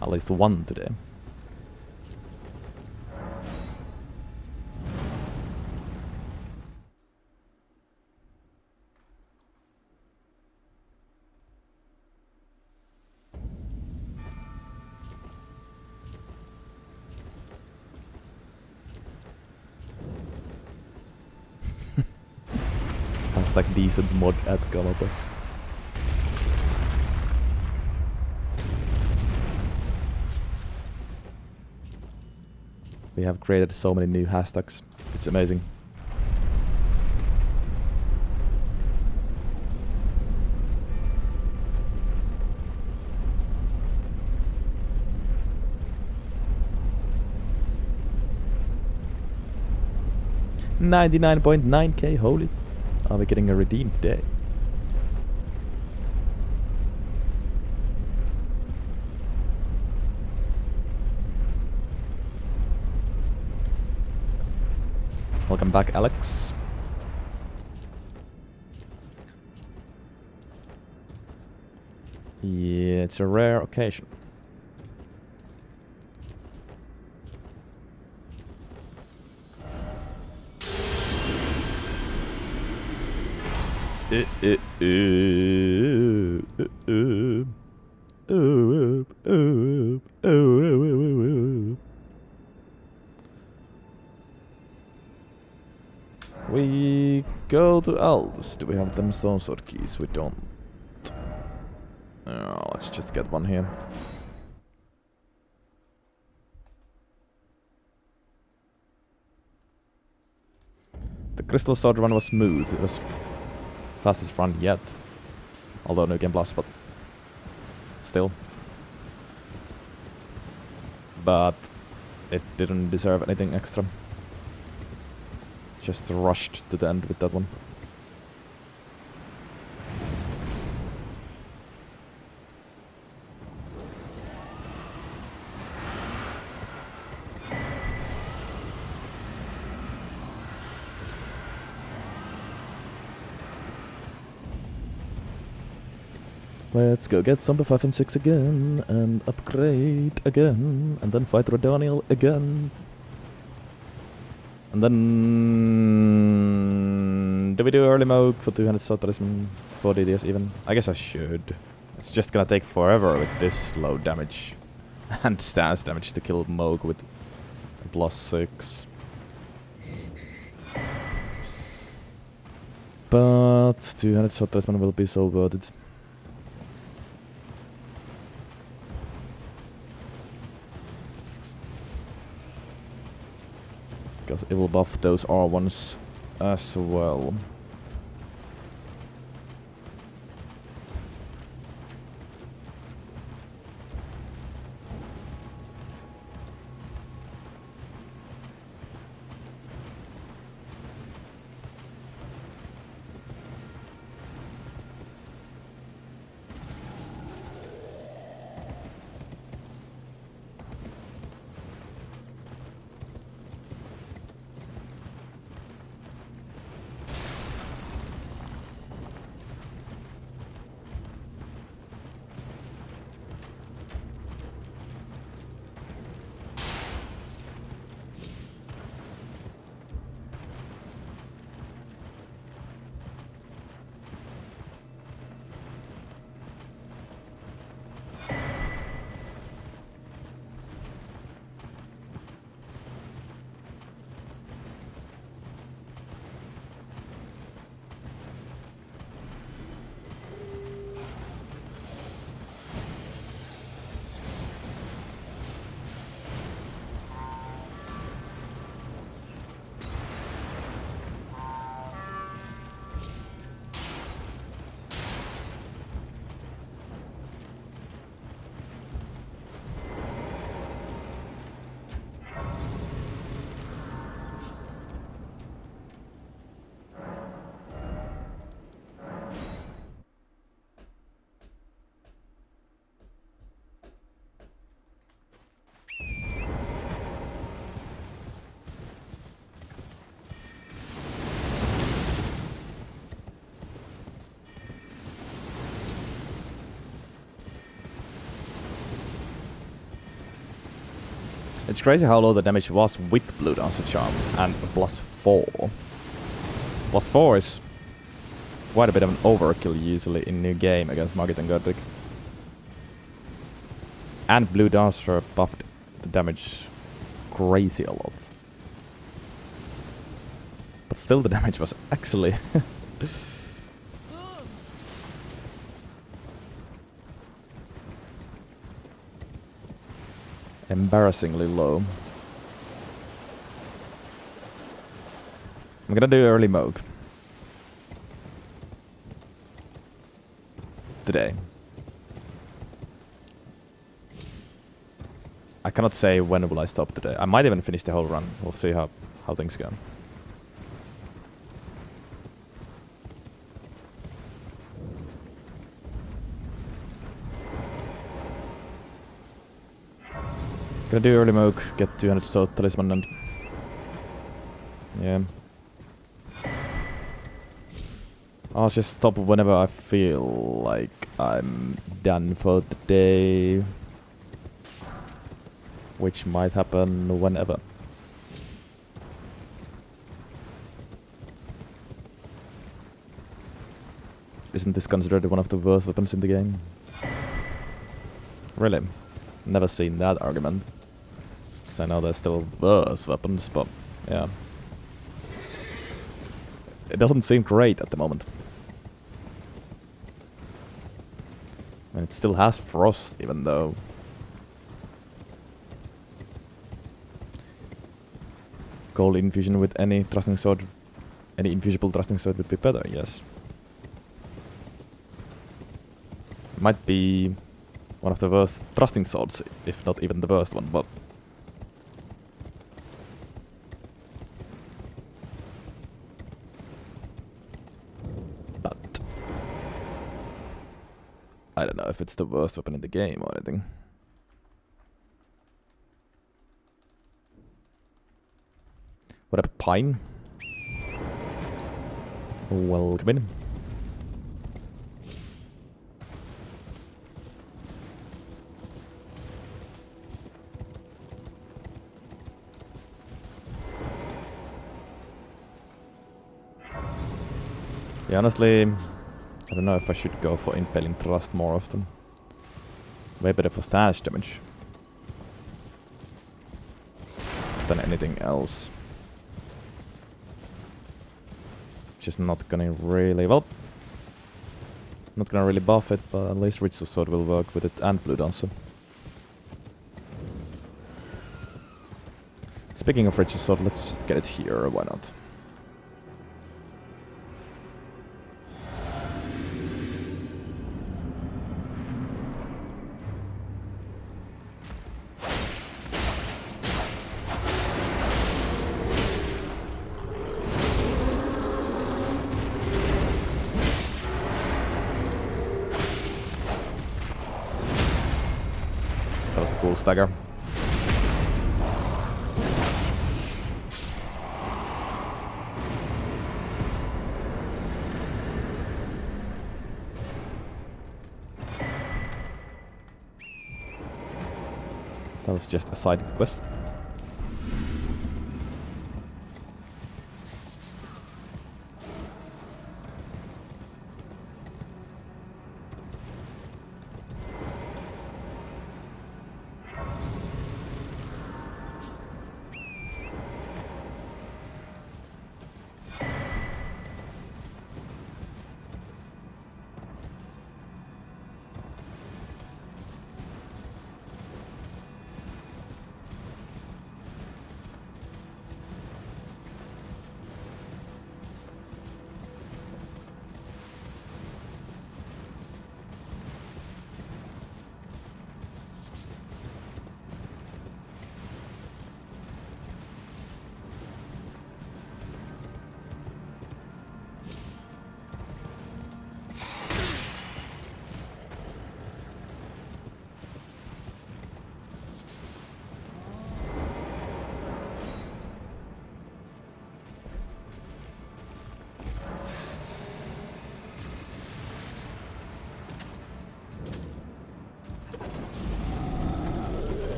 At least one today. Hashtag decent mod at Galapagos. We have created so many new hashtags. It's amazing. $99.9k, holy. Are we getting a redeem today? Welcome back, Alex. Yeah, it's a rare occasion. We go to Aldous. Do we have them stone sword keys? We don't. Oh, let's just get one here. The crystal sword run was smooth. It was fastest run yet. Although no game plus, but still. But it didn't deserve anything extra. Just rushed to the end with that one. Let's go get Zombie 5 and 6 again, and upgrade again, and then fight Rodaniel again. And then... do we do early mode for 200 sword talisman, 4 DDS even? I guess I should. It's just gonna take forever with this low damage. And stance damage to kill Moog with +6. But 200 sword talisman will be so worth it. 200 sword talisman will be so worth it. because it will buff those R1s as well. It's crazy how low the damage was with Blue Dancer Charm and +4. +4 is quite a bit of an overkill usually in new game against Margit and Godric. And Blue Dancer buffed the damage crazy a lot. But still the damage was actually embarrassingly low. I'm gonna do early Moog today. I cannot say when will I stop today. I might even finish the whole run. We'll see how things go. Gonna do early Moog, get 200 Soul Talisman and... yeah. I'll just stop whenever I feel like I'm done for the day. Which might happen whenever. Isn't this considered one of the worst weapons in the game? Really? Never seen that argument. I know there's still worse weapons, but yeah. It doesn't seem great at the moment. And it still has frost, even though... Gold infusion with any thrusting sword, any infusible thrusting sword would be better, yes. Might be one of the worst thrusting swords, if not even the worst one, but... I don't know if it's the worst weapon in the game or anything. What up, Pine? Welcome in. Yeah, honestly, I don't know if I should go for Impaling Thrust more often. Way better for stash damage than anything else. Just not gonna really, well, not gonna really buff it, but at least Ritsu Sword will work with it and Blue Dancer. speaking of riches sword, let's just get it here, why not? That was a cool stagger. That was just a side quest.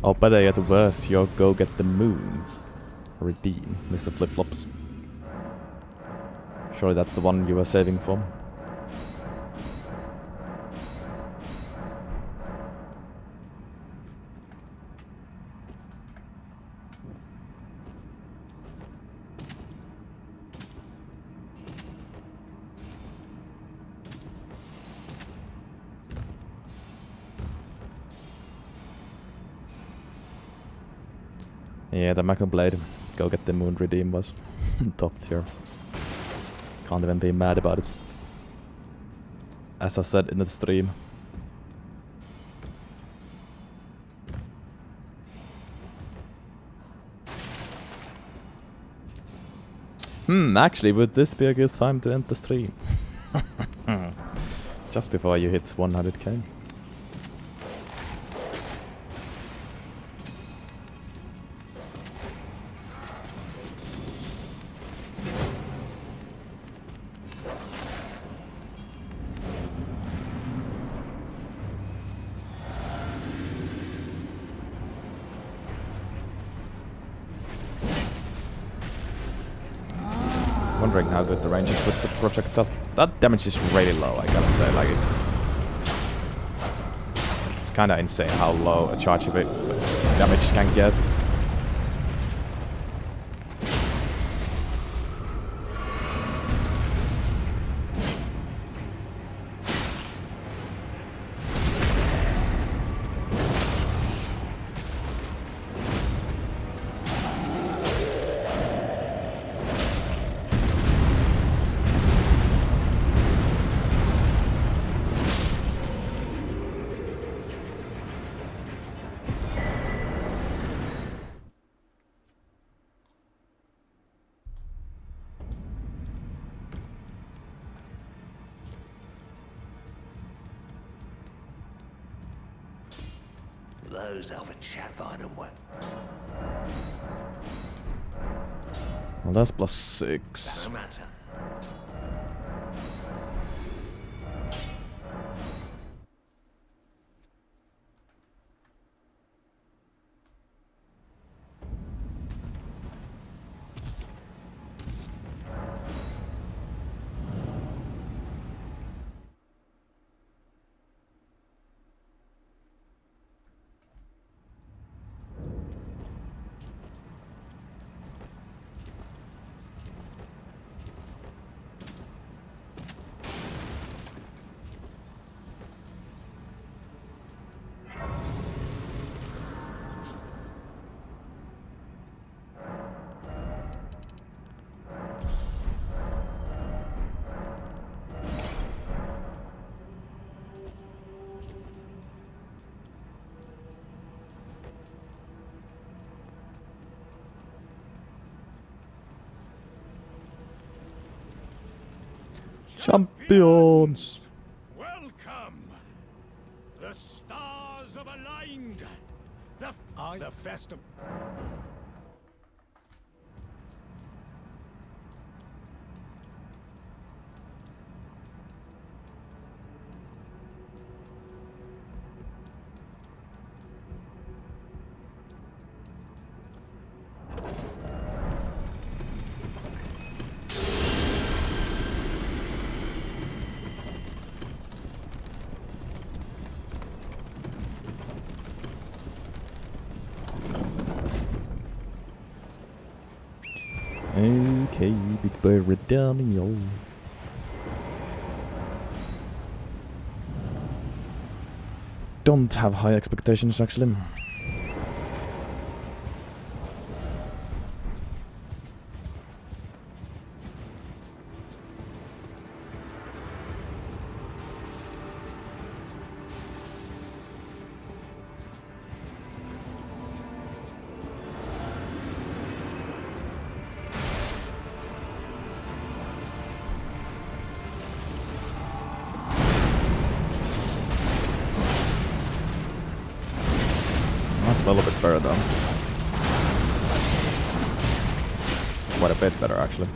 Or better yet worse, you go get the moon. Redeem, Mr. Flip-Flops. Surely that's the one you were saving for. Yeah, the Mako Blade, go get the moon redeem was top tier. Can't even be mad about it. As I said in the stream. Actually, would this be a good time to end the stream? Just before you hit 100k. Wondering how good the range is with the projectile. That damage is really low, I gotta say. Like it's kind of insane how low a charge damage can get. Those other chat find them what? Well, that's +6. No matter. Champions! Welcome! The stars have aligned! The festival. Okay, big boy Redaniel. Don't have high expectations actually. That's a little bit better though. Quite a bit better actually.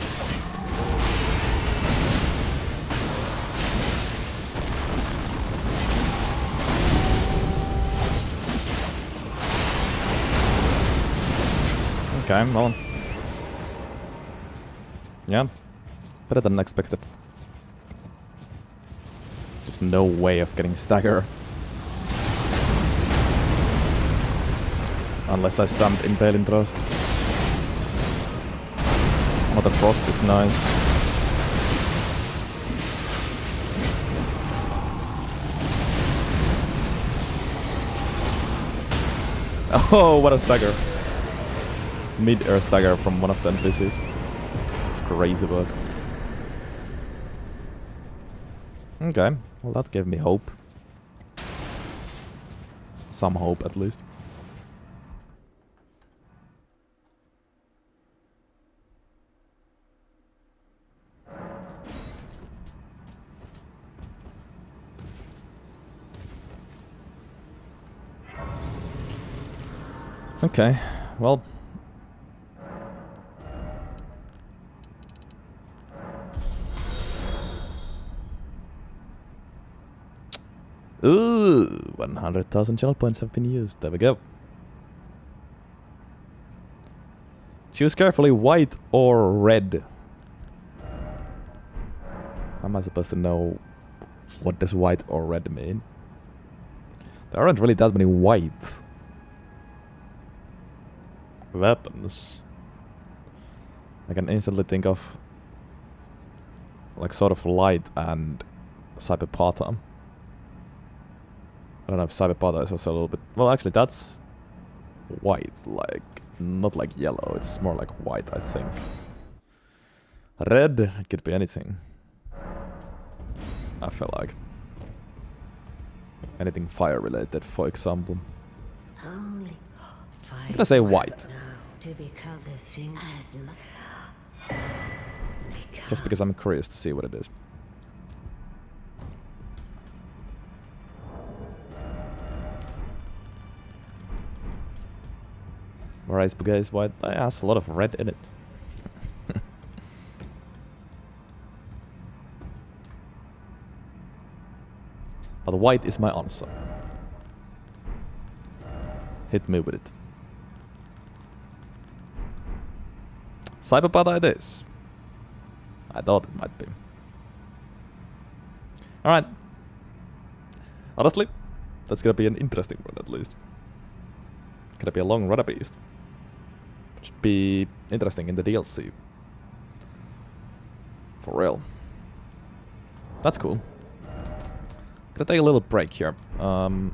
Okay, well. Yeah. Better than expected. Just no way of getting stagger. Unless I spammed Impaling Thrust. Oh, the frost is nice. Oh, what a stagger. Mid-air stagger from one of the NPCs. It's crazy work. Okay, well that gave me hope. Some hope at least. Okay, well. Ooh, 100,000 channel points have been used. There we go. Choose carefully, white or red. How am I supposed to know what does white or red mean? There aren't really that many white weapons. I can instantly think of like sort of light and Cyberpata. I don't know if Cyberpata is also a little bit... Well, actually that's white, like not like yellow, it's more like white, I think. Red, it could be anything. I feel like. Anything fire related, for example. I'm gonna say white. Just because I'm curious to see what it is. Whereas Buga is white, it has a lot of red in it. But white is my answer. Hit me with it. Cyberpata it is. I thought it might be. Alright. Honestly, that's gonna be an interesting run at least. Gonna be a long run beast. Should be interesting in the DLC. For real. That's cool. Gonna take a little break here. Gonna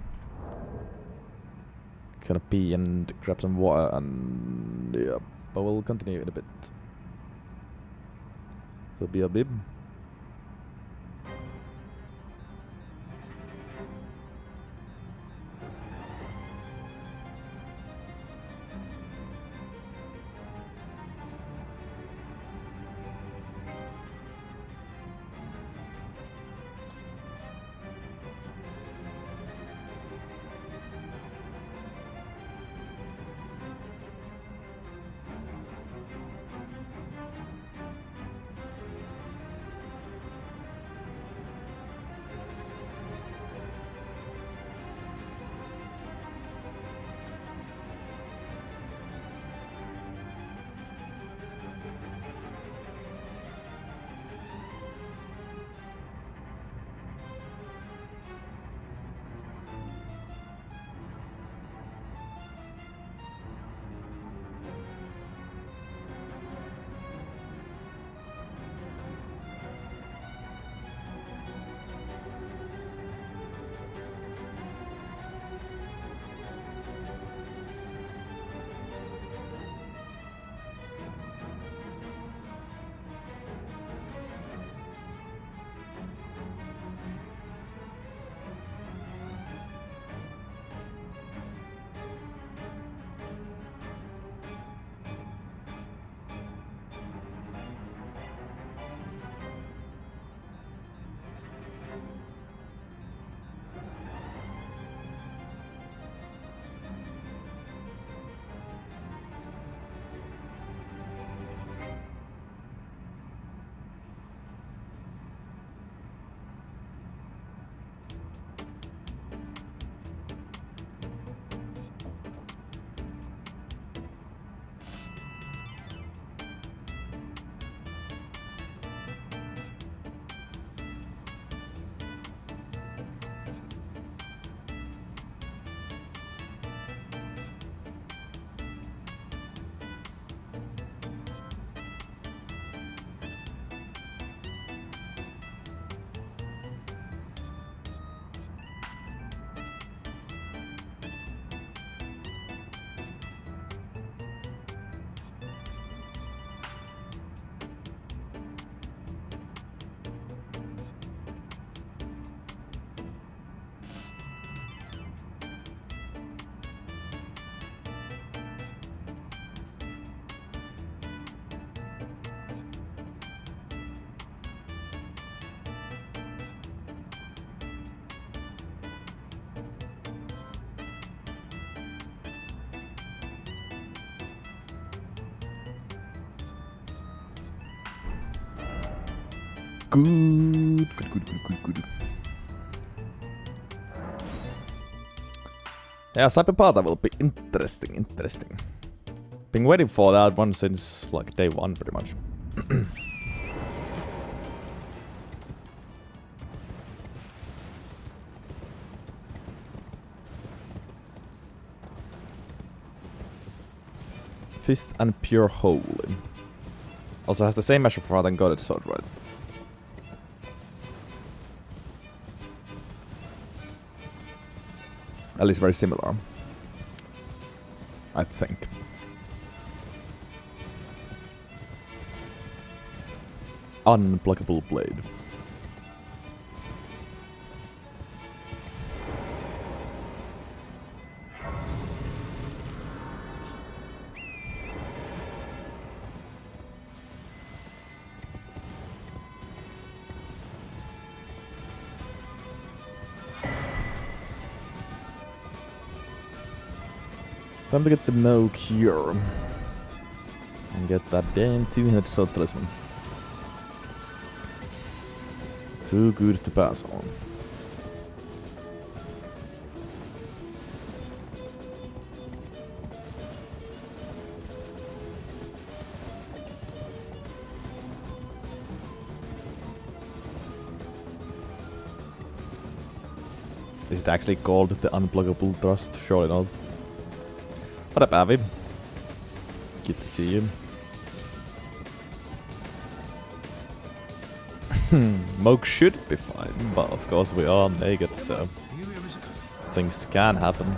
pee and grab some water and yeah, but we'll continue in a bit. So be a bib. Good. Yeah, Cyberpata will be interesting. Been waiting for that one since like day one, pretty much. Fist and Pure Holy. Also has the same measure for than Godded Sword, right? At least very similar. I think. Unblockable blade. Time to get the no cure. And get that damn 200 sword talisman. Too good to pass on. Is it actually called the unblockable thrust? Surely not. What up, Avi? Good to see you. Moke should be fine, but of course we are naked, so things can happen.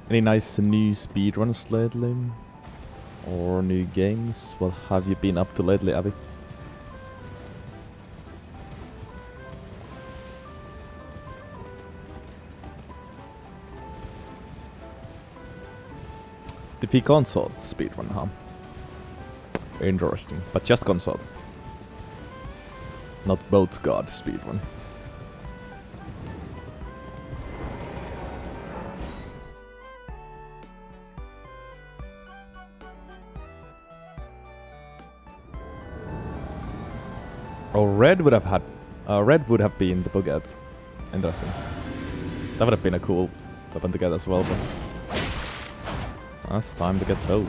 Any nice new speedruns lately? Or new games? What have you been up to lately, Abby? The console speedrun, huh? Interesting. But just console. Not both God speedrun. Oh, red would have been the Buget. Interesting. That would have been a cool weapon to get as well, but it's time to get those.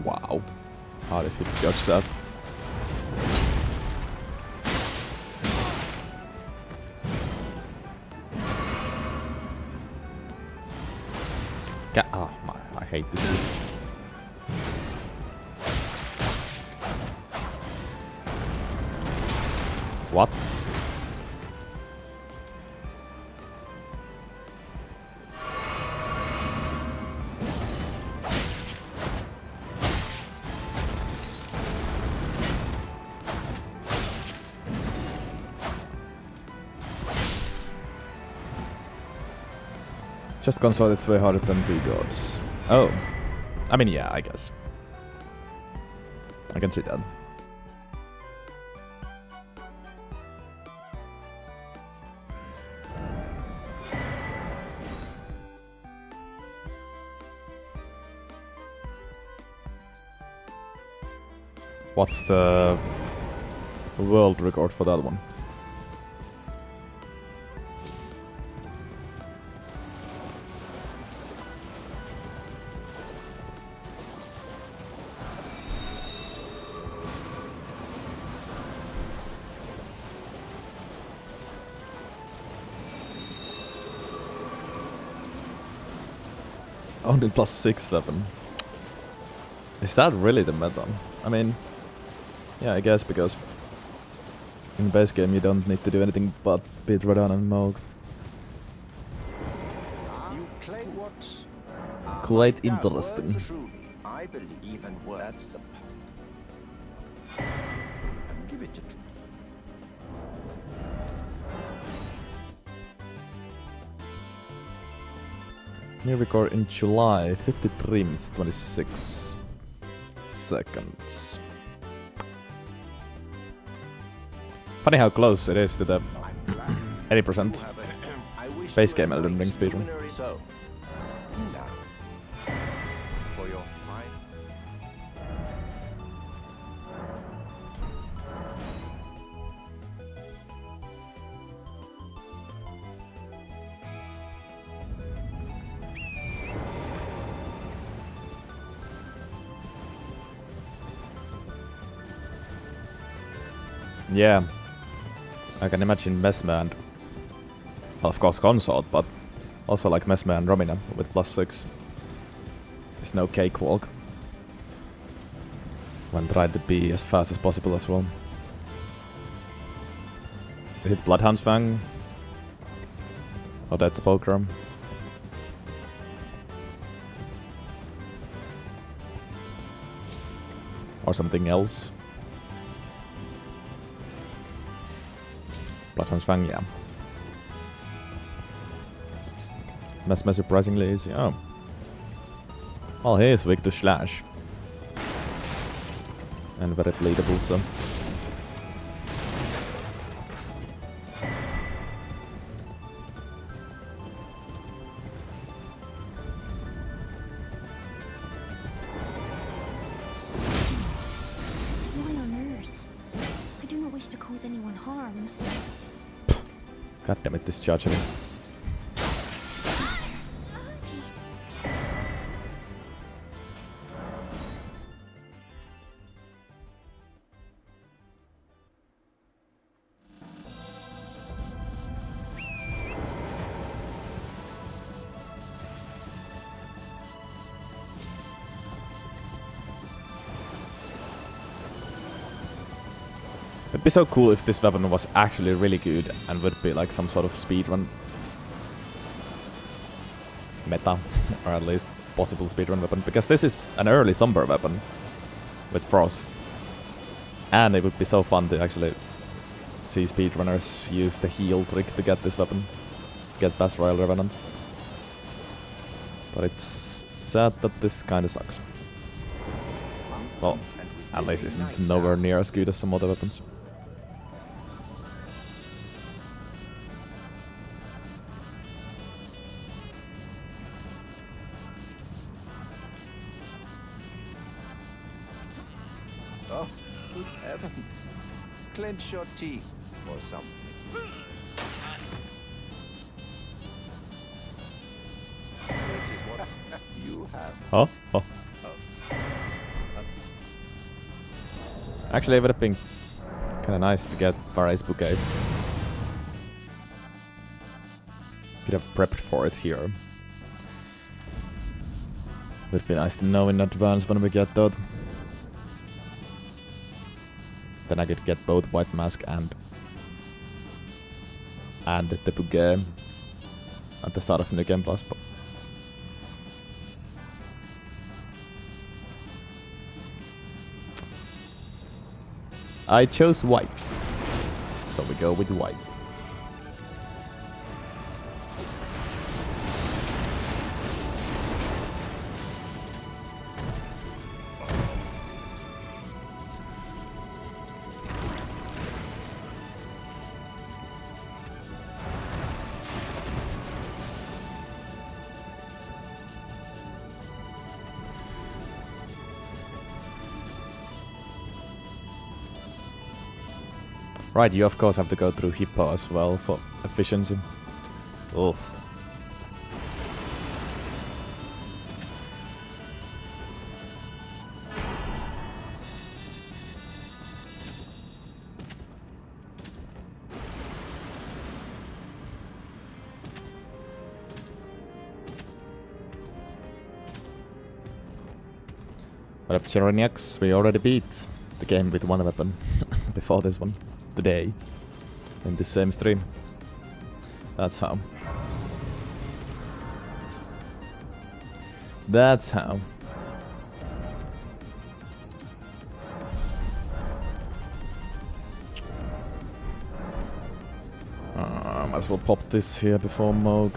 Wow. How did he judge that? Oh my, I hate this. What? Just console is way harder than 2 gods. Oh. I mean, yeah, I guess. I can see that. What's the world record for that one? Only +6 weapon. Is that really the meta? I mean, yeah, I guess because In base game, you don't need to do anything but beat Radon and Moog. You claim what? Quite interesting. I believe even words the and give it to New record in July, 53 minutes, 26 seconds. Funny how close it is to the 80% base game Elden Ring speedrun. So, now, for your fight. Yeah, I can imagine Mesmer and, well, of course Consort, but also like Mesmer and Romina with +6. It's no cakewalk. When tried to be as fast as possible as well. Is it Bloodhound's Fang? Or Dead Spoker? Or something else? Bloodhound's Fang, yeah. Mesmer surprisingly easy. Oh. Well, he is weak to slash. And very bleedable, so. Why on earth? I do not wish to cause anyone harm. God damn it, discharge him. It'd be so cool if this weapon was actually really good and would be like some sort of speedrun meta, or at least possible speedrun weapon, because this is an early Somber weapon with Frost. And it would be so fun to actually see speedrunners use the heal trick to get this weapon, get past Royal Revenant. But it's sad that this kinda sucks. Well, at least isn't nowhere near as good as some other weapons. Oh, good heavens. Clench your teeth or something. Which is what you have. Huh? Oh. Actually, it would have been kinda nice to get Varese Bouquet. Could have prepped for it here. Would be nice to know in advance when we get that. Then I could get both White Mask and the Bouquet at the start of New Game Plus. I chose white, so we go with white. Right, you of course have to go through Hippo as well for efficiency. Oof. But up Geroniacs, we already beat the game with one weapon before this one. today in the same stream. That's how. That's how. Might as well pop this here before Moog.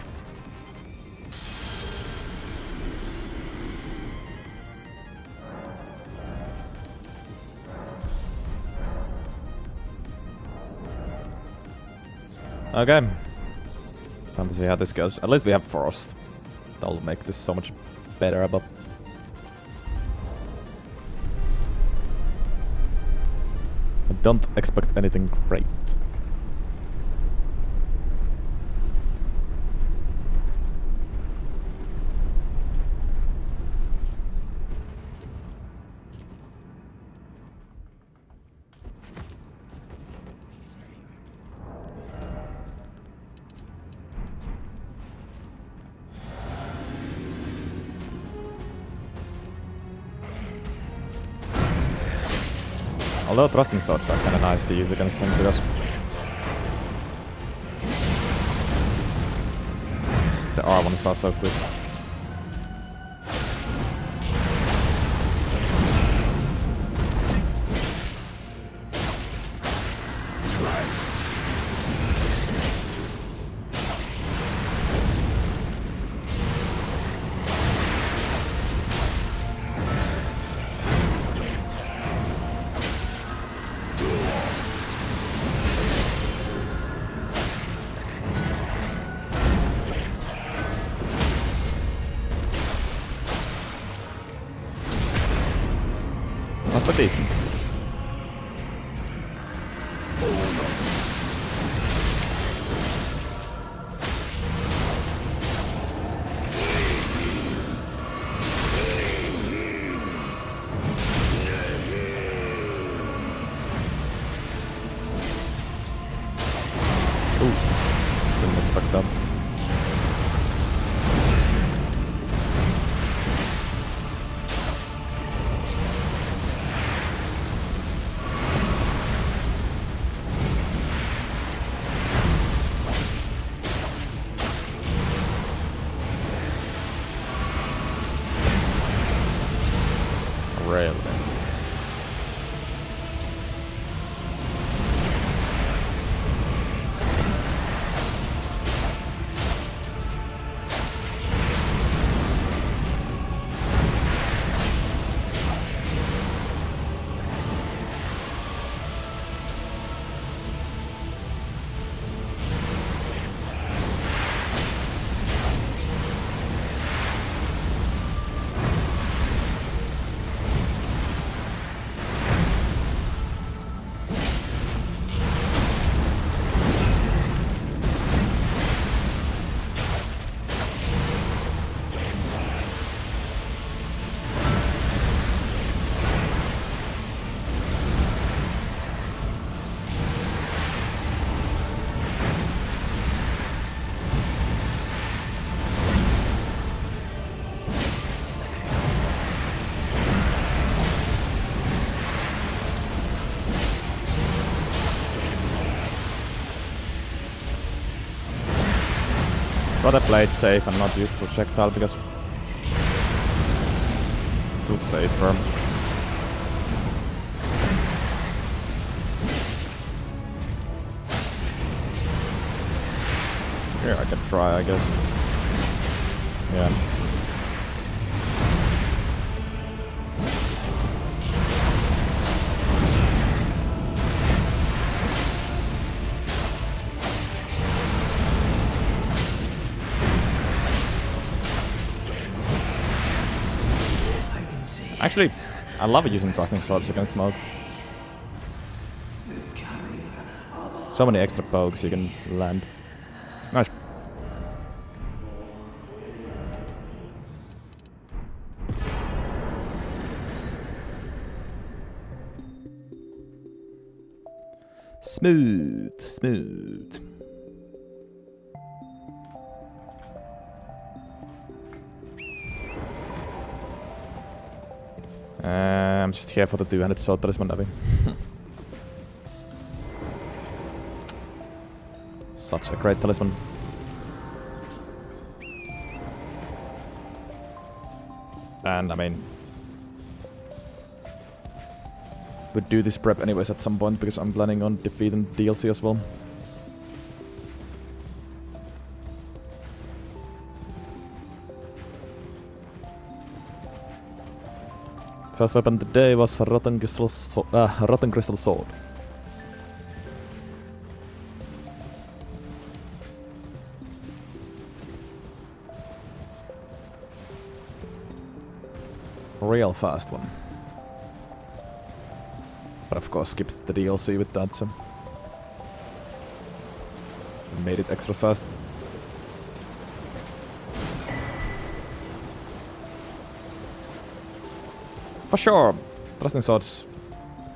Okay. Time to see how this goes. At least we have Frost. That'll make this so much better, but... I don't expect anything great. Although thrusting swords are kinda nice to use against him because the R1 is also good. That's but decent. Ooh, didn't expect that. Really? Rather play it safe and not use projectile because still stay firm. Here I can try, I guess. Yeah. Actually, I love using thrusting swords against Moog. So many extra pokes you can land. Nice. Smooth, smooth. I'm just here for the 200 sword talisman, Navi. Such a great talisman. And I mean, would do this prep anyways at some point because I'm planning on defeating DLC as well. First weapon today was Rotten Crystal Sword. Real fast one. But of course skipped the DLC with that, so made it extra fast. For sure, thrusting swords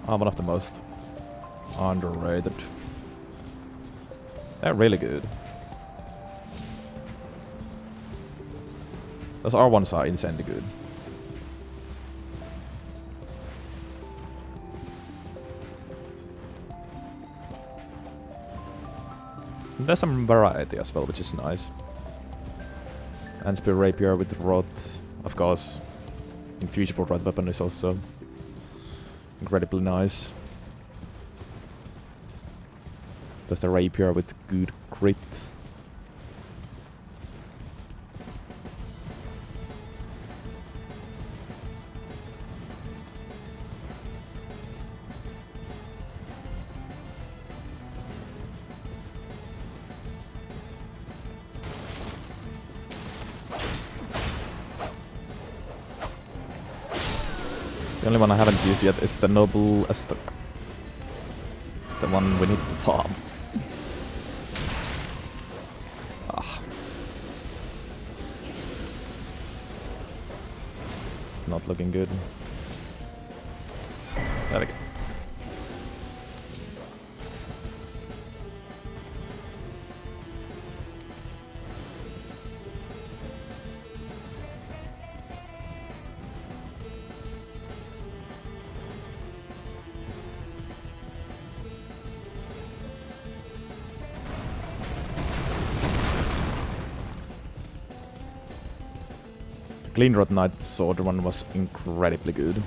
are one of the most underrated. They're really good. Those R1s are insanely good. There's some variety as well, which is nice. And Spear Rapier with Rod, of course. Infusible Rod weapon is also incredibly nice. There's the Rapier with good crit. The only one I haven't used yet is the Noble Estok. The one we need to farm. Ah. It's not looking good. There we go. Clean Rod Knight Sword one was incredibly good.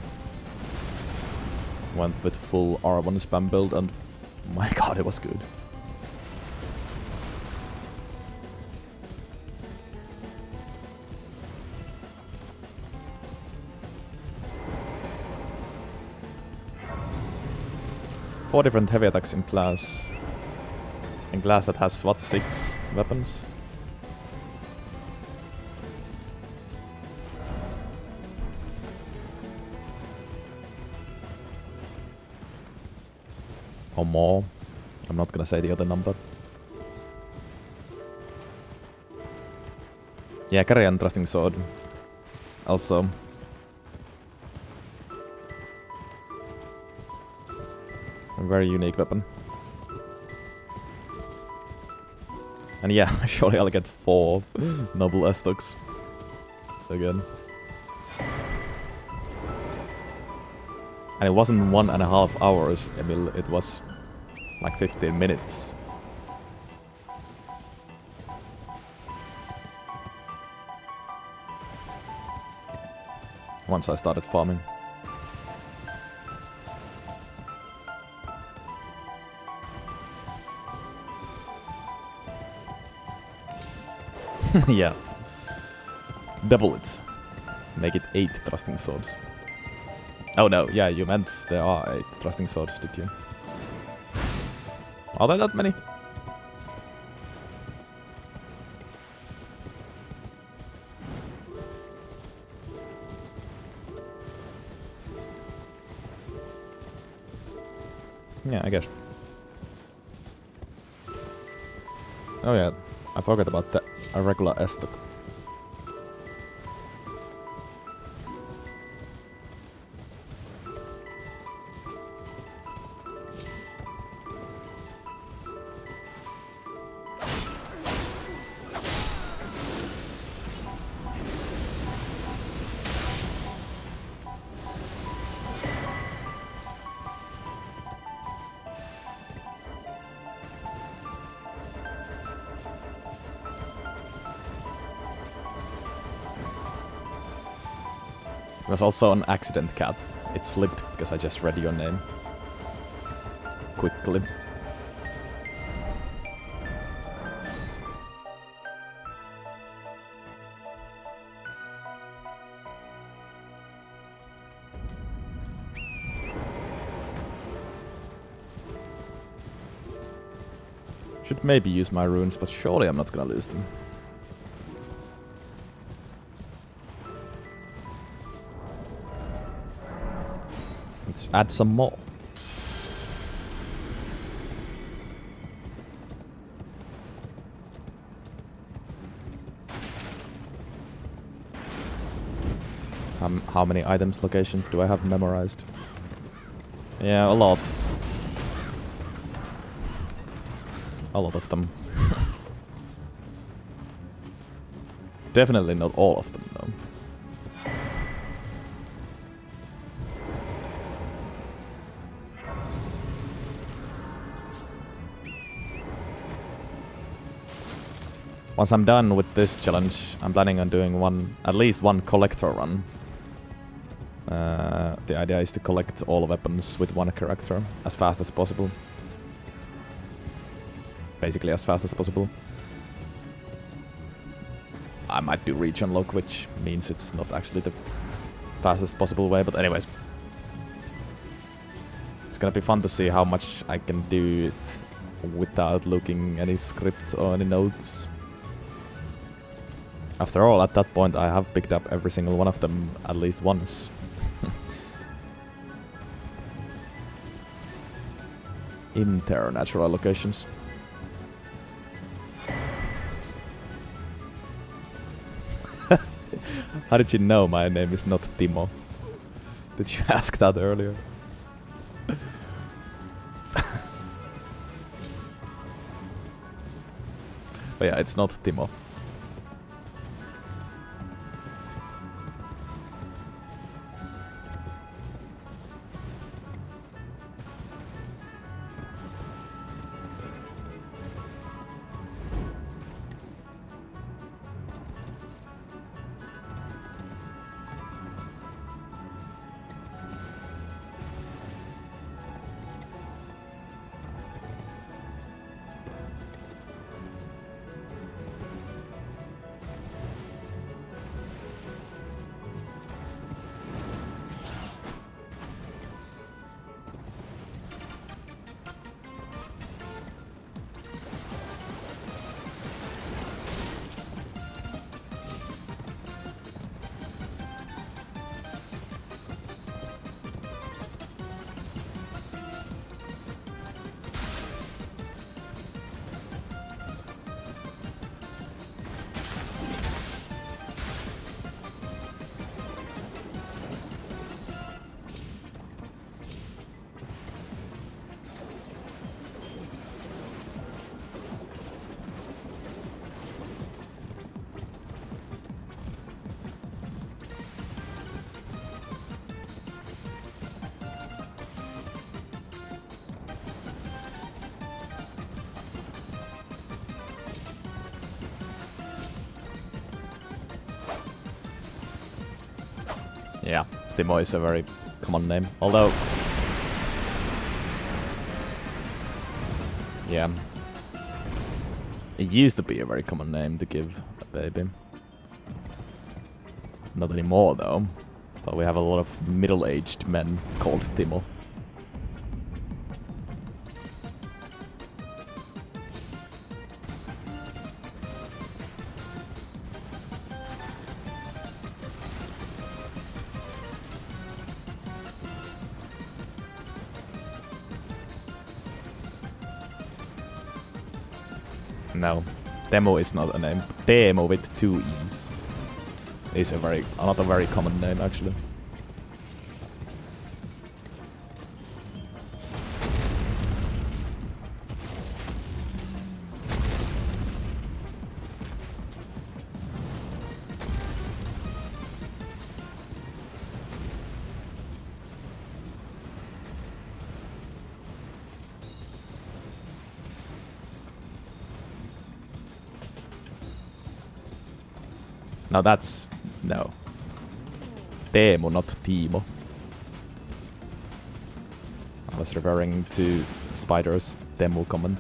Went with full R1 spam build and my god, it was good. Four different heavy attacks in class. In class that has what, 6 weapons? Or more. I'm not gonna say the other number. Yeah, carry and thrusting sword. Also. A very unique weapon. And yeah, surely I'll get 4 Noble Estoks. Again. And it wasn't 1.5 hours, Emil, it was like 15 minutes. Once I started farming. Yeah. Double it. Make it 8 thrusting swords. Oh no, yeah, you meant there are 8 thrusting swords, did you? Are there that many? Yeah, I guess. Oh yeah, I forgot about the regular Estok. It was also an accident, cat. It slipped because I just read your name. Quickly. Should maybe use my runes, but surely I'm not gonna lose them. Let's add some more. How many items location do I have memorized? Yeah, a lot. A lot of them. Definitely not all of them, though. Once I'm done with this challenge, I'm planning on doing at least one collector run. The idea is to collect all weapons with one character as fast as possible. Basically as fast as possible. I might do reach unlock, which means it's not actually the fastest possible way, but anyways. It's gonna be fun to see how much I can do it without looking any script or any notes. After all, at that point I have picked up every single one of them at least once. Internatural locations. How did you know my name is not Timo? Did you ask that earlier? But yeah, it's not Timo. Yeah, Timo is a very common name. Although... yeah. It used to be a very common name to give a baby. Not anymore though. But we have a lot of middle-aged men called Timo. No, Temo is not a name. Temo with 2 E's is not a very common name actually. Now that's... no. Teemu, not Timo. I was referring to Spider's Teemu comment.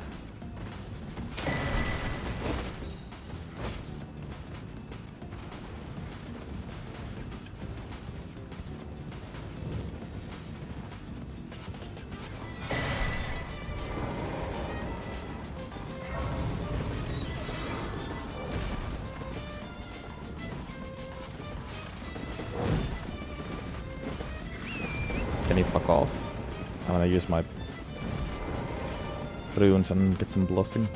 Can you fuck off? I'm gonna use my runes and get some blessing.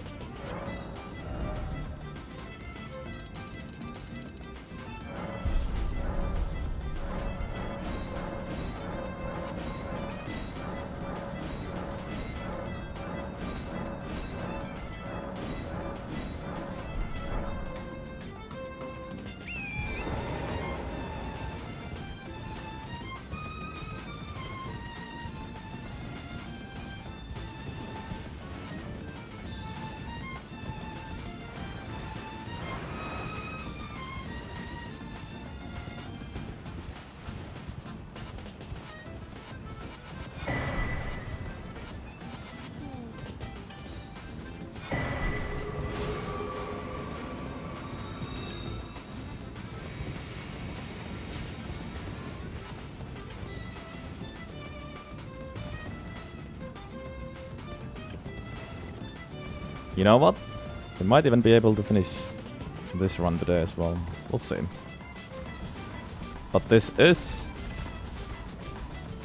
You know what? We might even be able to finish this run today as well. We'll see. But this is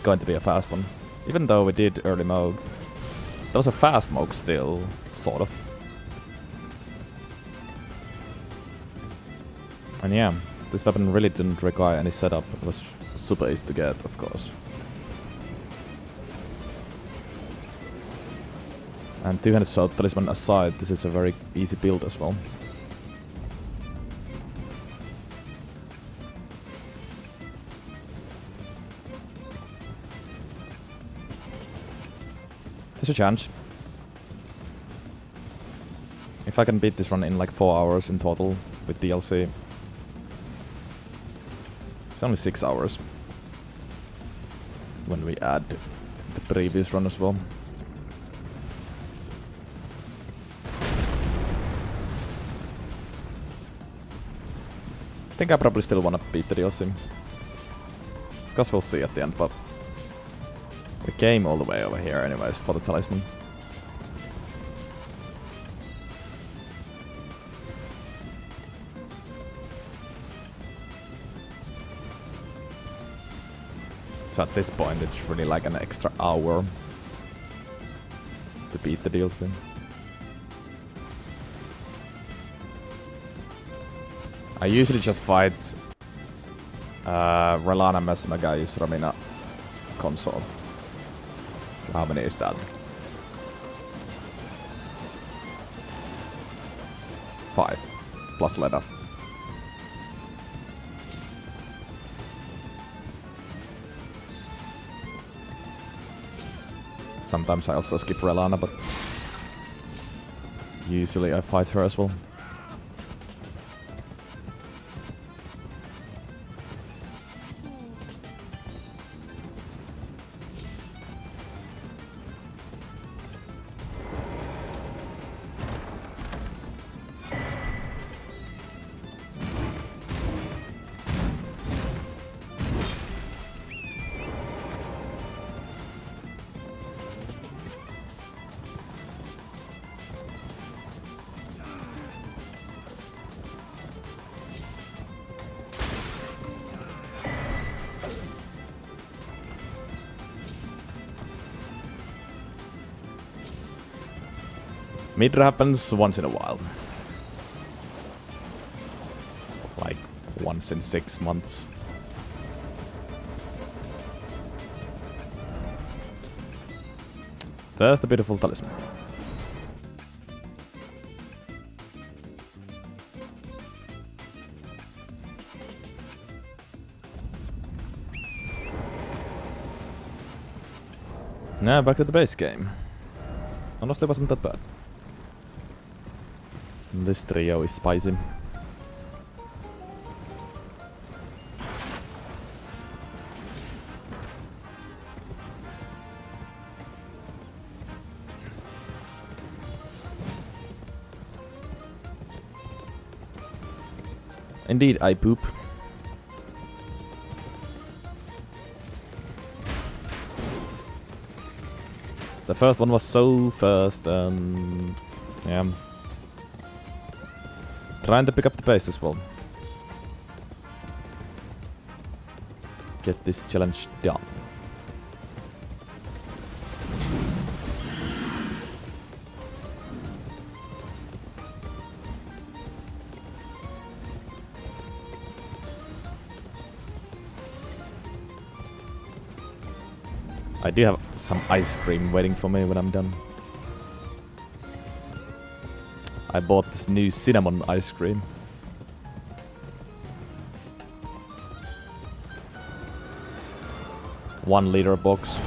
going to be a fast one. Even though we did early Moog. That was a fast Moog still, sort of. And yeah, this weapon really didn't require any setup. It was super easy to get, of course. And 200 shot talisman aside, this is a very easy build as well. There's a chance. If I can beat this run in like 4 hours in total with DLC. It's only 6 hours. When we add the previous run as well. I think I probably still wanna beat the DLC. Because we'll see at the end, but we came all the way over here anyways for the talisman. So at this point it's really like an extra hour to beat the DLC. I usually just fight Relana Mesmega use Ramina console. How many is that? 5 plus Leda. Sometimes I also skip Relana, but usually I fight her as well. Midra happens once in a while. Like once in 6 months. There's the beautiful talisman. Now back to the base game. Honestly, wasn't that bad. This trio is spicy. Indeed, I poop. The first one was so fast and... yeah. Trying to pick up the pace as well. Get this challenge done. I do have some ice cream waiting for me when I'm done. I bought this new cinnamon ice cream. $1 box.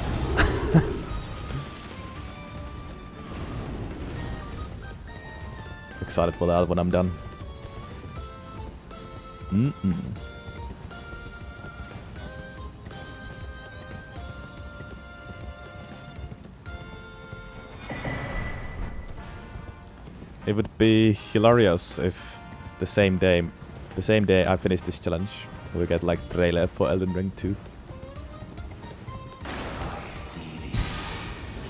Excited for that when I'm done. It would be hilarious if the same day I finish this challenge, we get like trailer for Elden Ring 2.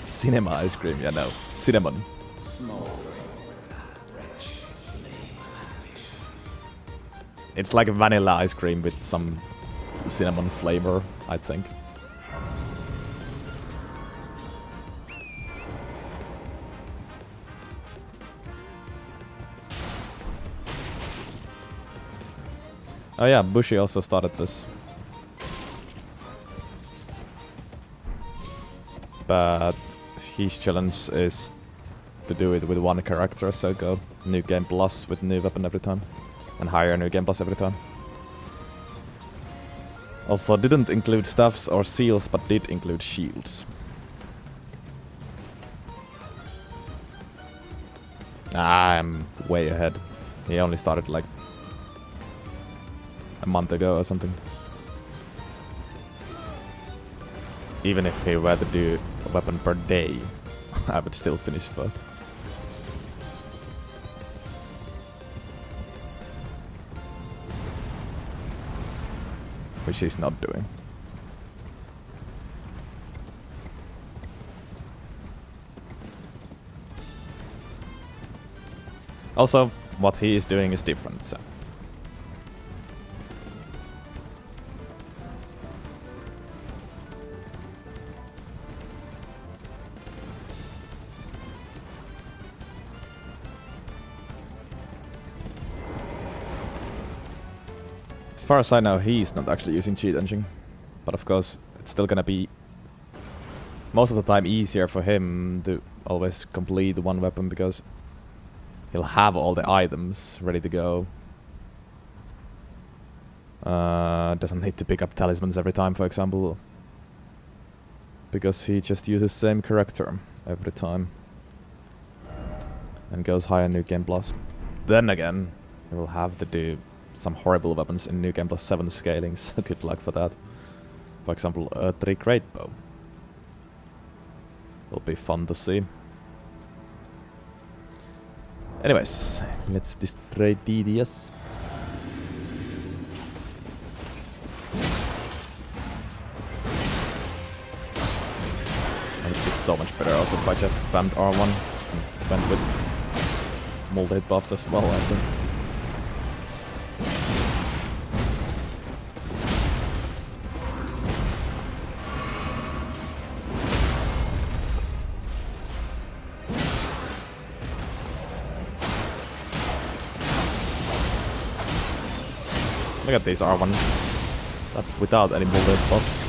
Cinema ice cream, yeah, no. Cinnamon. It's like a vanilla ice cream with some cinnamon flavor, I think. Oh yeah, Bushi also started this. But his challenge is to do it with one character, so go new game plus with new weapon every time. And higher new game plus every time. Also didn't include staffs or seals, but did include shields. I'm way ahead. He only started like a month ago or something. Even if he were to do a weapon per day, I would still finish first. Which he's not doing. Also, what he is doing is different, so. As far as I know, he's not actually using cheat engine. But of course, it's still gonna be most of the time easier for him to always complete one weapon because he'll have all the items ready to go. Doesn't need to pick up talismans every time, for example. Because he just uses same character every time. And goes higher New Game Plus. Then again, he will have to do some horrible weapons in New Game Plus 7 scaling, so good luck for that. For example, a 3 Great Bow. Will be fun to see. Anyways, let's destroy DDS. It would be so much better off if I just spammed R1 and went with multi-hit buffs as well, I think. Look at these R1. That's without any bullet buffs.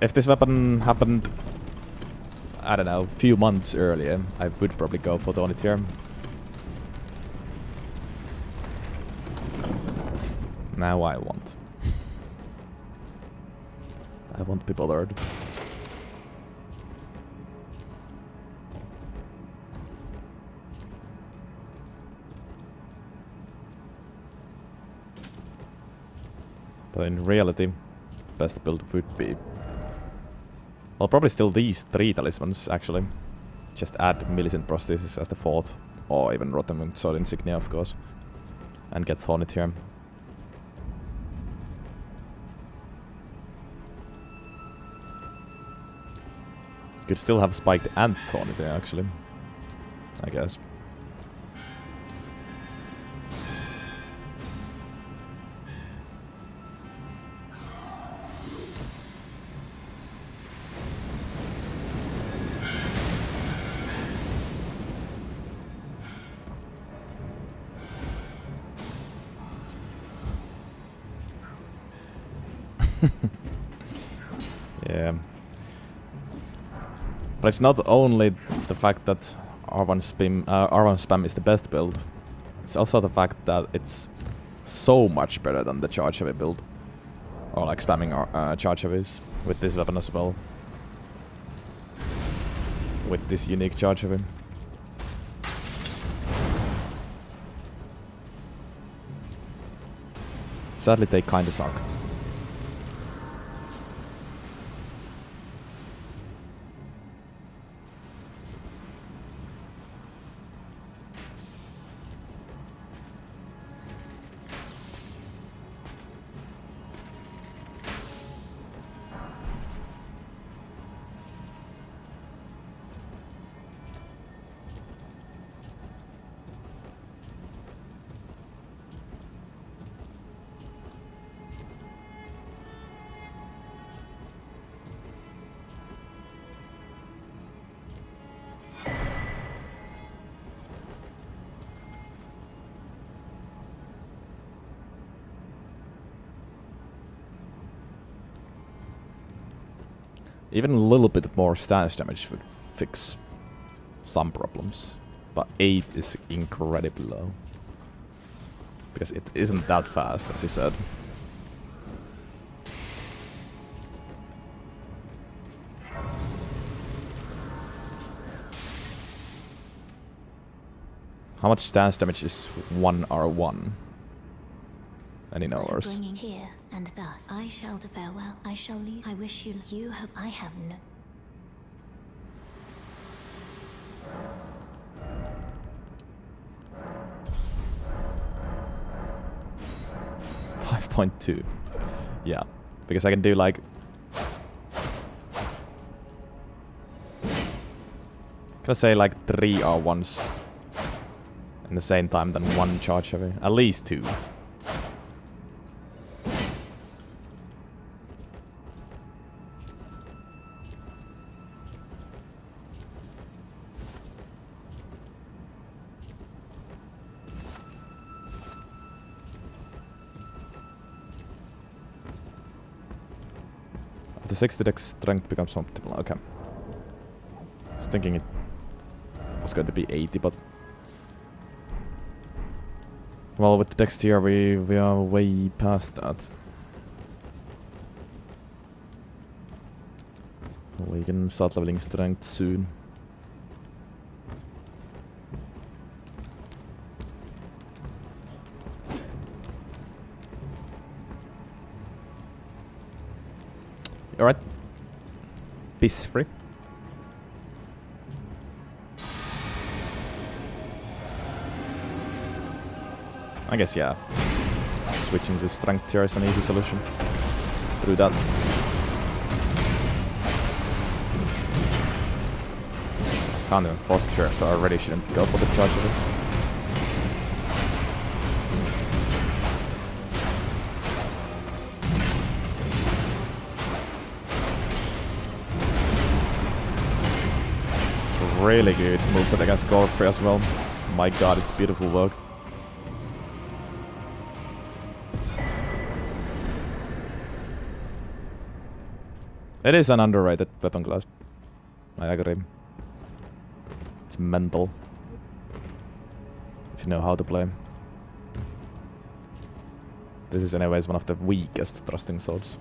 If this weapon happened, I don't know, a few months earlier, I would probably go for the Onitier. Now I won't. I won't be bothered. But in reality, best build would be... Well, probably still these 3 talismans, actually. Just add Millicent Prosthesis as the 4th. Or even Rotten Sword Insignia, of course. And get Thornit here. Could still have Spiked and Thornit here, actually. I guess. Yeah. But it's not only the fact that R1 spam is the best build. It's also the fact that it's so much better than the charge heavy build. Or like spamming charge heavies with this weapon as well. With this unique charge heavy. Sadly they kinda suck. Even a little bit more stance damage would fix some problems. But 8 is incredibly low. Because it isn't that fast, as you said. How much stance damage is 1 R1? Any knowers? Bringing here, and thus I shall to farewell. I shall leave. I wish you have. I have no. 5.2. Yeah, because I can do like... Can I say like 3 R1s in the same time than 1 charge heavy? At least 2. The 60 dex strength becomes optimal. Okay. I was thinking it was going to be 80, but... Well, with the dex tier we are way past that. We can start leveling strength soon. Alright. Piss free. I guess, yeah. Switching to strength tier is an easy solution. Through that. Can't even frost here, so I already shouldn't go for the charge of this. Really good moveset against Godfrey as well. My god, it's beautiful work. It is an underrated weapon class. I agree. It's mental. If you know how to play. This is anyways one of the weakest thrusting swords.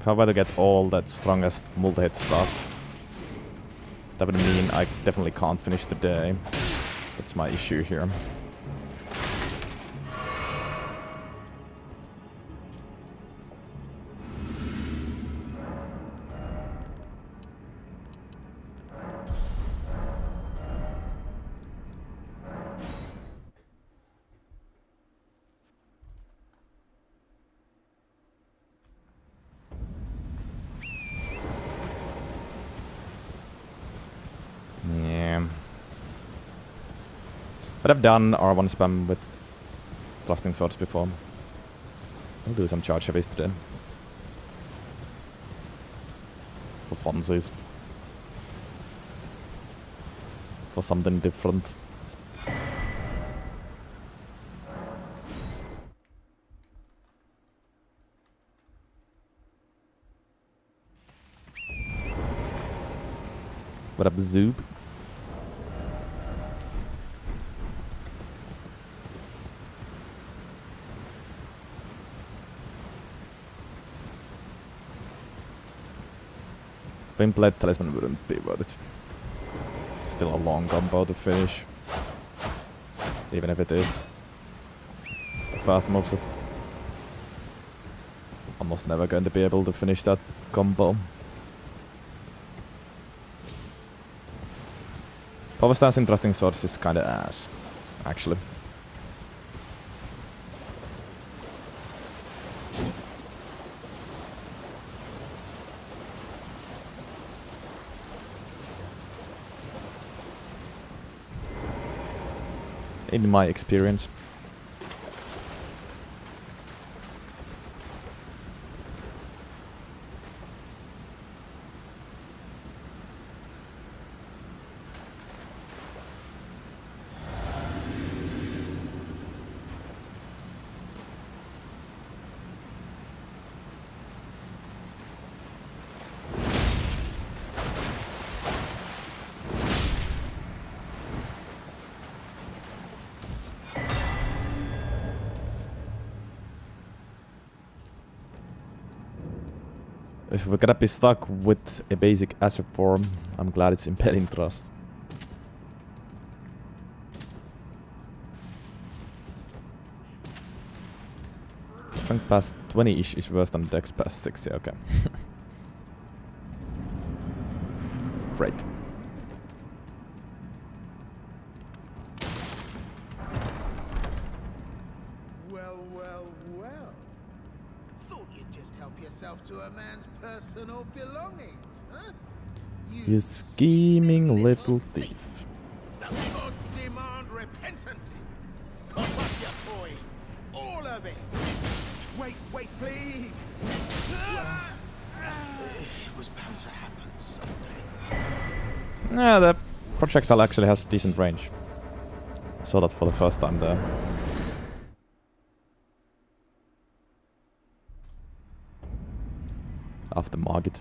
If I were to get all that strongest multi-hit stuff, that would mean I definitely can't finish the day. That's my issue here. Yeah. But I've done R1 spam with thrusting swords before. I'll do some charge heavies today. For funsies. For something different. What up, Zoob? Wind-Blade Talisman wouldn't be worth it. Still a long combo to finish. Even if it is a fast moveset. Almost never going to be able to finish that combo. Power stance in thrusting swords is kinda ass, actually. In my experience. If we're gonna be stuck with a basic Azure form, I'm glad it's Impelling Thrust. Strength past 20-ish is worse than Dex past 60, okay. Great. Well, well, well. Thought you'd just help yourself to a man's personal belongings, huh? You scheming little thief. The gods demand repentance. Pop up your toy. All of it. Wait, please. It was bound to happen someday. Yeah, the projectile actually has decent range. Saw that for the first time there. Aftermarket.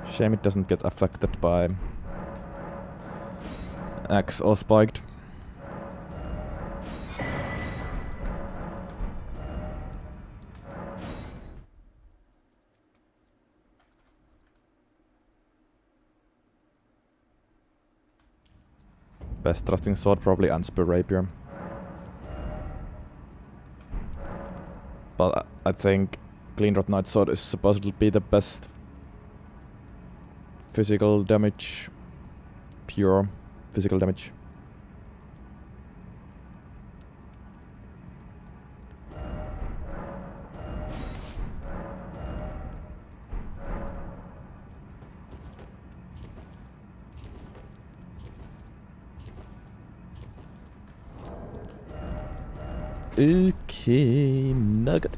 Shame it doesn't get affected by axe or spiked. Best thrusting sword probably Anspur Rapier. But I think Clean Rot Knight Sword is supposed to be the best physical damage, pure physical damage. Okay, Nugget.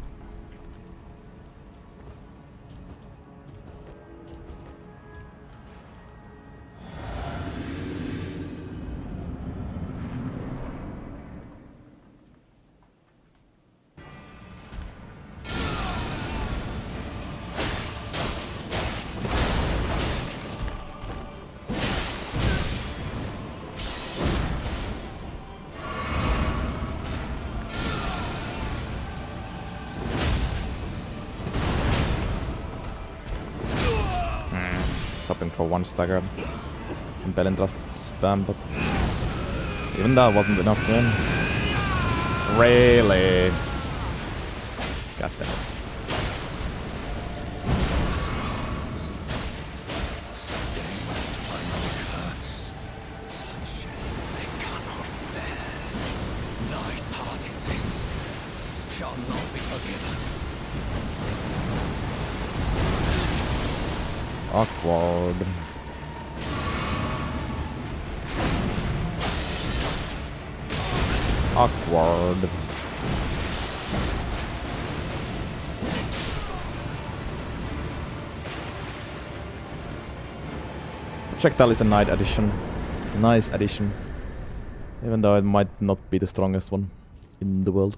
Shopping for 1 stagger. And Bellintrust spam, but even that wasn't enough for him. Really? God damn it. Awkward. Awkward. Projectile is a nice addition. Nice addition. Even though it might not be the strongest one in the world.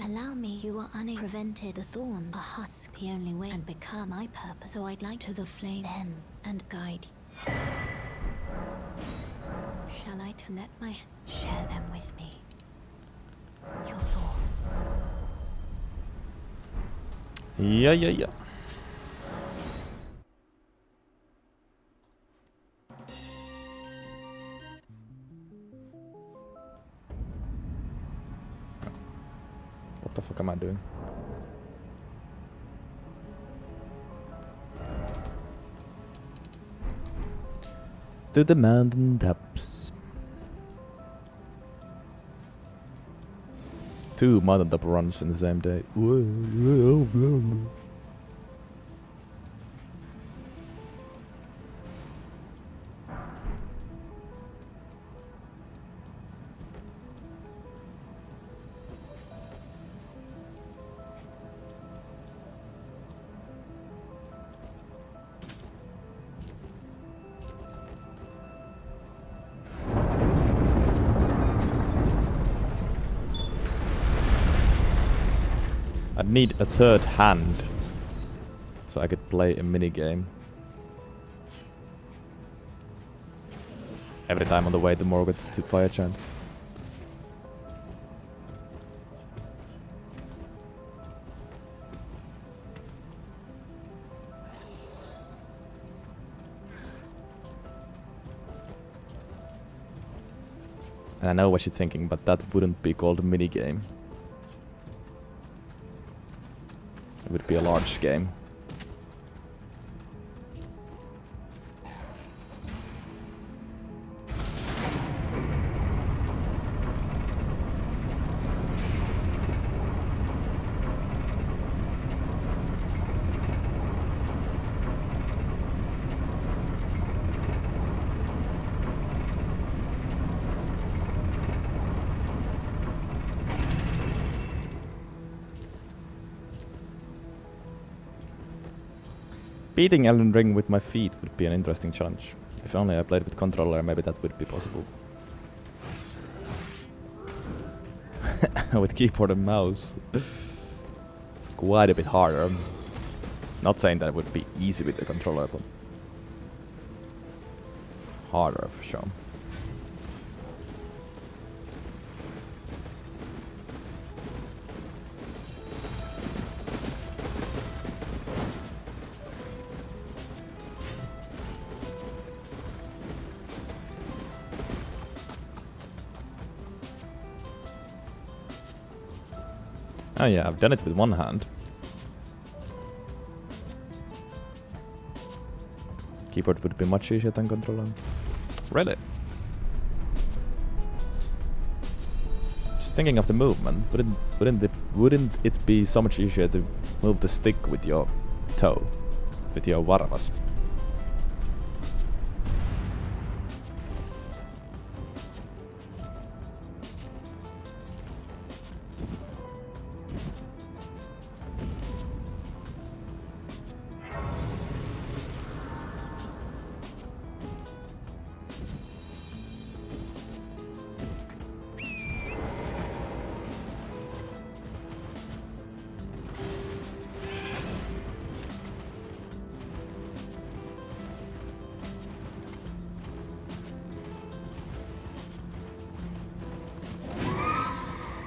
Allow me, you are prevented the thorn, a husk, the only way, and become my purpose. So I'd like to the flame then and guide you. Shall I to let my share them with me? Your thoughts. Yeah. What the fuck am I doing? To the mountain tops. 2 mountain top runs in the same day. I need a 3rd hand so I could play a minigame. Every time on the way to Morgoth to Fire Chant. And I know what you're thinking, but that wouldn't be called a minigame. It would be a large game. Beating Elden RIng with my feet would be an interesting challenge. If only I played with controller, maybe that would be possible. With keyboard and mouse. It's quite a bit harder. Not saying that it would be easy with the controller, but harder for sure. Oh yeah, I've done it with one hand. Keyboard would be much easier than controller. Really? Just thinking of the movement, wouldn't it be so much easier to move the stick with your toe, with your varvas?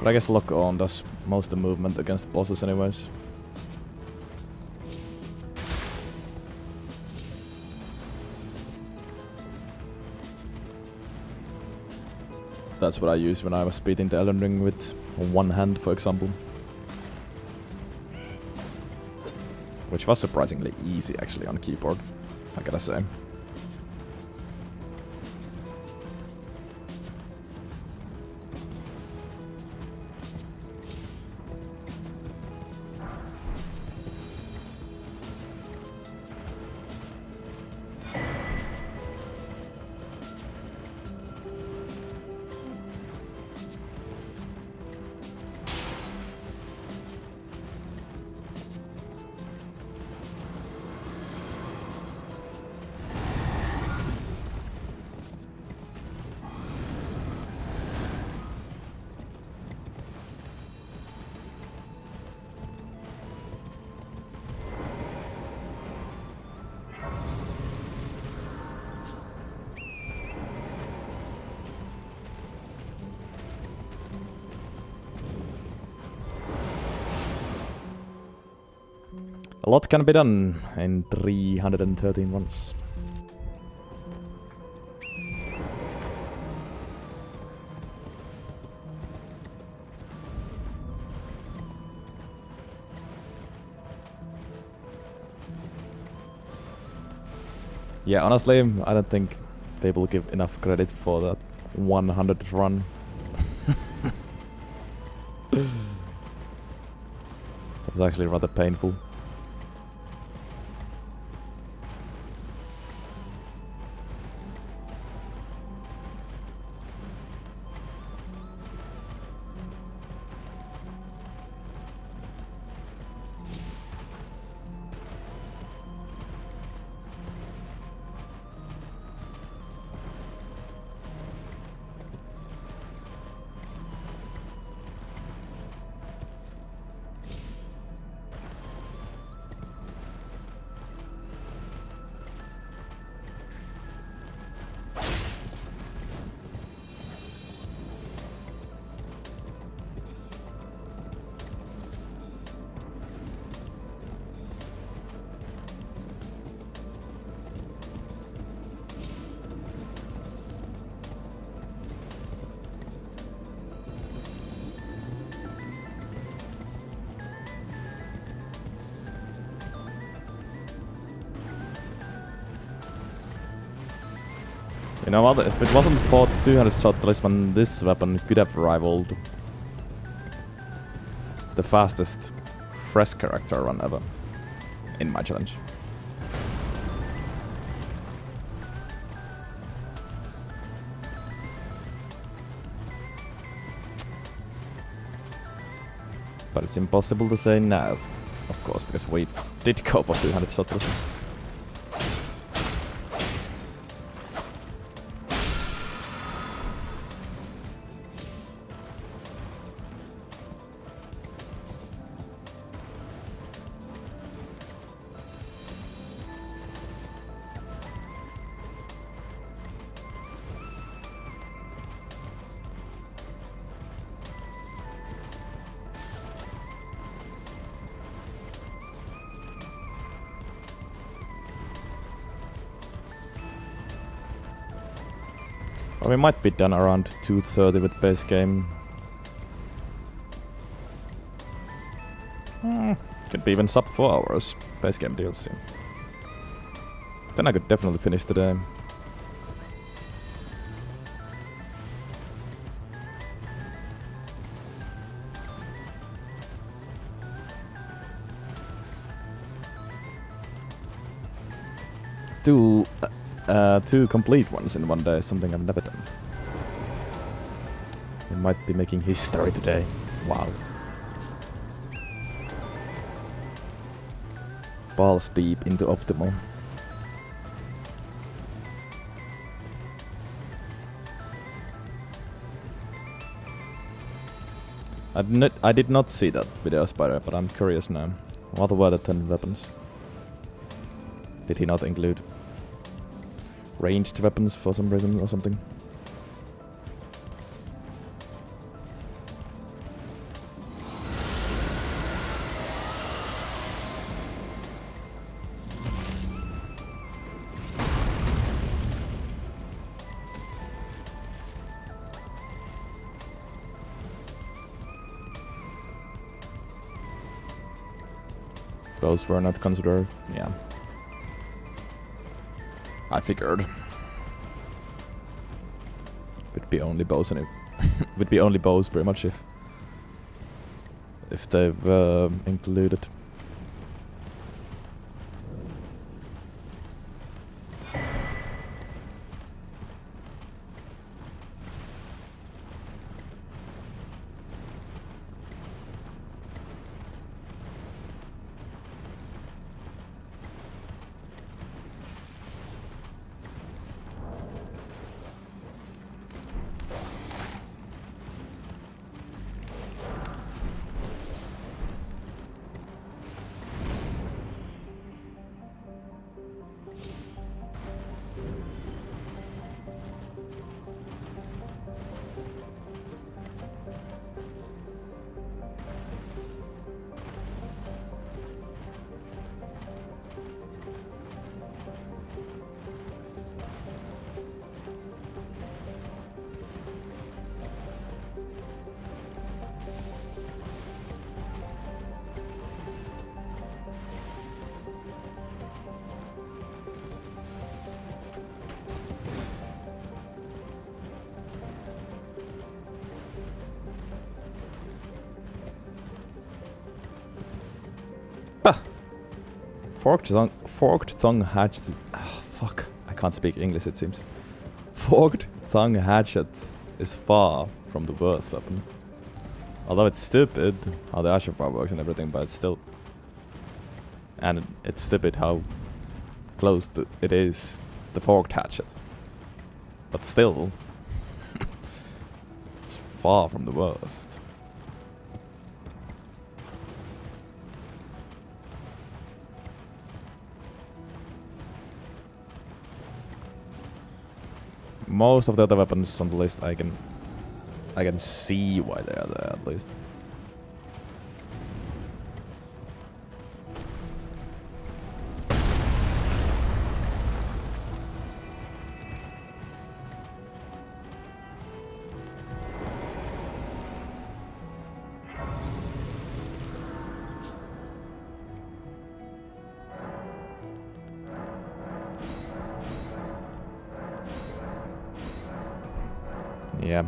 But I guess lock on does most of the movement against bosses anyways. That's what I used when I was beating the Elden Ring with one hand, for example. Which was surprisingly easy actually on keyboard, I gotta say. A lot can be done in 313 runs. Yeah, honestly, I don't think people give enough credit for that 100th run. It was actually rather painful. You know what, if it wasn't for 200 shot talisman, this weapon could have rivaled the fastest fresh character run ever in my challenge. But it's impossible to say now, of course, because we did go for 200 shot talisman. Or we might be done around 2:30 with base game. Could be even sub 4 hours base game DLC. Then I could definitely finish today. Two complete ones in one day is something I've never done. We might be making history today. Wow. Balls deep into optimal. I did not see that video, Spider, but I'm curious now. What were the 10 weapons? Did he not include ranged weapons for some reason or something? Bows were not considered. Yeah. I figured. Would be only bows, and it would be only bows pretty much if they've included. Forked tongue hatchet. Fuck. I can't speak English, it seems. Forked tongue hatchet is far from the worst weapon. Although it's stupid how the Asher bar works and everything, but it's still... And it's stupid how close it is to the forked hatchet. But still... it's far from the worst. Most of the other weapons on the list I can see why they are there at least. Yeah,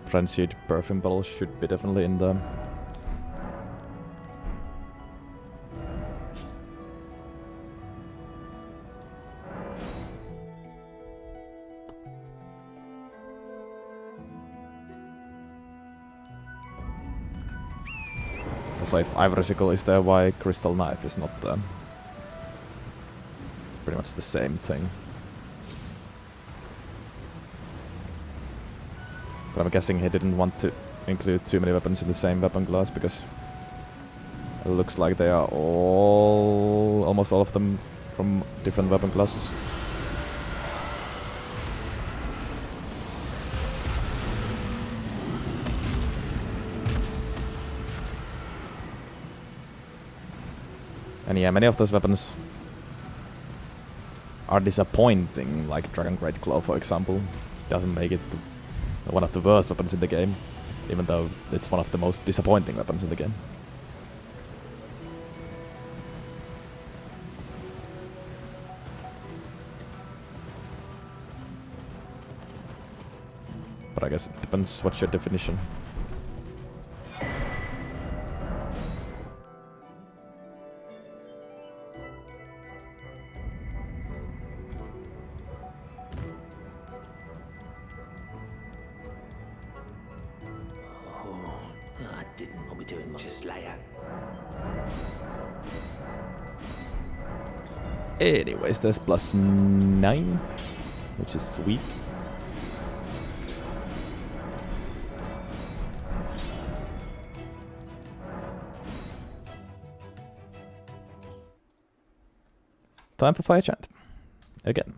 frenzied perfume bottles should be definitely in there. Also, if Ivory Sickle is there, why Crystal Knife is not there? It's pretty much the same thing. But I'm guessing he didn't want to include too many weapons in the same weapon class because it looks like they are almost all of them from different weapon classes. And yeah, many of those weapons are disappointing, like Dragon Great Claw for example. Doesn't make it one of the worst weapons in the game, even though it's one of the most disappointing weapons in the game. But I guess it depends what's your definition. I didn't want me doing much. Just lay out. Anyways, there's +9, which is sweet. Time for Fire Chant. Again.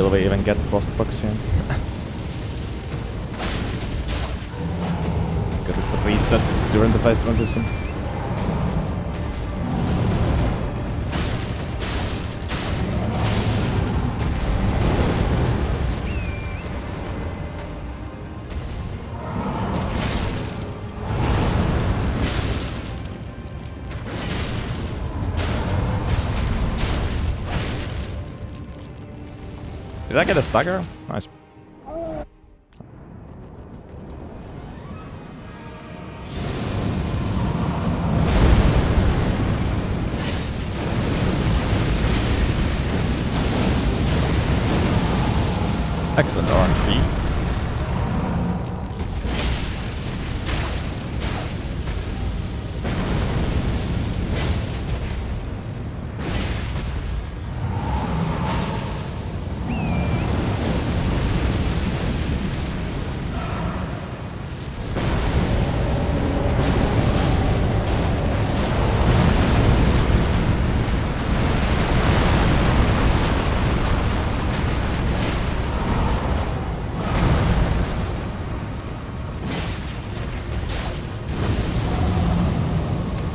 Will we even get frostbox here? Because it resets during the phase transition. Did I get a stagger? Nice. Excellent RNG.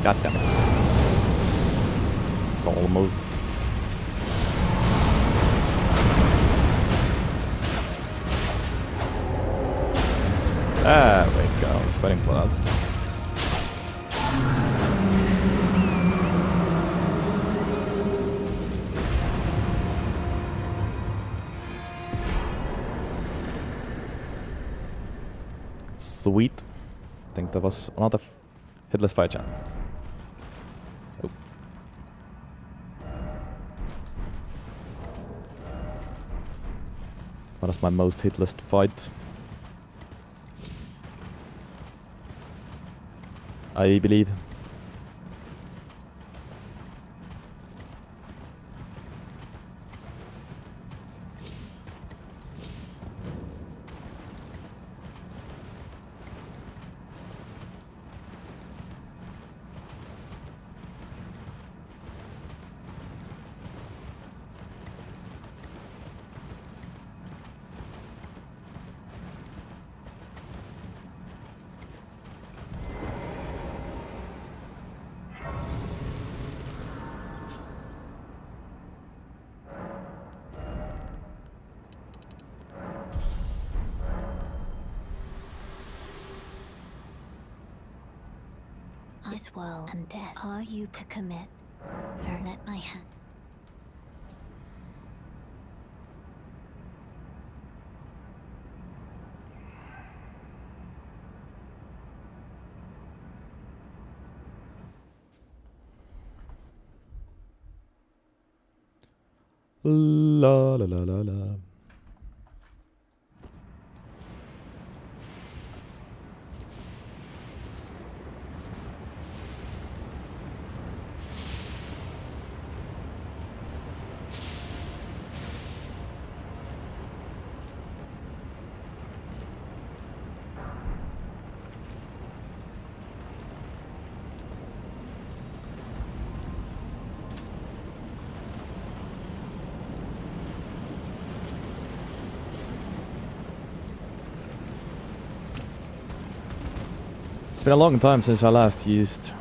God damn it. Stall move. There we go. I was waiting for that. Sweet. I think that was another hitless fire chat. Oh. One of my most hitless fights. I believe. This world and death are you to commit? Let my hand. La la la la la. It's been a long time since I last used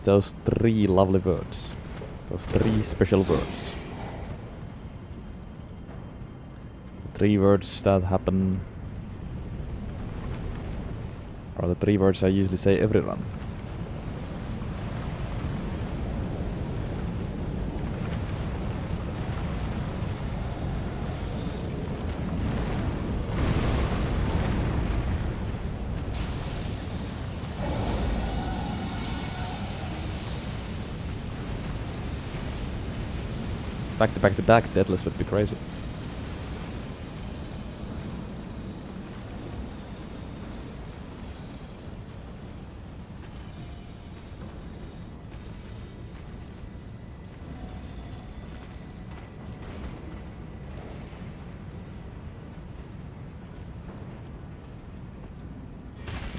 those 3 lovely words. Those 3 special words. 3 words that happen... are the 3 words I usually say every run. Back to back deadlifts would be crazy.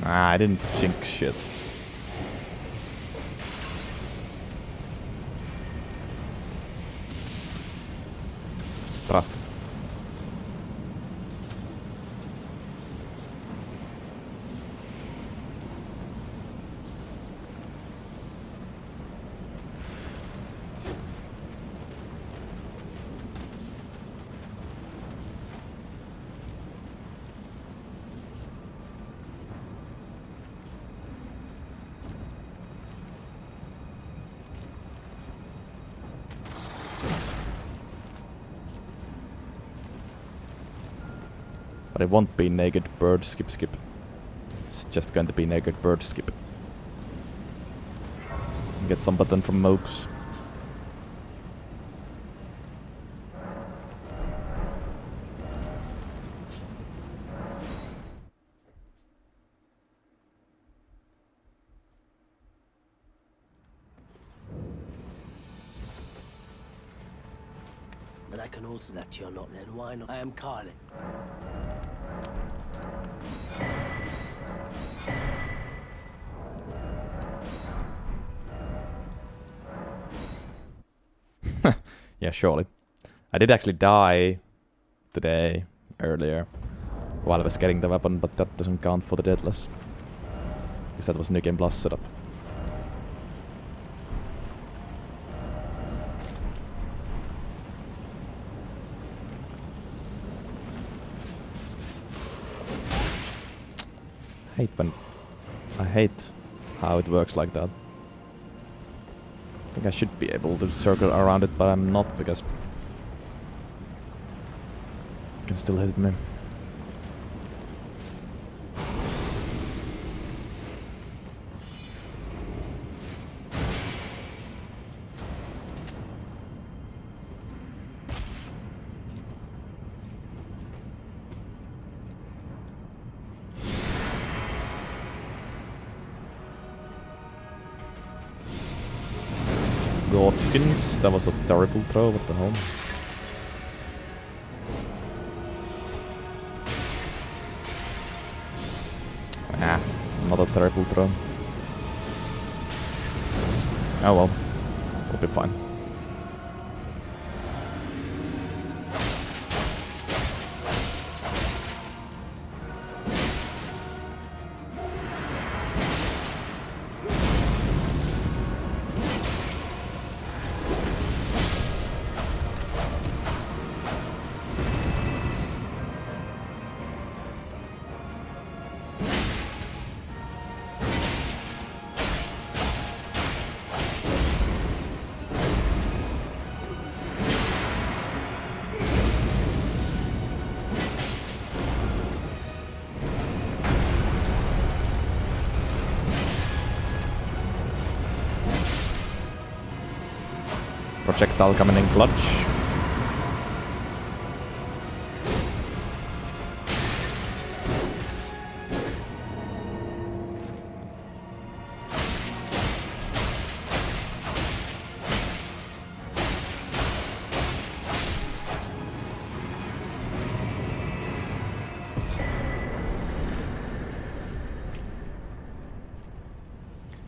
Ah, I didn't jinx shit. Trust. But it won't be naked bird skip. It's just going to be naked bird skip. Get some button from Mokes. But I can also that you're not then. Why not? I am Carlin. Yeah, surely. I did actually die today, earlier, while I was getting the weapon, but that doesn't count for the deadless. Because that was New Game Plus setup. I hate how it works like that. I think I should be able to circle around it, but I'm not, because it can still hit me. Godskins, that was a terrible throw, what the hell? Ah, not a terrible throw. Oh well, it'll be fine. Projectile coming in clutch.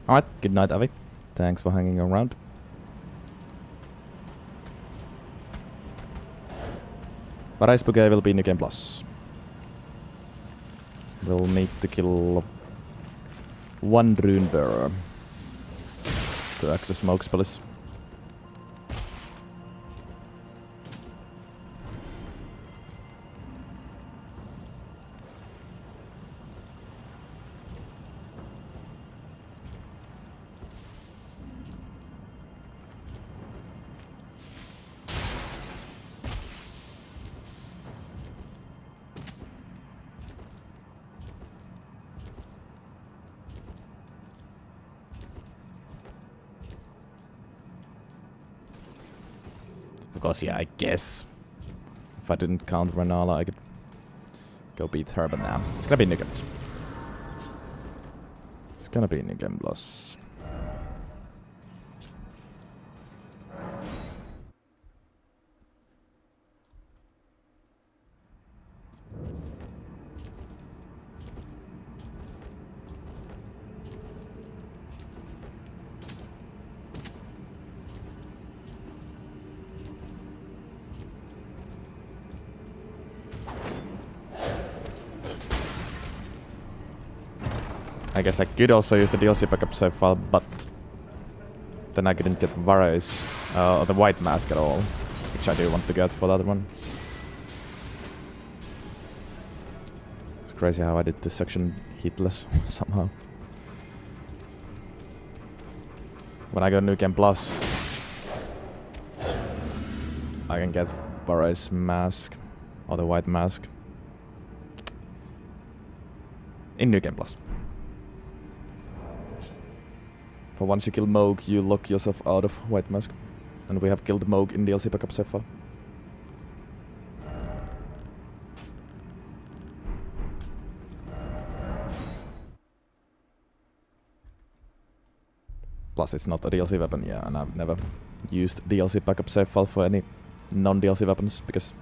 Alright, good night, Avi. Thanks for hanging around. But Ice Bouquet will be New Game Plus. We'll need to kill one Rune Bearer to access Smoke's Palace. Because, yeah, I guess if I didn't count Renala, I could go beat her, but now it's gonna be New Game Plus. It's gonna be New Game Plus. I guess I could also use the DLC backup save file, but then I couldn't get Varys, or the white mask at all, which I do want to get for that one. It's crazy how I did this section hitless somehow. When I go New Game Plus, I can get Varys mask, or the white mask. In New Game Plus. For once you kill Moog, you lock yourself out of White Mask. And we have killed Moog in DLC backup save file. Plus it's not a DLC weapon, yeah, and I've never used DLC backup save file for any non-DLC weapons, because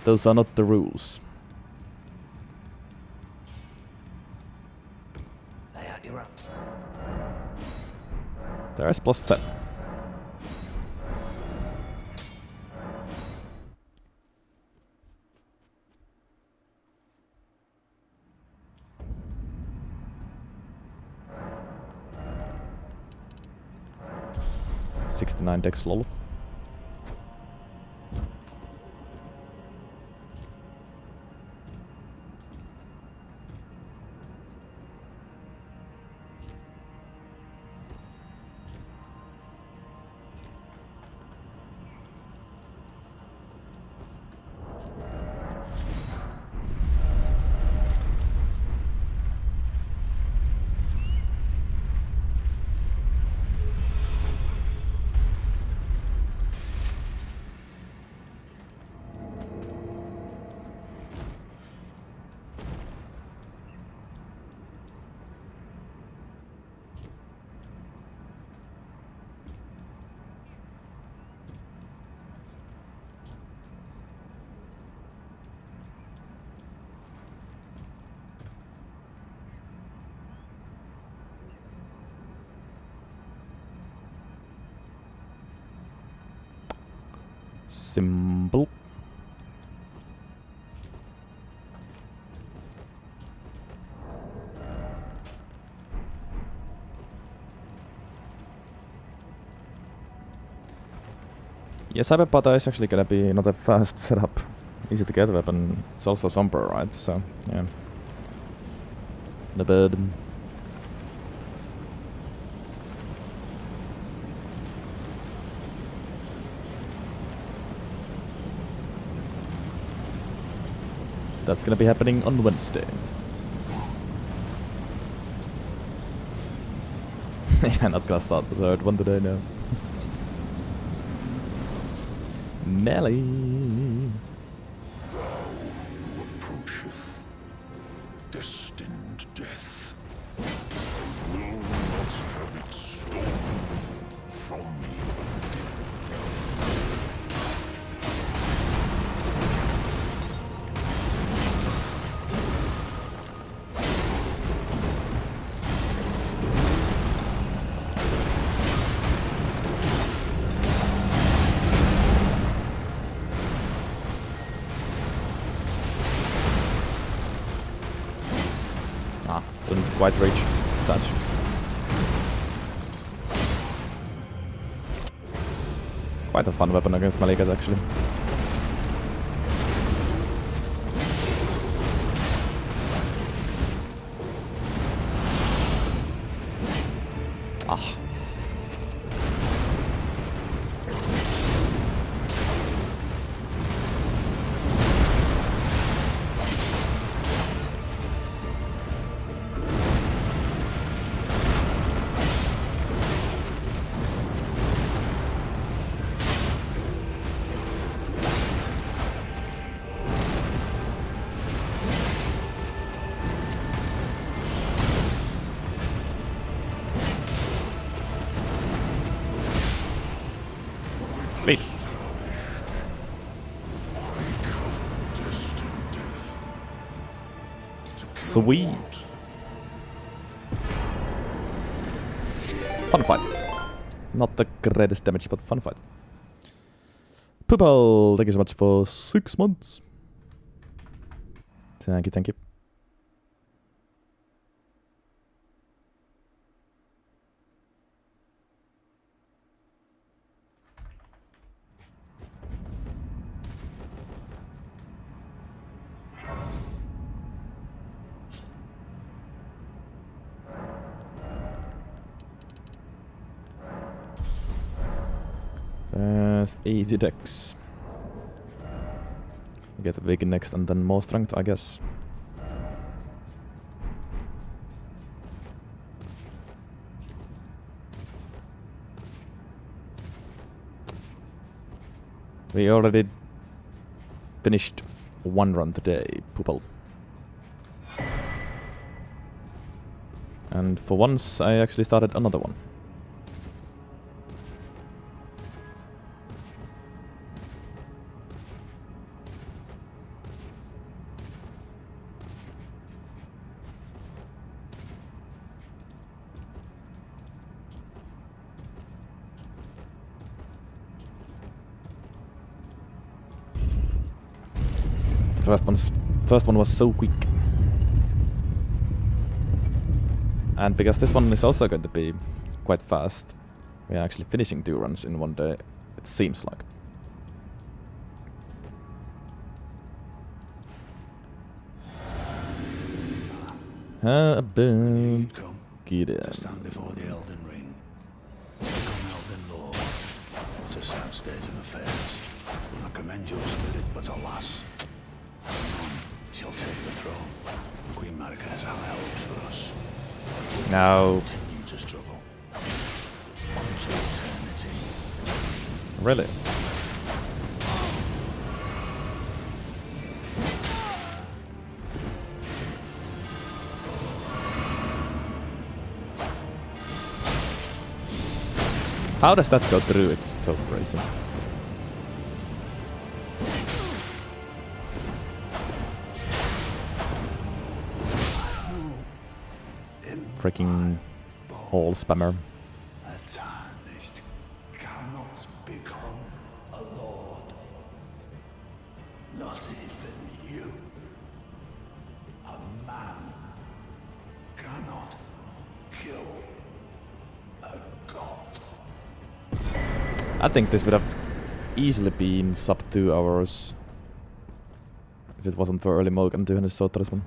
those are not the rules. You're up. There is plus 10. $69 dex, lol. Simple. Yeah, Cyberpata is actually gonna be not a fast setup. Easy to get weapon. It's also Somber, right? So, yeah. The bird. That's gonna be happening on Wednesday. Yeah, not gonna start the third one today, no. Melee. Thou approacheth destined death. Will not have it stolen from me again. Didn't quite reach touch. Quite a fun weapon against melee guys, actually. Ah. Sweet. Sweet. Fun fight. Not the greatest damage, but fun fight. Poopal, thank you so much for 6 months. Thank you, thank you. There's 80 decks. Get a Wig next and then more strength, I guess. We already finished one run today, people. And for once, I actually started another one. The first one was so quick. And because this one is also going to be quite fast, we are actually finishing 2 runs in one day, it seems like. How about Come Gideon? to stand before the Elden RIng. Take on Elden law. It's a sad state of affairs. I commend your spirit, but alas, none shall take the throne. Queen Marika has high hopes for us. No. Continue to struggle. On to eternity. Really? How does that go through? It's so crazy. Freaking hole spammer. A tarnished cannot become a lord. Not even you. A man cannot kill a god. I think this would have easily been sub 2 hours if it wasn't for early mode and 200 Sotarism,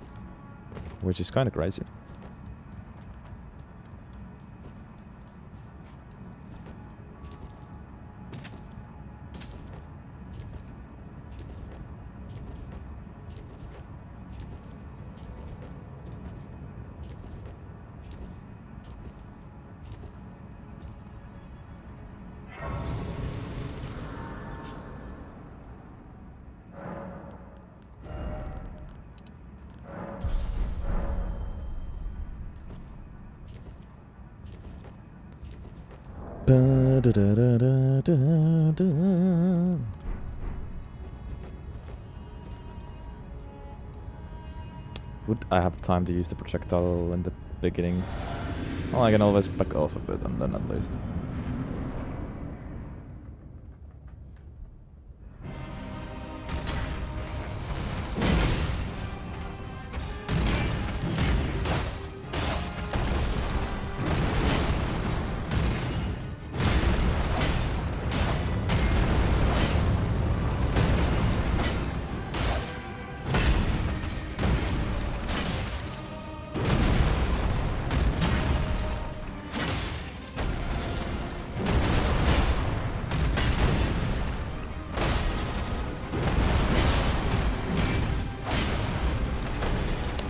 which is kind of crazy. Would I have time to use the projectile in the beginning? Well, I can always back off a bit and then at least.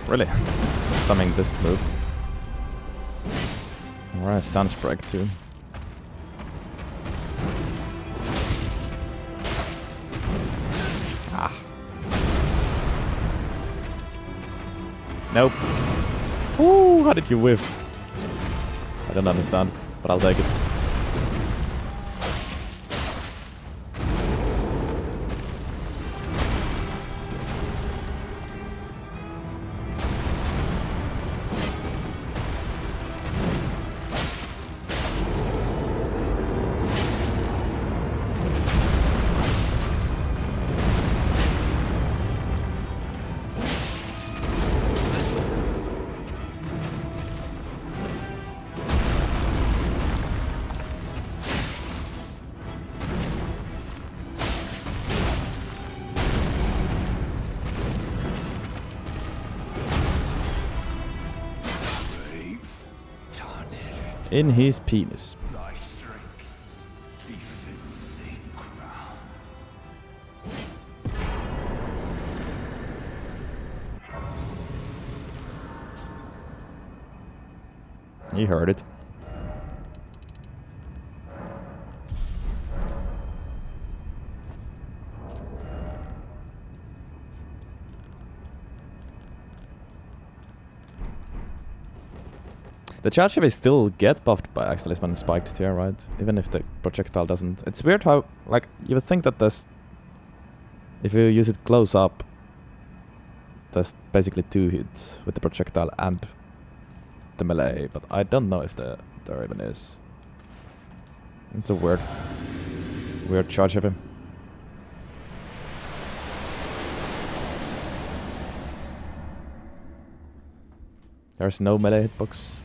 Really? Spamming this move. Alright, stance break too. Ah. Nope. Ooh, how did you whiff? I don't understand, but I'll take it. In his penis. Thy strength befits a crown. You heard it. The charge heavy still get buffed by Axelis when spiked here, right? Even if the projectile doesn't. It's weird how, like, you would think that there's... If you use it close up, there's basically 2 hits with the projectile and the melee, but I don't know if there even is. It's a weird charge heavy. There's no melee hitbox.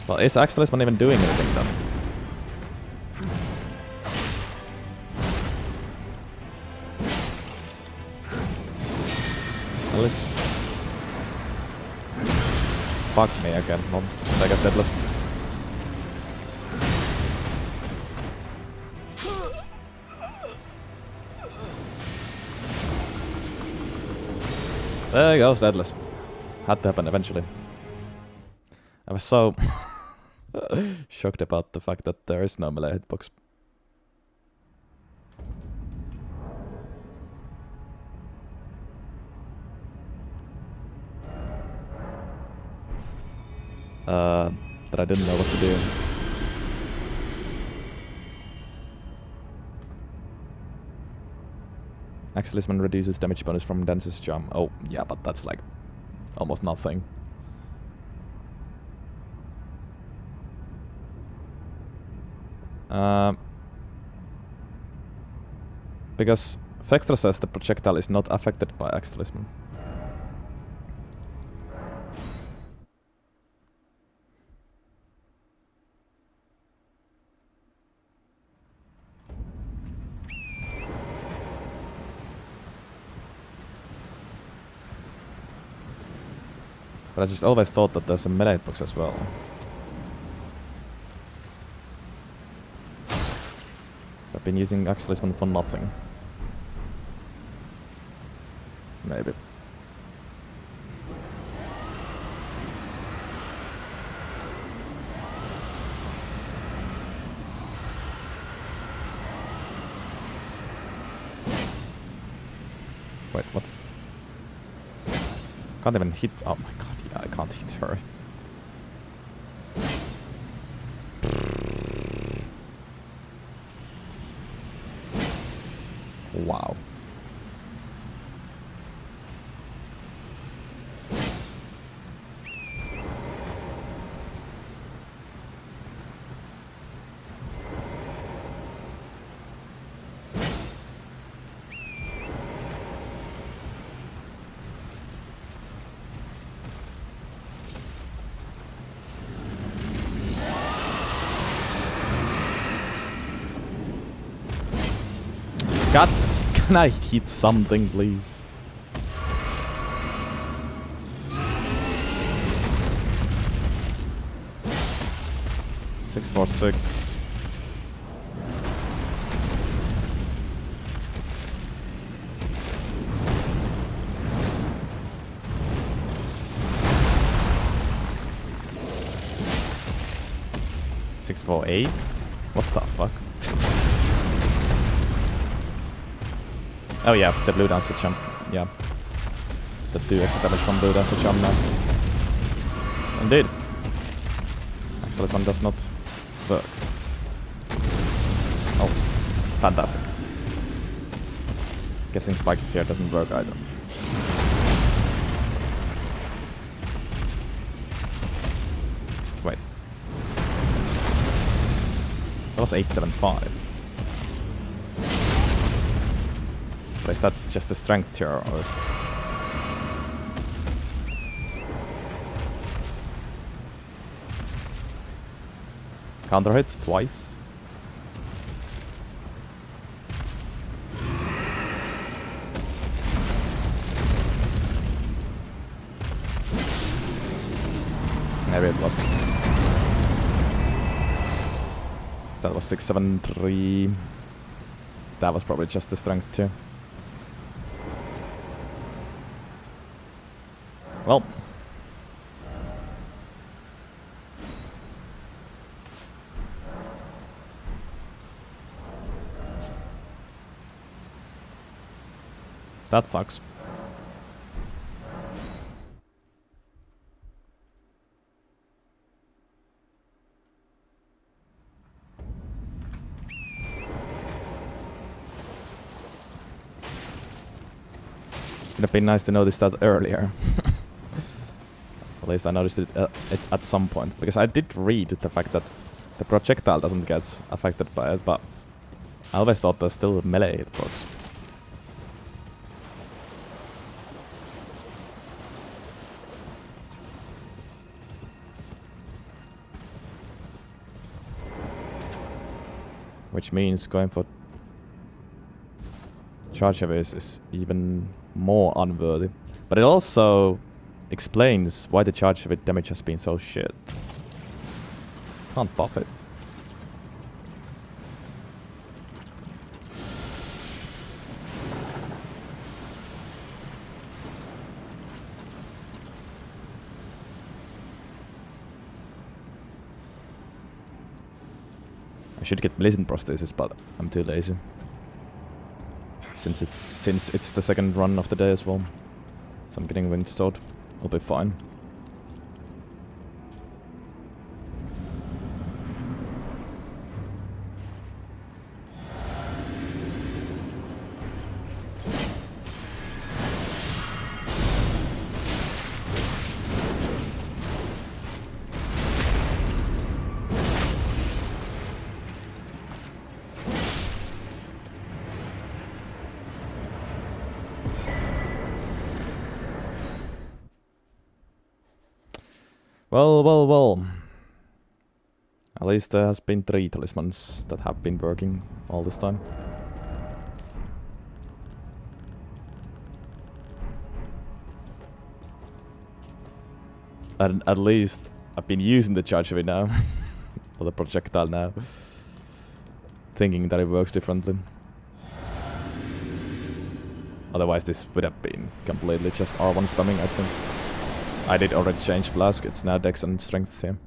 Well, is Axelisman even doing anything then? At least... Fuck me again, not Vegas Deadless. There goes Deadless. Had to happen eventually. I was so shocked about the fact that there is no melee hitbox. That I didn't know what to do. Axelisman reduces damage bonus from Dance's Charm. Oh, yeah, but that's like almost nothing. Because Vextra says the projectile is not affected by Axelisman. But I just always thought that there's a melee hitbox as well. I've been using Axelisman for nothing. Maybe. Wait, what? Can't even hit. Oh my god, yeah, I can't hit her. Wow. God, can I hit something, please? Six, 4, 6. Six, 4, 8. What the fuck? Oh yeah, the blue dancer jump. Yeah. The 2 extra damage from blue dancer jump now. Indeed. Actually, this one does not work. Oh, fantastic. Guessing spiked here doesn't work either. Wait. That was 875. But is that just the strength tier, or is... Counter hit twice? Maybe it was. That was 673. That was probably just the strength tier. Well. That sucks. Would have been nice to notice that earlier. At least I noticed it at some point. Because I did read the fact that the projectile doesn't get affected by it, but I always thought there's still melee hitbox. Which means going for charge heavies is even more unworthy. But it also explains why the charge heavy damage has been so shit. Can't buff it. I should get militant prosthesis, but I'm too lazy. Since it's the second run of the day as well. So I'm getting winged sword. I'll be fine. Well. At least there has been 3 talismans that have been working all this time. And at least I've been using the charge of it now. Or the projectile now. Thinking that it works differently. Otherwise this would have been completely just R1 spamming, I think. I did already change Flask, it's now Dex and Strength here.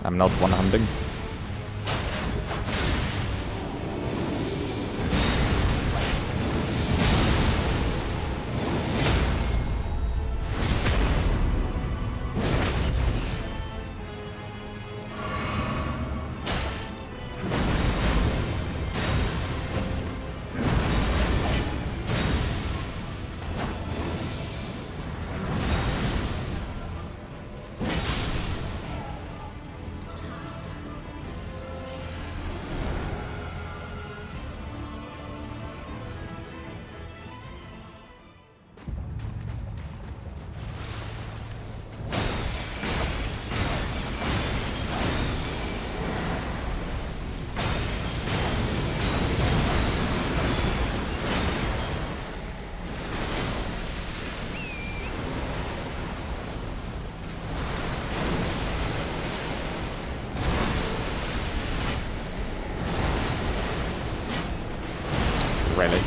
I'm not one-handing. Really?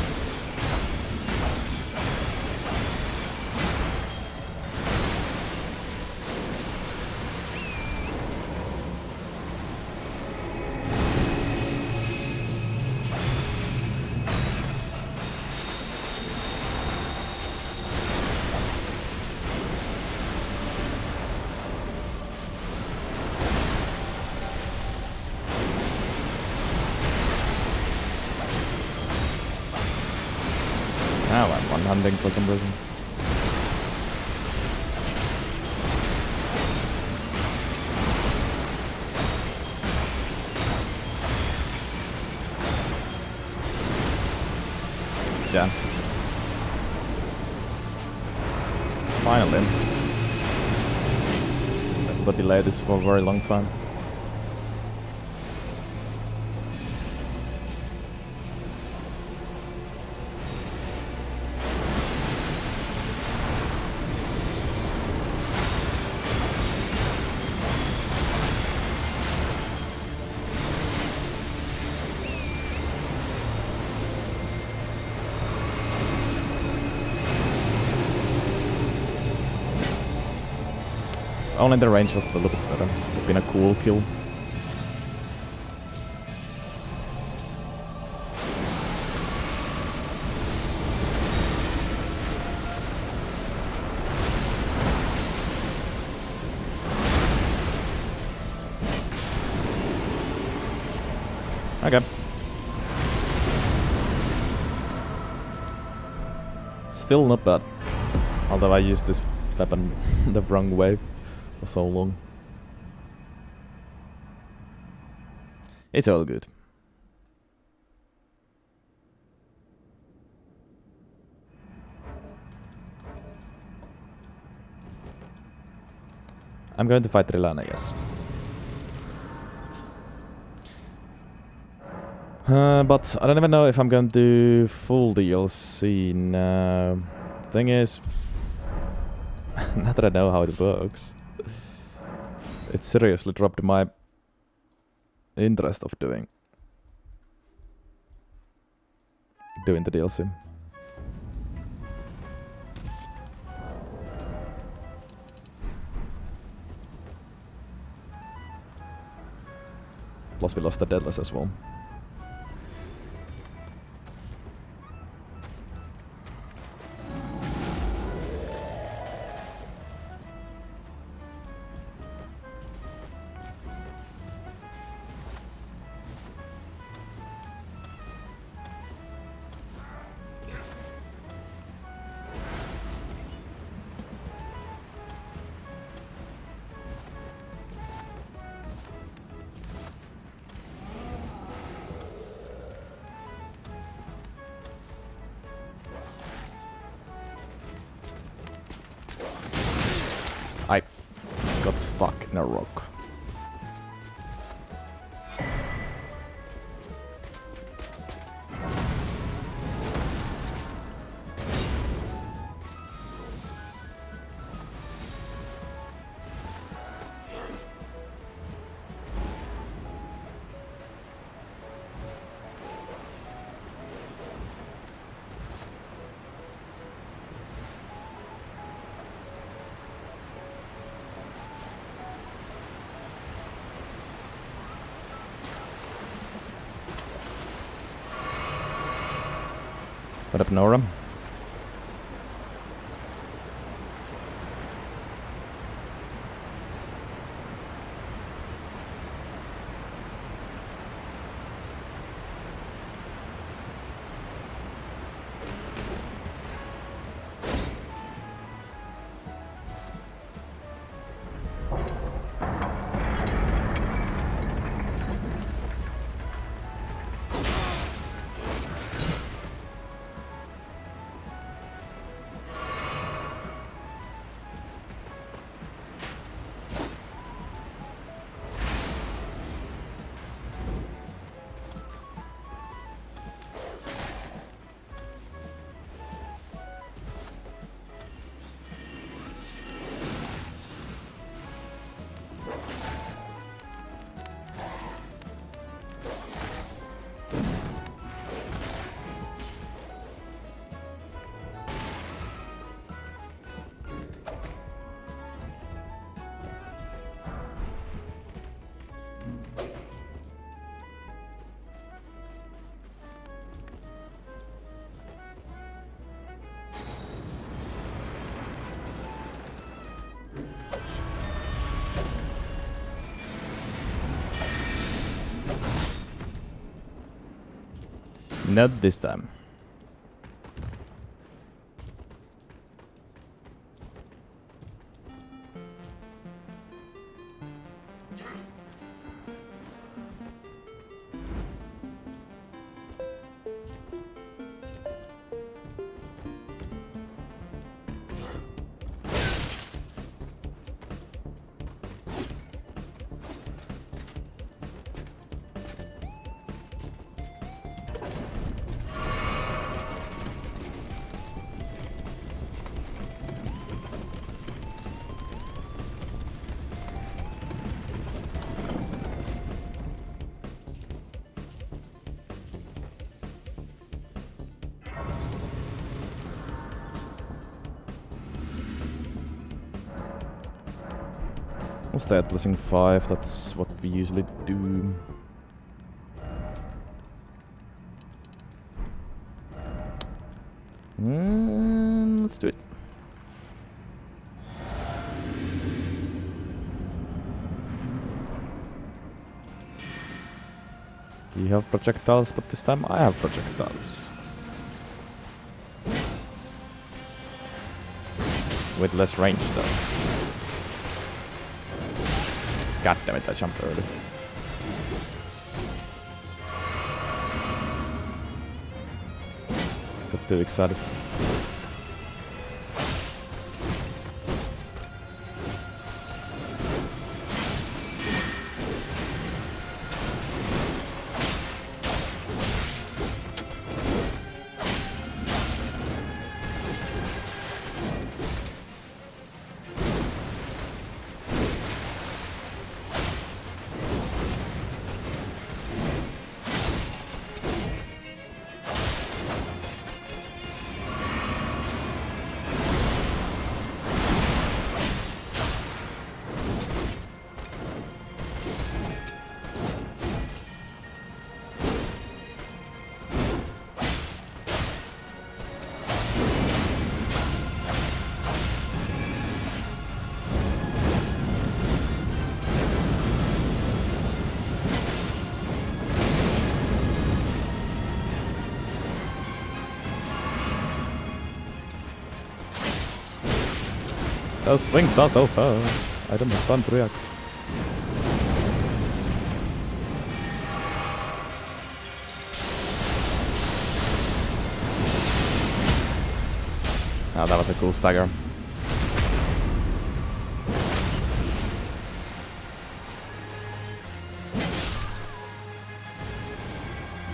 Now I'm one-handing for some reason. Damn. Finally. So I could delay this for a very long time. Only the range was a little bit better. Would have been a cool kill. Okay. Still not bad. Although I used this weapon the wrong way for so long. It's all good. I'm going to fight Rilana, yes. But I don't even know if I'm going to do full DLC now. Thing is, now that I know how it works, it seriously dropped my interest of doing the DLC. Plus we lost the Deadless as well. I got stuck in a rock. What up, Nora? Not this time. We'll stay at Blessing 5, that's what we usually do. Let's do it. You have projectiles, but this time I have projectiles. With less range though. God damn it, I jumped early. Got too excited. Those swings are so far. I don't have time to react. Ah, that was a cool stagger.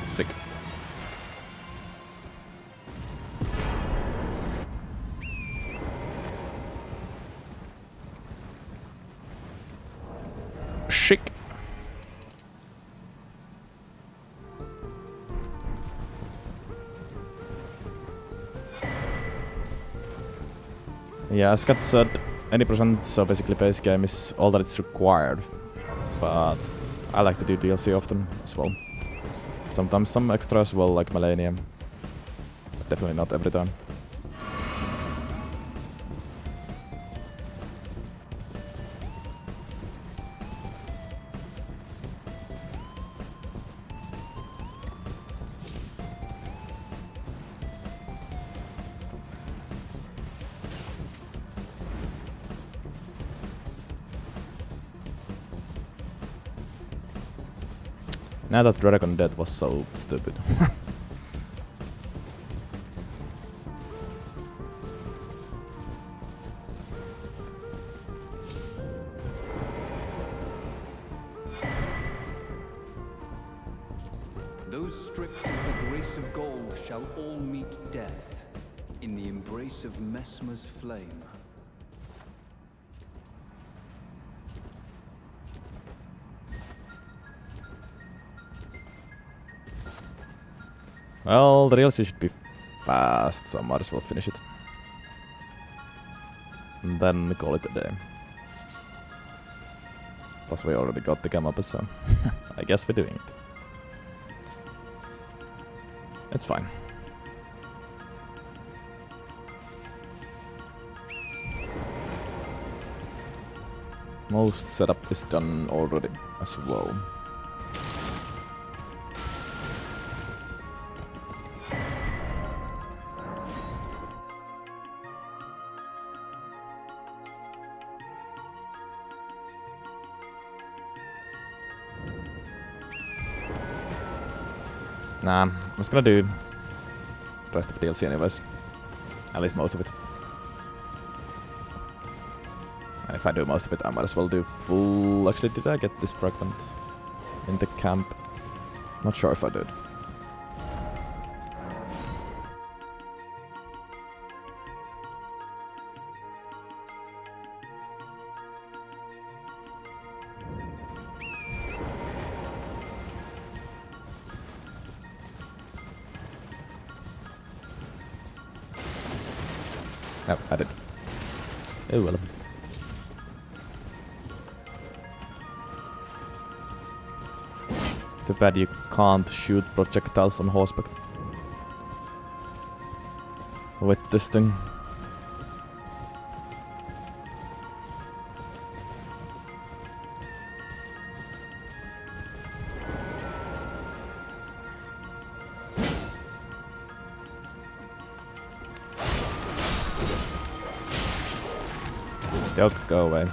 Sick. Chic. Yeah, as Scott said, any percent, so basically base game is all that it's required. But I like to do DLC often as well. Sometimes some extra as well, like Millennium. But definitely not every time. Now that Dragon Death was so stupid. Those stripped of the grace of gold shall all meet death in the embrace of Mesmer's flame. Well, the DLC should be fast, so I might as well finish it. And then call it a day. Plus we already got the game up, so I guess we're doing it. It's fine. Most setup is done already as well. Nah, I'm just gonna do the rest of the DLC anyways. At least most of it. And if I do most of it, I might as well do full... Actually, did I get this fragment in the camp? Not sure if I did. Oh, I did. Oh well. Too bad you can't shoot projectiles on horseback. With this thing. Go away.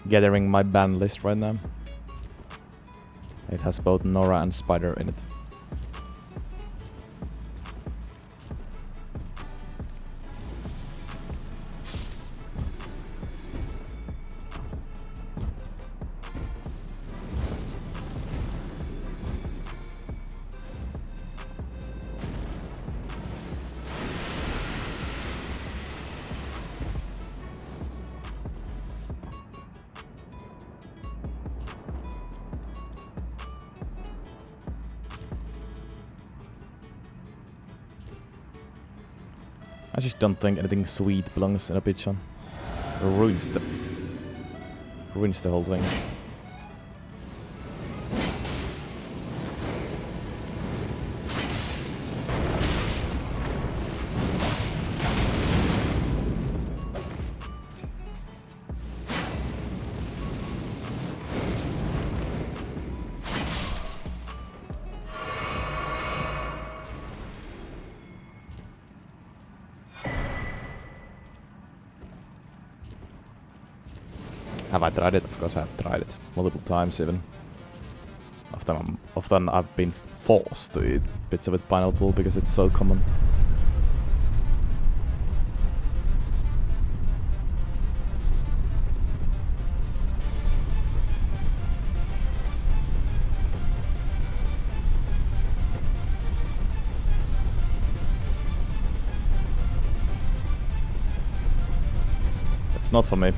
Gathering my ban list right now. It has both Nora and Spider in it. I just don't think anything sweet belongs in a pitch. Ruins the whole thing. Have I tried it? Of course I have tried it. Multiple times even. Often I've been forced to eat bits of it pineapple because it's so common. It's not for me.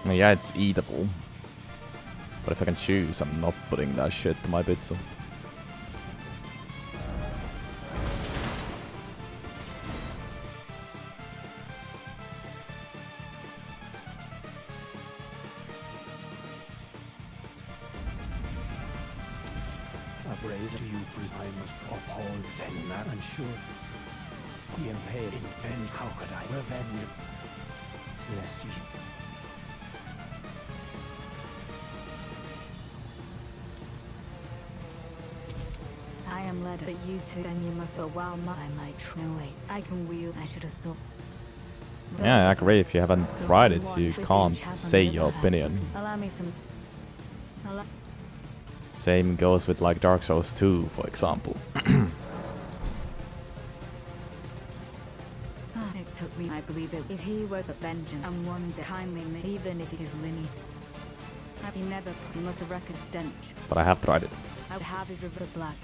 Yeah, it's eatable. But if I can choose, I'm not putting that shit to my pizza. A brazen to you, I must uphold then man and sure. He impaled in revenge, how could I revenge? Celestial. I am led, but you two, then you must go while I might try. No, wait, I can wield. I should have thought. Yeah, I agree. If you haven't tried it, you can't say your opinion. Allow me some. Same goes with like Dark Souls 2, for example. It took me, I believe it. If he were the vengeance and one to kindly me, even if it is lineage. He never, he must have reckoned stench. But I have tried it. I would have his river black.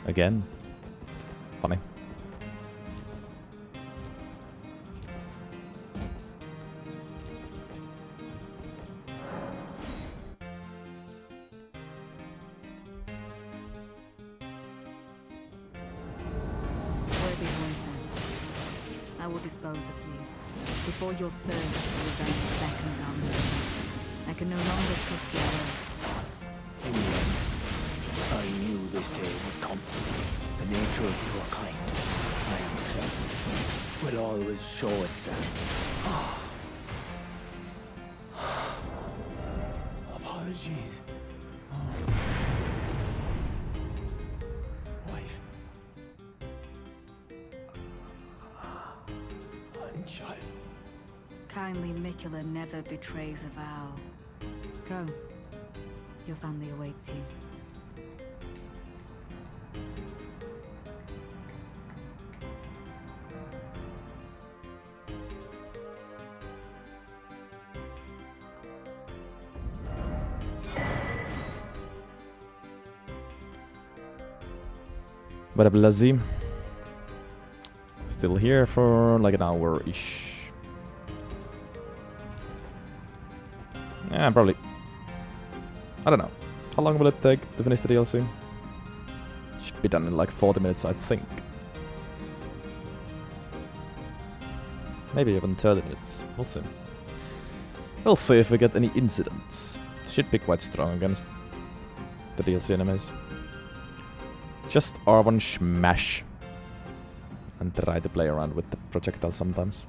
Again. Funny. Worthy Hoyson, I will dispose of you. Before your thirst for revenge beckons on me. I can no longer trust your words. In the end, I knew this day would come. The nature of your kind, I am certain, will always show itself. Apologies. Wife. And child. Kindly Mikula never betrays a vow. Go. Your family awaits you. But I'm lazy. Still here for like an hour-ish. Yeah, probably. I don't know. How long will it take to finish the DLC? Should be done in like 40 minutes, I think. Maybe even 30 minutes. We'll see. We'll see if we get any incidents. Should be quite strong against the DLC enemies. Just R1 smash. And try to play around with the projectile sometimes.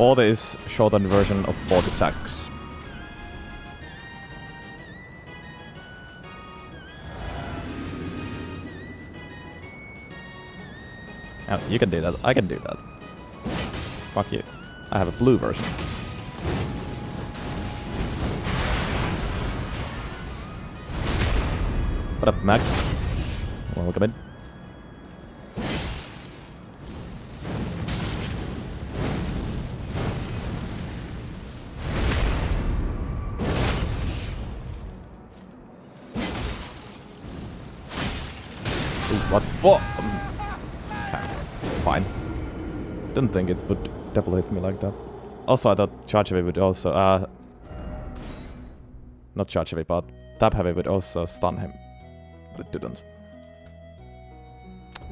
40 is shortened version of 40 sacks. Oh, you can do that. I can do that. Fuck you. I have a blue version. What up, Max? Welcome in. What? What? Okay, fine. Didn't think it would double hit me like that. Also, I thought charge heavy would also, not charge heavy, but tap heavy would also stun him, but it didn't.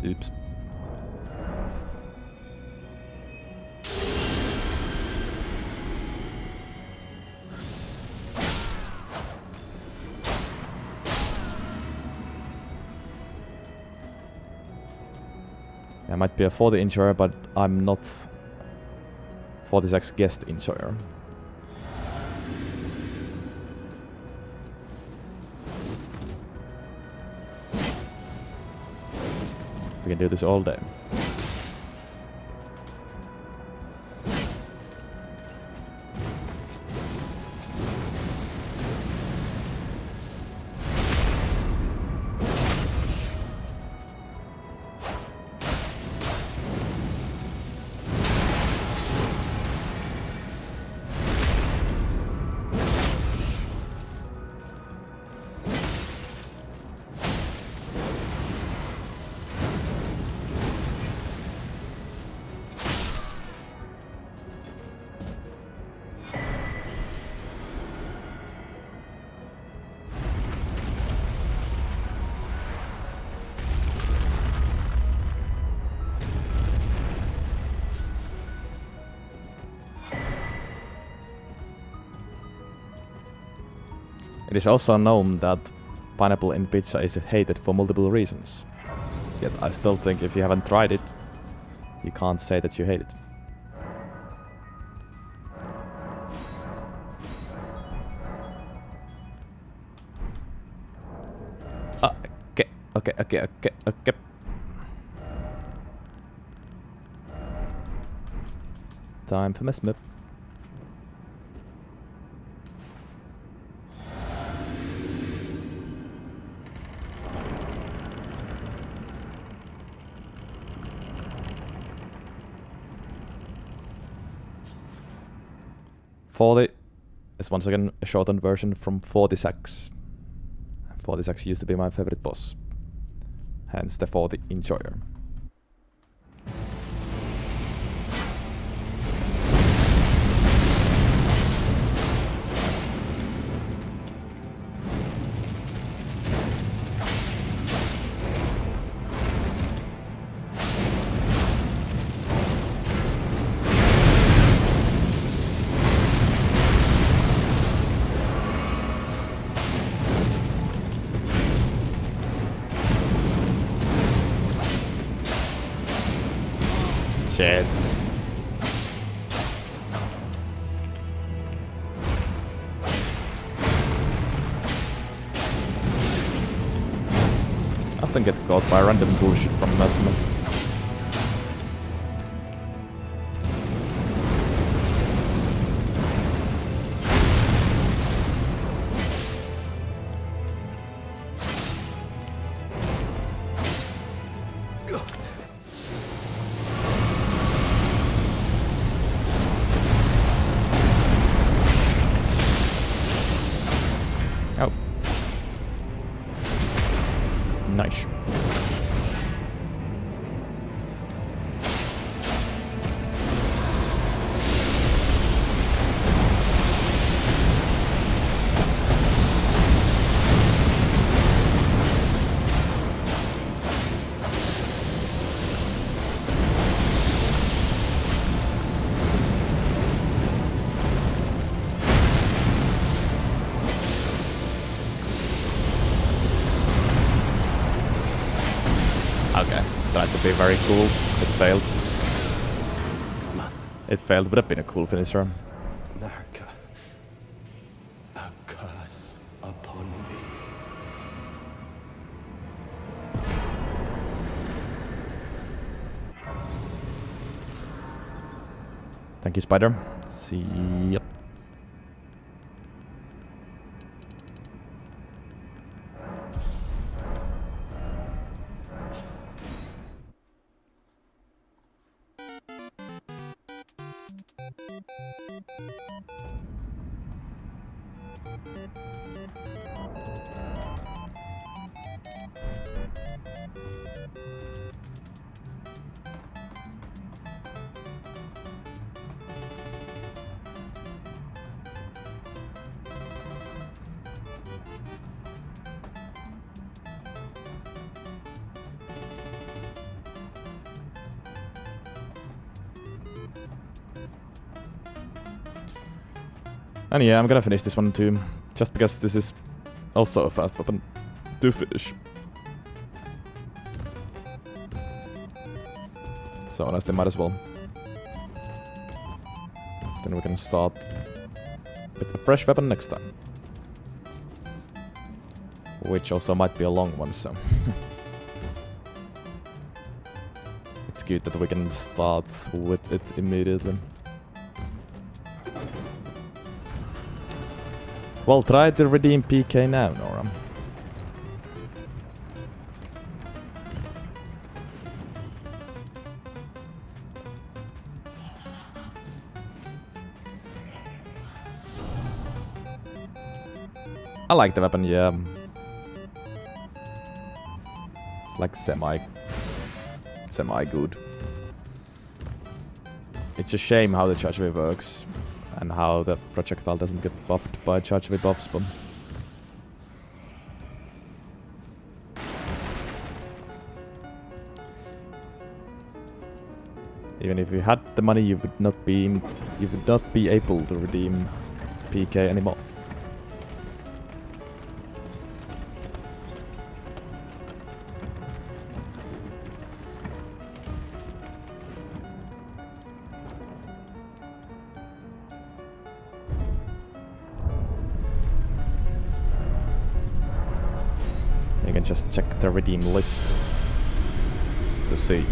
Oops. I might be a FortiEnjoyer, but I'm not 46 guest enjoyer. We can do this all day. It is also known that pineapple in pizza is hated for multiple reasons. Yet I still think if you haven't tried it, you can't say that you hate it. Okay. Time for mess map. .40 is once again a shortened version from 40 40 used to be my favorite boss. Hence the FortiEnjoyer. Shit. I often get caught by random bullshit from Mesmer. Oh. Nice. Okay, tried to be very cool, it failed. It failed, would have been a cool finisher. Naraka, a curse upon thee. Thank you, Spider. See, yep. And yeah, I'm gonna finish this one too, just because this is also a fast weapon to finish. So honestly, might as well. Then we can start with a fresh weapon next time. Which also might be a long one, so... it's good that we can start with it immediately. Well, try to redeem PK now, Nora. I like the weapon, yeah. It's like semi-good. It's a shame how the charge wave works. And how the projectile doesn't get buffed by charge wave buffs, but... even if you had the money, you would not be able to redeem PK anymore. You can just check the redeem list to see.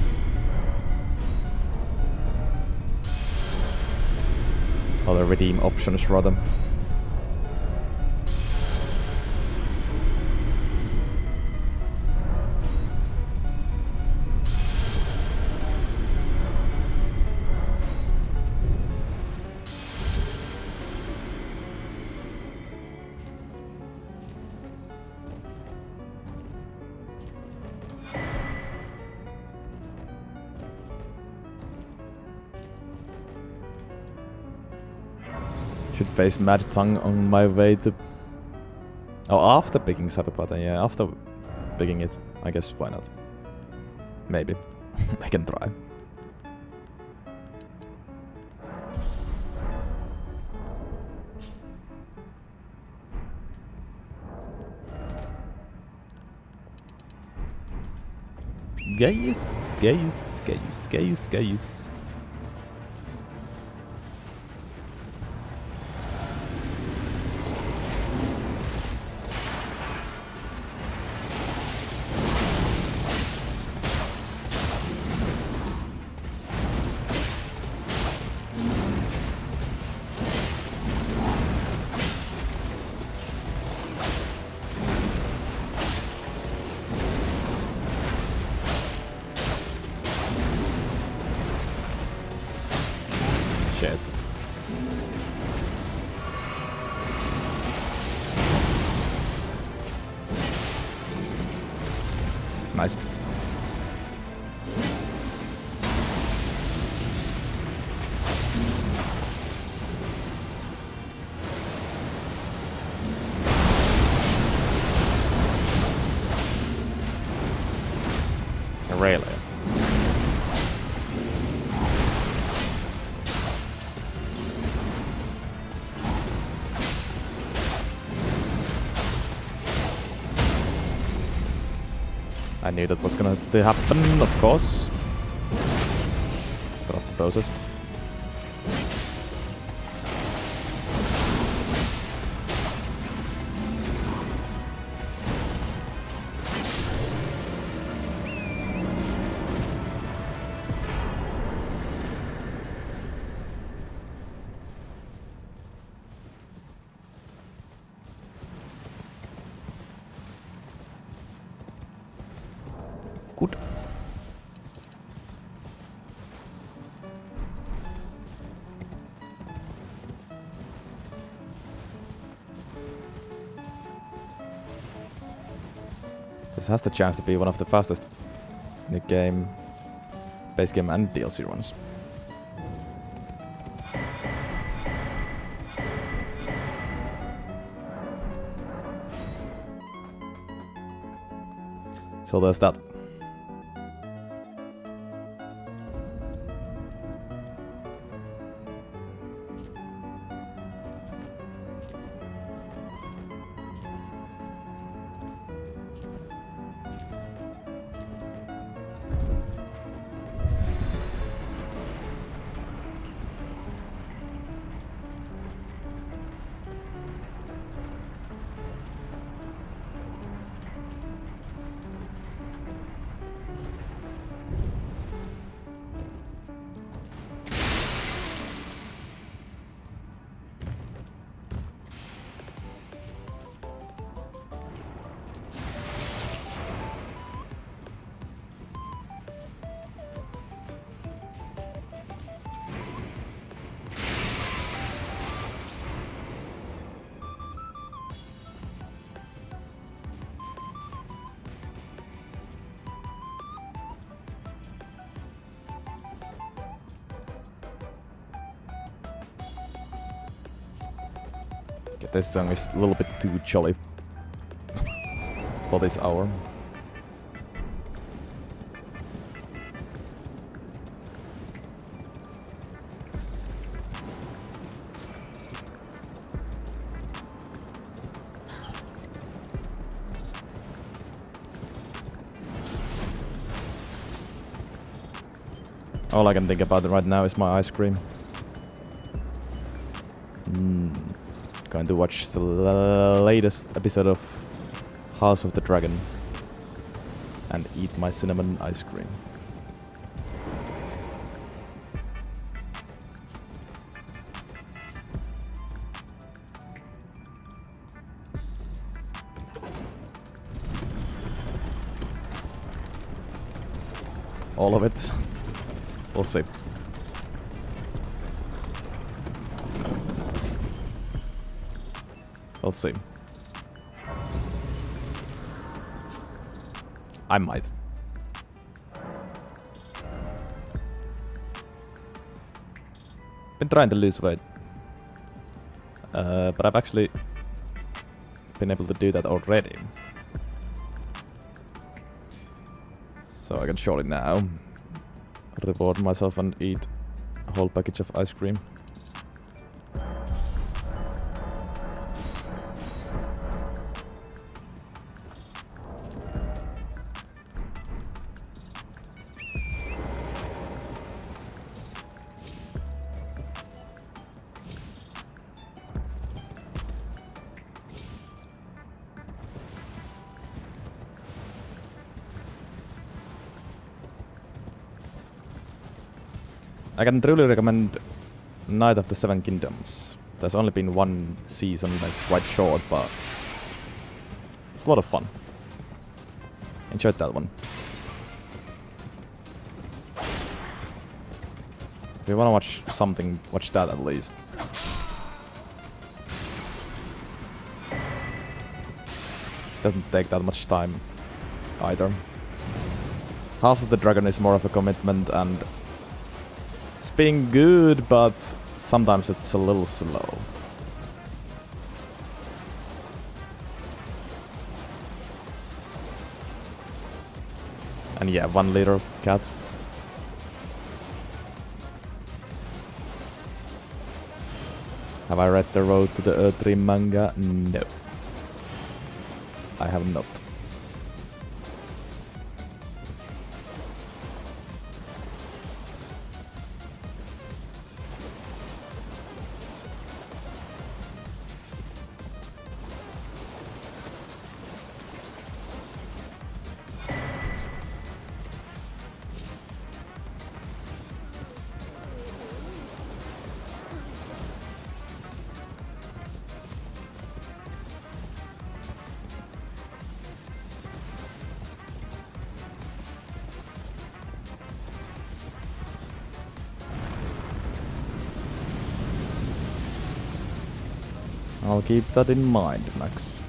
Or the redeem options rather. Should face Mad Tongue on my way to... oh, after picking Cyberpata, yeah, after picking it. I guess, why not? Maybe. I can try. Gaius, Gaius, Gaius, Gaius, Gaius. Shit. Nice. Really? I knew that was gonna happen, of course. Trust the process. This has the chance to be one of the fastest new game, base game and DLC runs. So there's that. Okay, this song is a little bit too jolly for this hour. All I can think about right now is my ice cream. Going to watch the latest episode of House of the Dragon and eat my cinnamon ice cream. All of it. We'll see. We'll see. I might. Been trying to lose weight. But I've actually been able to do that already. So I can surely now reward myself and eat a whole package of ice cream. I can truly recommend Night of the Seven Kingdoms. There's only been one season that's quite short, but it's a lot of fun. Enjoyed that one. If you wanna watch something, watch that at least. Doesn't take that much time either. House of the Dragon is more of a commitment, and it's been good, but sometimes it's a little slow. And yeah, 1 liter cat. Have I read the Road to the Earthrealm manga? No. I have not. I'll keep that in mind, Max.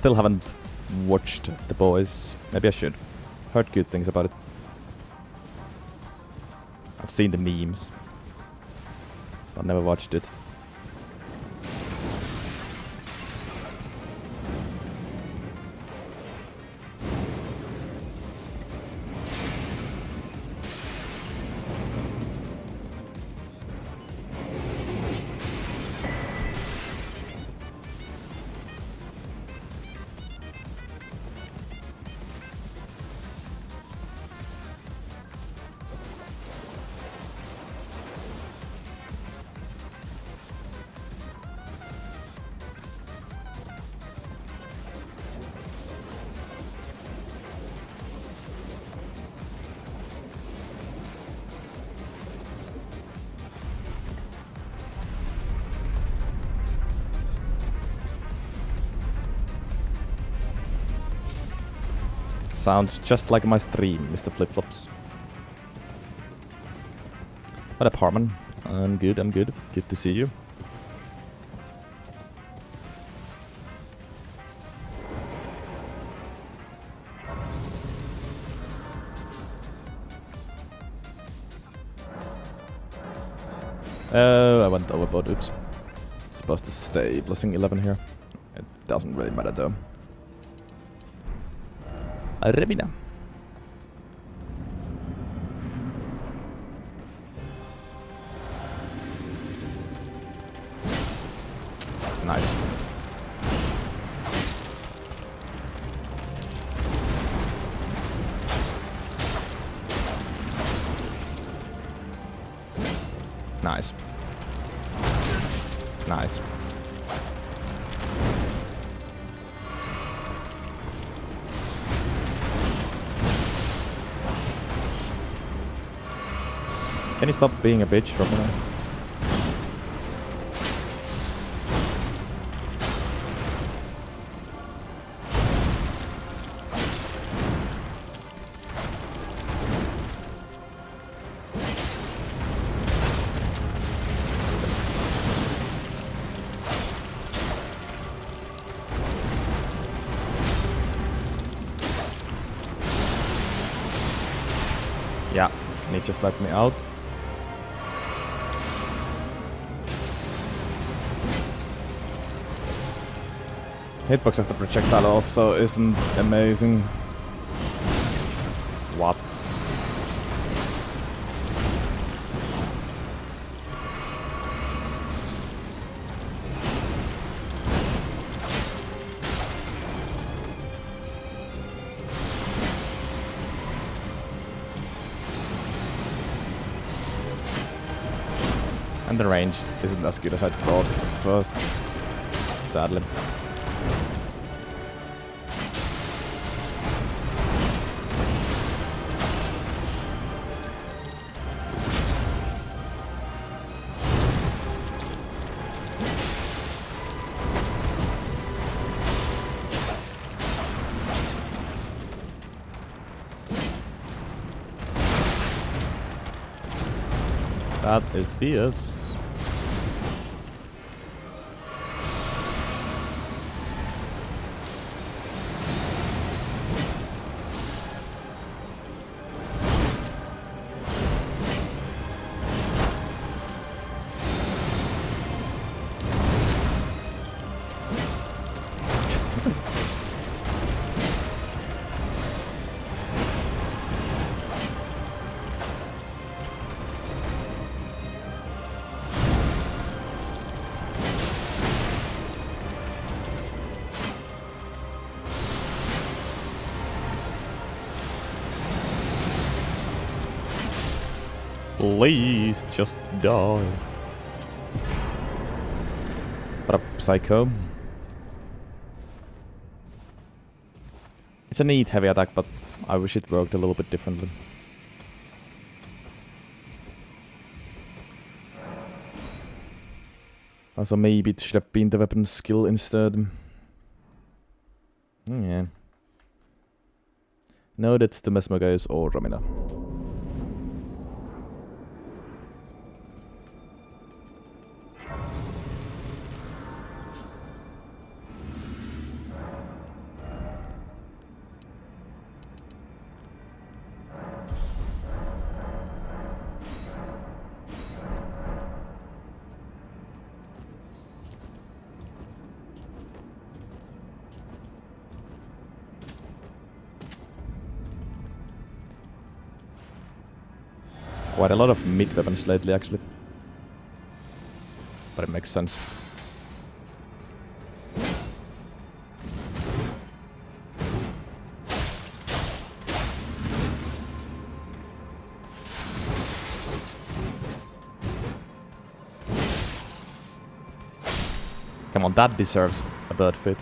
Still haven't watched The Boys. Maybe I should. Heard good things about it. I've seen the memes, but never watched it. Sounds just like my stream, Mr. Flipflops. What up, Harmon? I'm good, I'm good. Good to see you. I went overboard, oops. Supposed to stay blessing 11 here. It doesn't really matter though. Remina. Nice. Nice. Nice. Can you stop being a bitch, Robin? Yeah, can you just let me out? Hitbox of the projectile also isn't amazing. What? And the range isn't as good as I thought at first, sadly. That is BS. Please just die. What up, Psycho? It's a neat heavy attack, but I wish it worked a little bit differently. Also, maybe it should have been the weapon skill instead. Yeah. No, that's the Mesmer guys or Romina. quite a lot of mid weapons lately, actually. But it makes sense. Come on, that deserves a bird fit.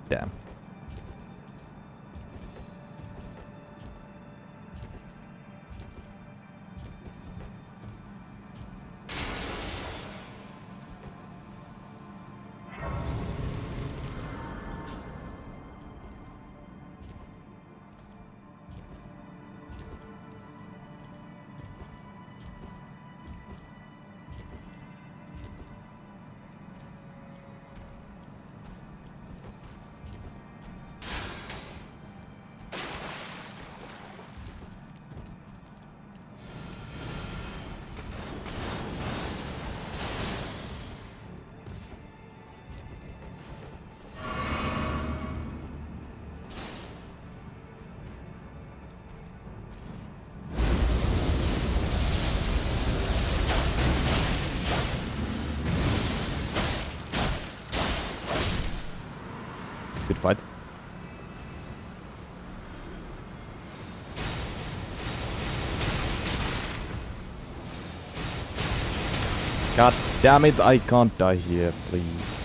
Damn. Good fight. God damn it, I can't die here, please.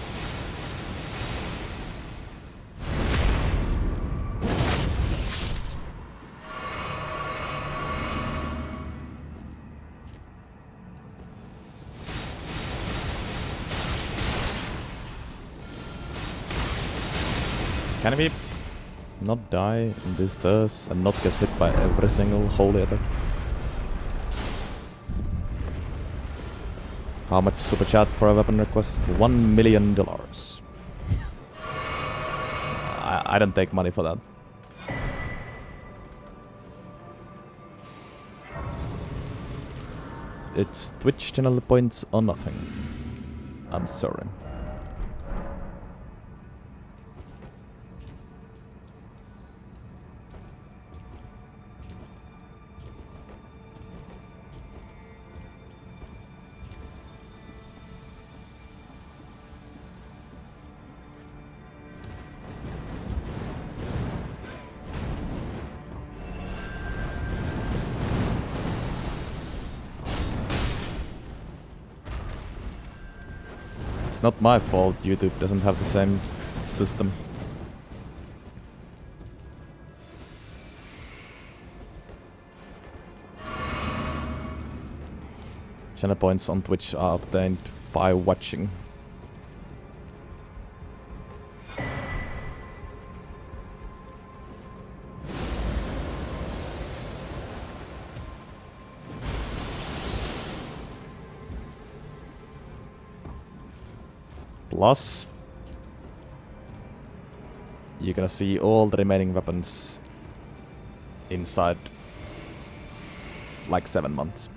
Can we not die in this turns and not get hit by every single holy attack? How much super chat for a weapon request? $1 million. I don't take money for that. It's Twitch channel points or nothing. I'm sorry. It's not my fault YouTube doesn't have the same system. Channel points on Twitch are obtained by watching. Plus, you're gonna see all the remaining weapons inside like 7 months.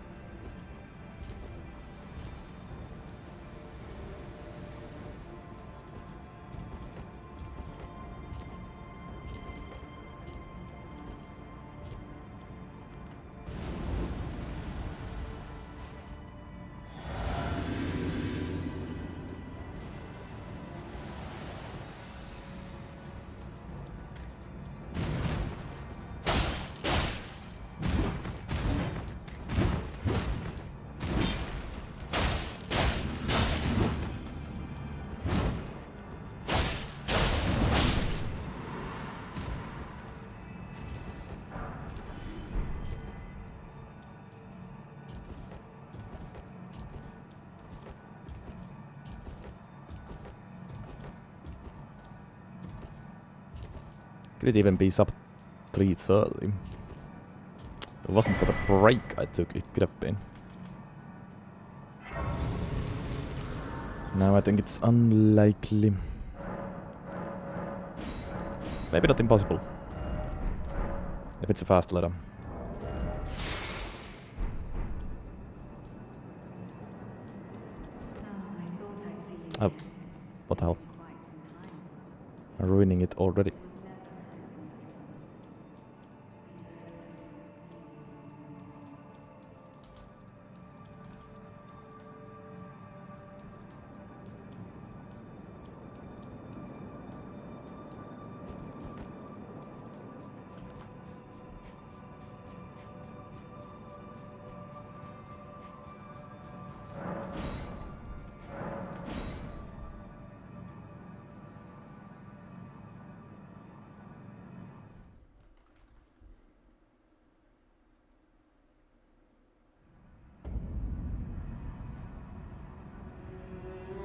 Could it even be sub 330? It wasn't for the break I took, it could have been. Now I think it's unlikely. Maybe not impossible. If it's a fast ladder. Oh, what the hell? ruining it already.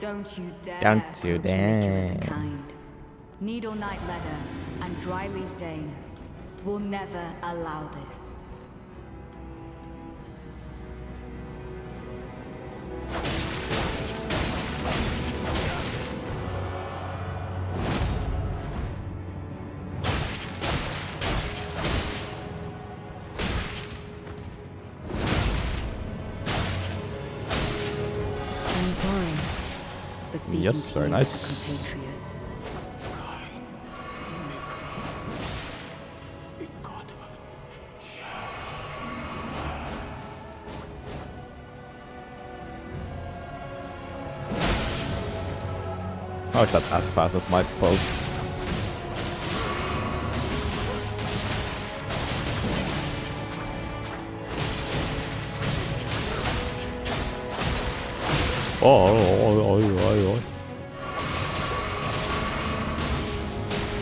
Don't you dare. Don't you approach nature of the dare. kind. Needle Knight Leather and Dryleaf Dane will never allow this. I'm sorry for speaking Yes, to very you nice. as a compatriot. How is that as fast as my bow? Oh.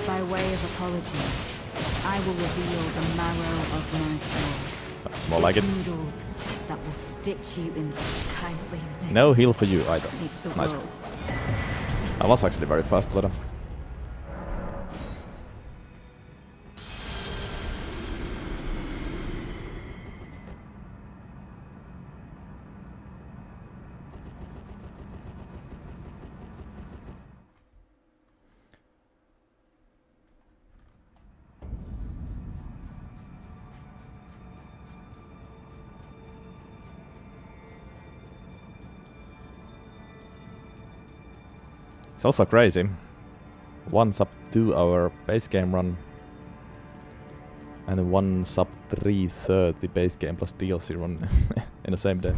By way of apology, I will reveal the marrow of my soul. That's more like it. Noodles that will stitch you into kindly mix. No heal for you either. Make the Nice. world. I was actually very fast with him. It's also crazy. 1 sub 2 hour base game run and 1 sub 330 base game plus DLC run in the same day.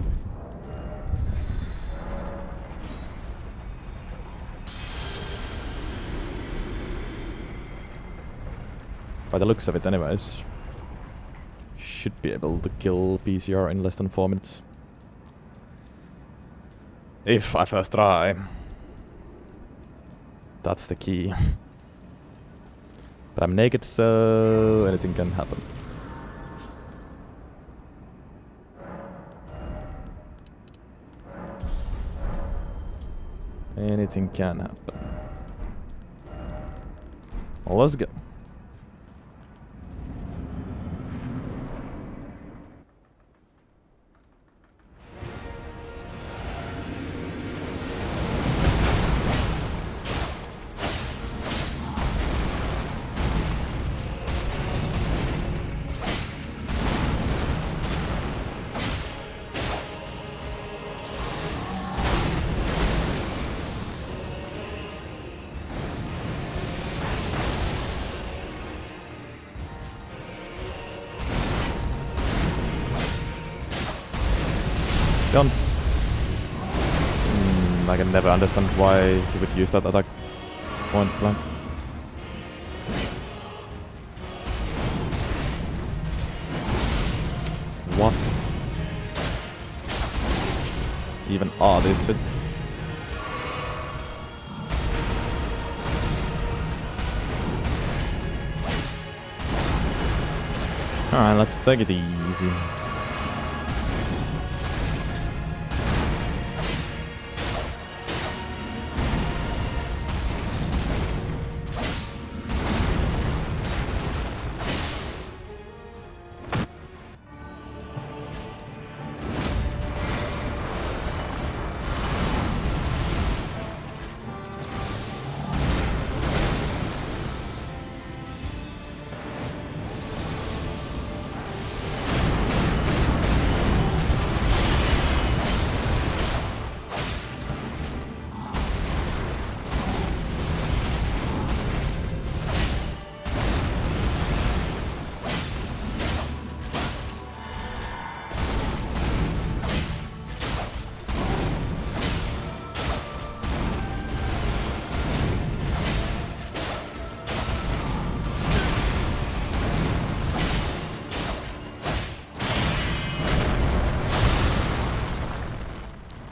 By the looks of it anyways, should be able to kill PCR in less than 4 minutes. If I first try. That's the key. But I'm naked, so anything can happen. Anything can happen. Well, let's go. Done. I can never understand why he would use that attack point blank. What? Even are these hits? Alright, let's take it easy.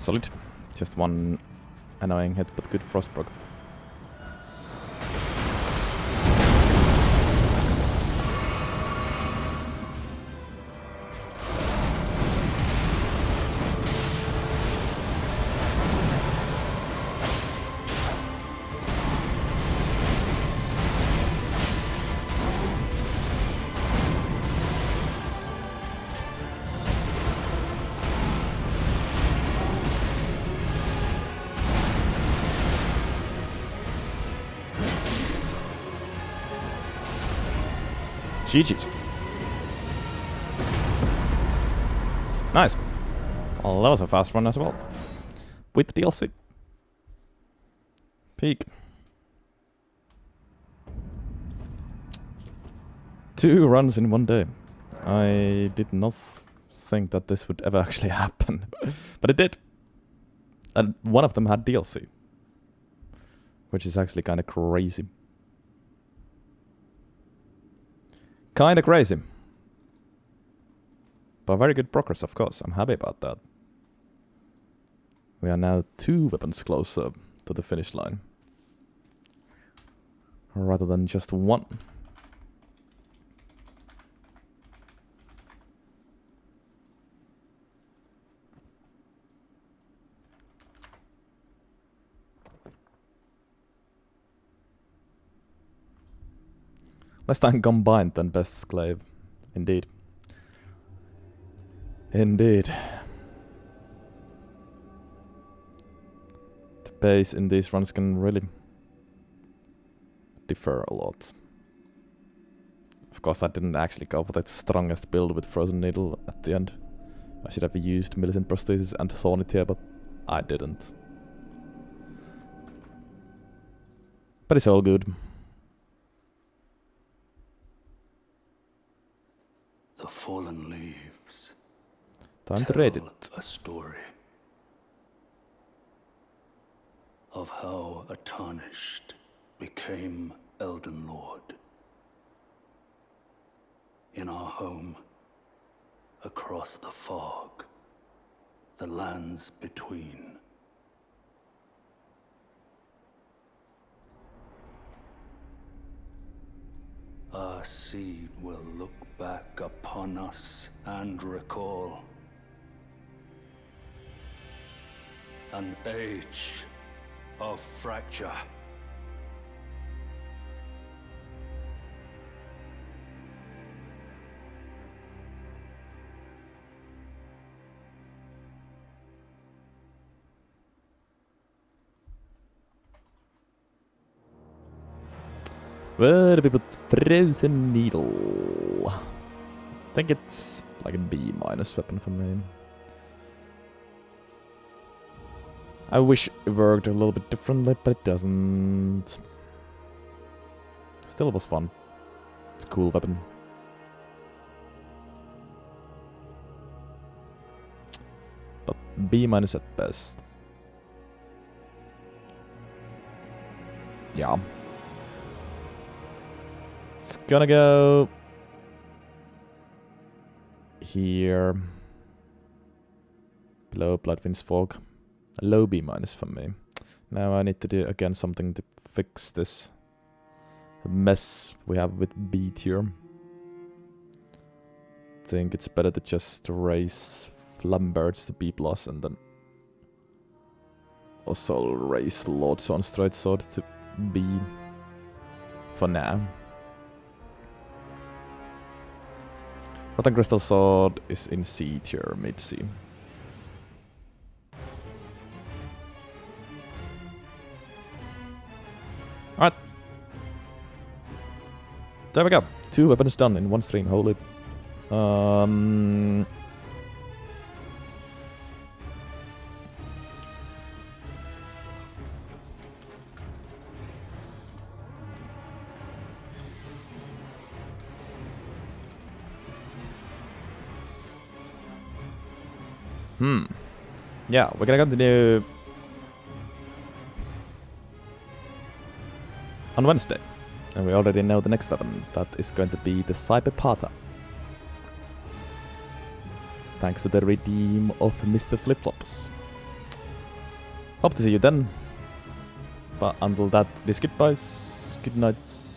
Solid. Just one annoying hit, but good frost proc. GG's. Nice. Well, that was a fast run as well. With DLC. Peak. 2 runs in one day. I did not think that this would ever actually happen. But it did. And one of them had DLC. Which is actually kind of crazy. Kinda crazy. But very good progress, of course. I'm happy about that. We are now 2 weapons closer to the finish line. Rather than just 1. Less time combined than best Sclave. Indeed. Indeed. The pace in these runs can really differ a lot. Of course, I didn't actually go for the strongest build with Frozen Needle at the end. I should have used Millicent Prosthesis and Thornit here, but I didn't. But it's all good. The fallen leaves Time to rate it. a story of how a tarnished became Elden Lord. In our home, across the fog, the lands between. Our seed will look back upon us and recall an age of fracture. Where do we put Frozen Needle? I think it's like a B- weapon for me. I wish it worked a little bit differently, but it doesn't. Still was fun. It's a cool weapon. But B- at best. Yeah. It's gonna go here. Below Bloodwind's Fog. A low B- for me. Now I need to do again something to fix this mess we have with B tier. Think it's better to just raise Flambirds to B+ and then also raise Lord Son's Straight Sword to B for now. Rotten Crystal Sword is in C tier, mid C. Alright. There we go. 2 weapons done in one stream, holy. Yeah, we're gonna continue on Wednesday. And we already know the next weapon. That is going to be the Cyberpatha. Thanks to the redeem of Mr. Flipflops. Hope to see you then. But until that, it is goodbyes, good nights.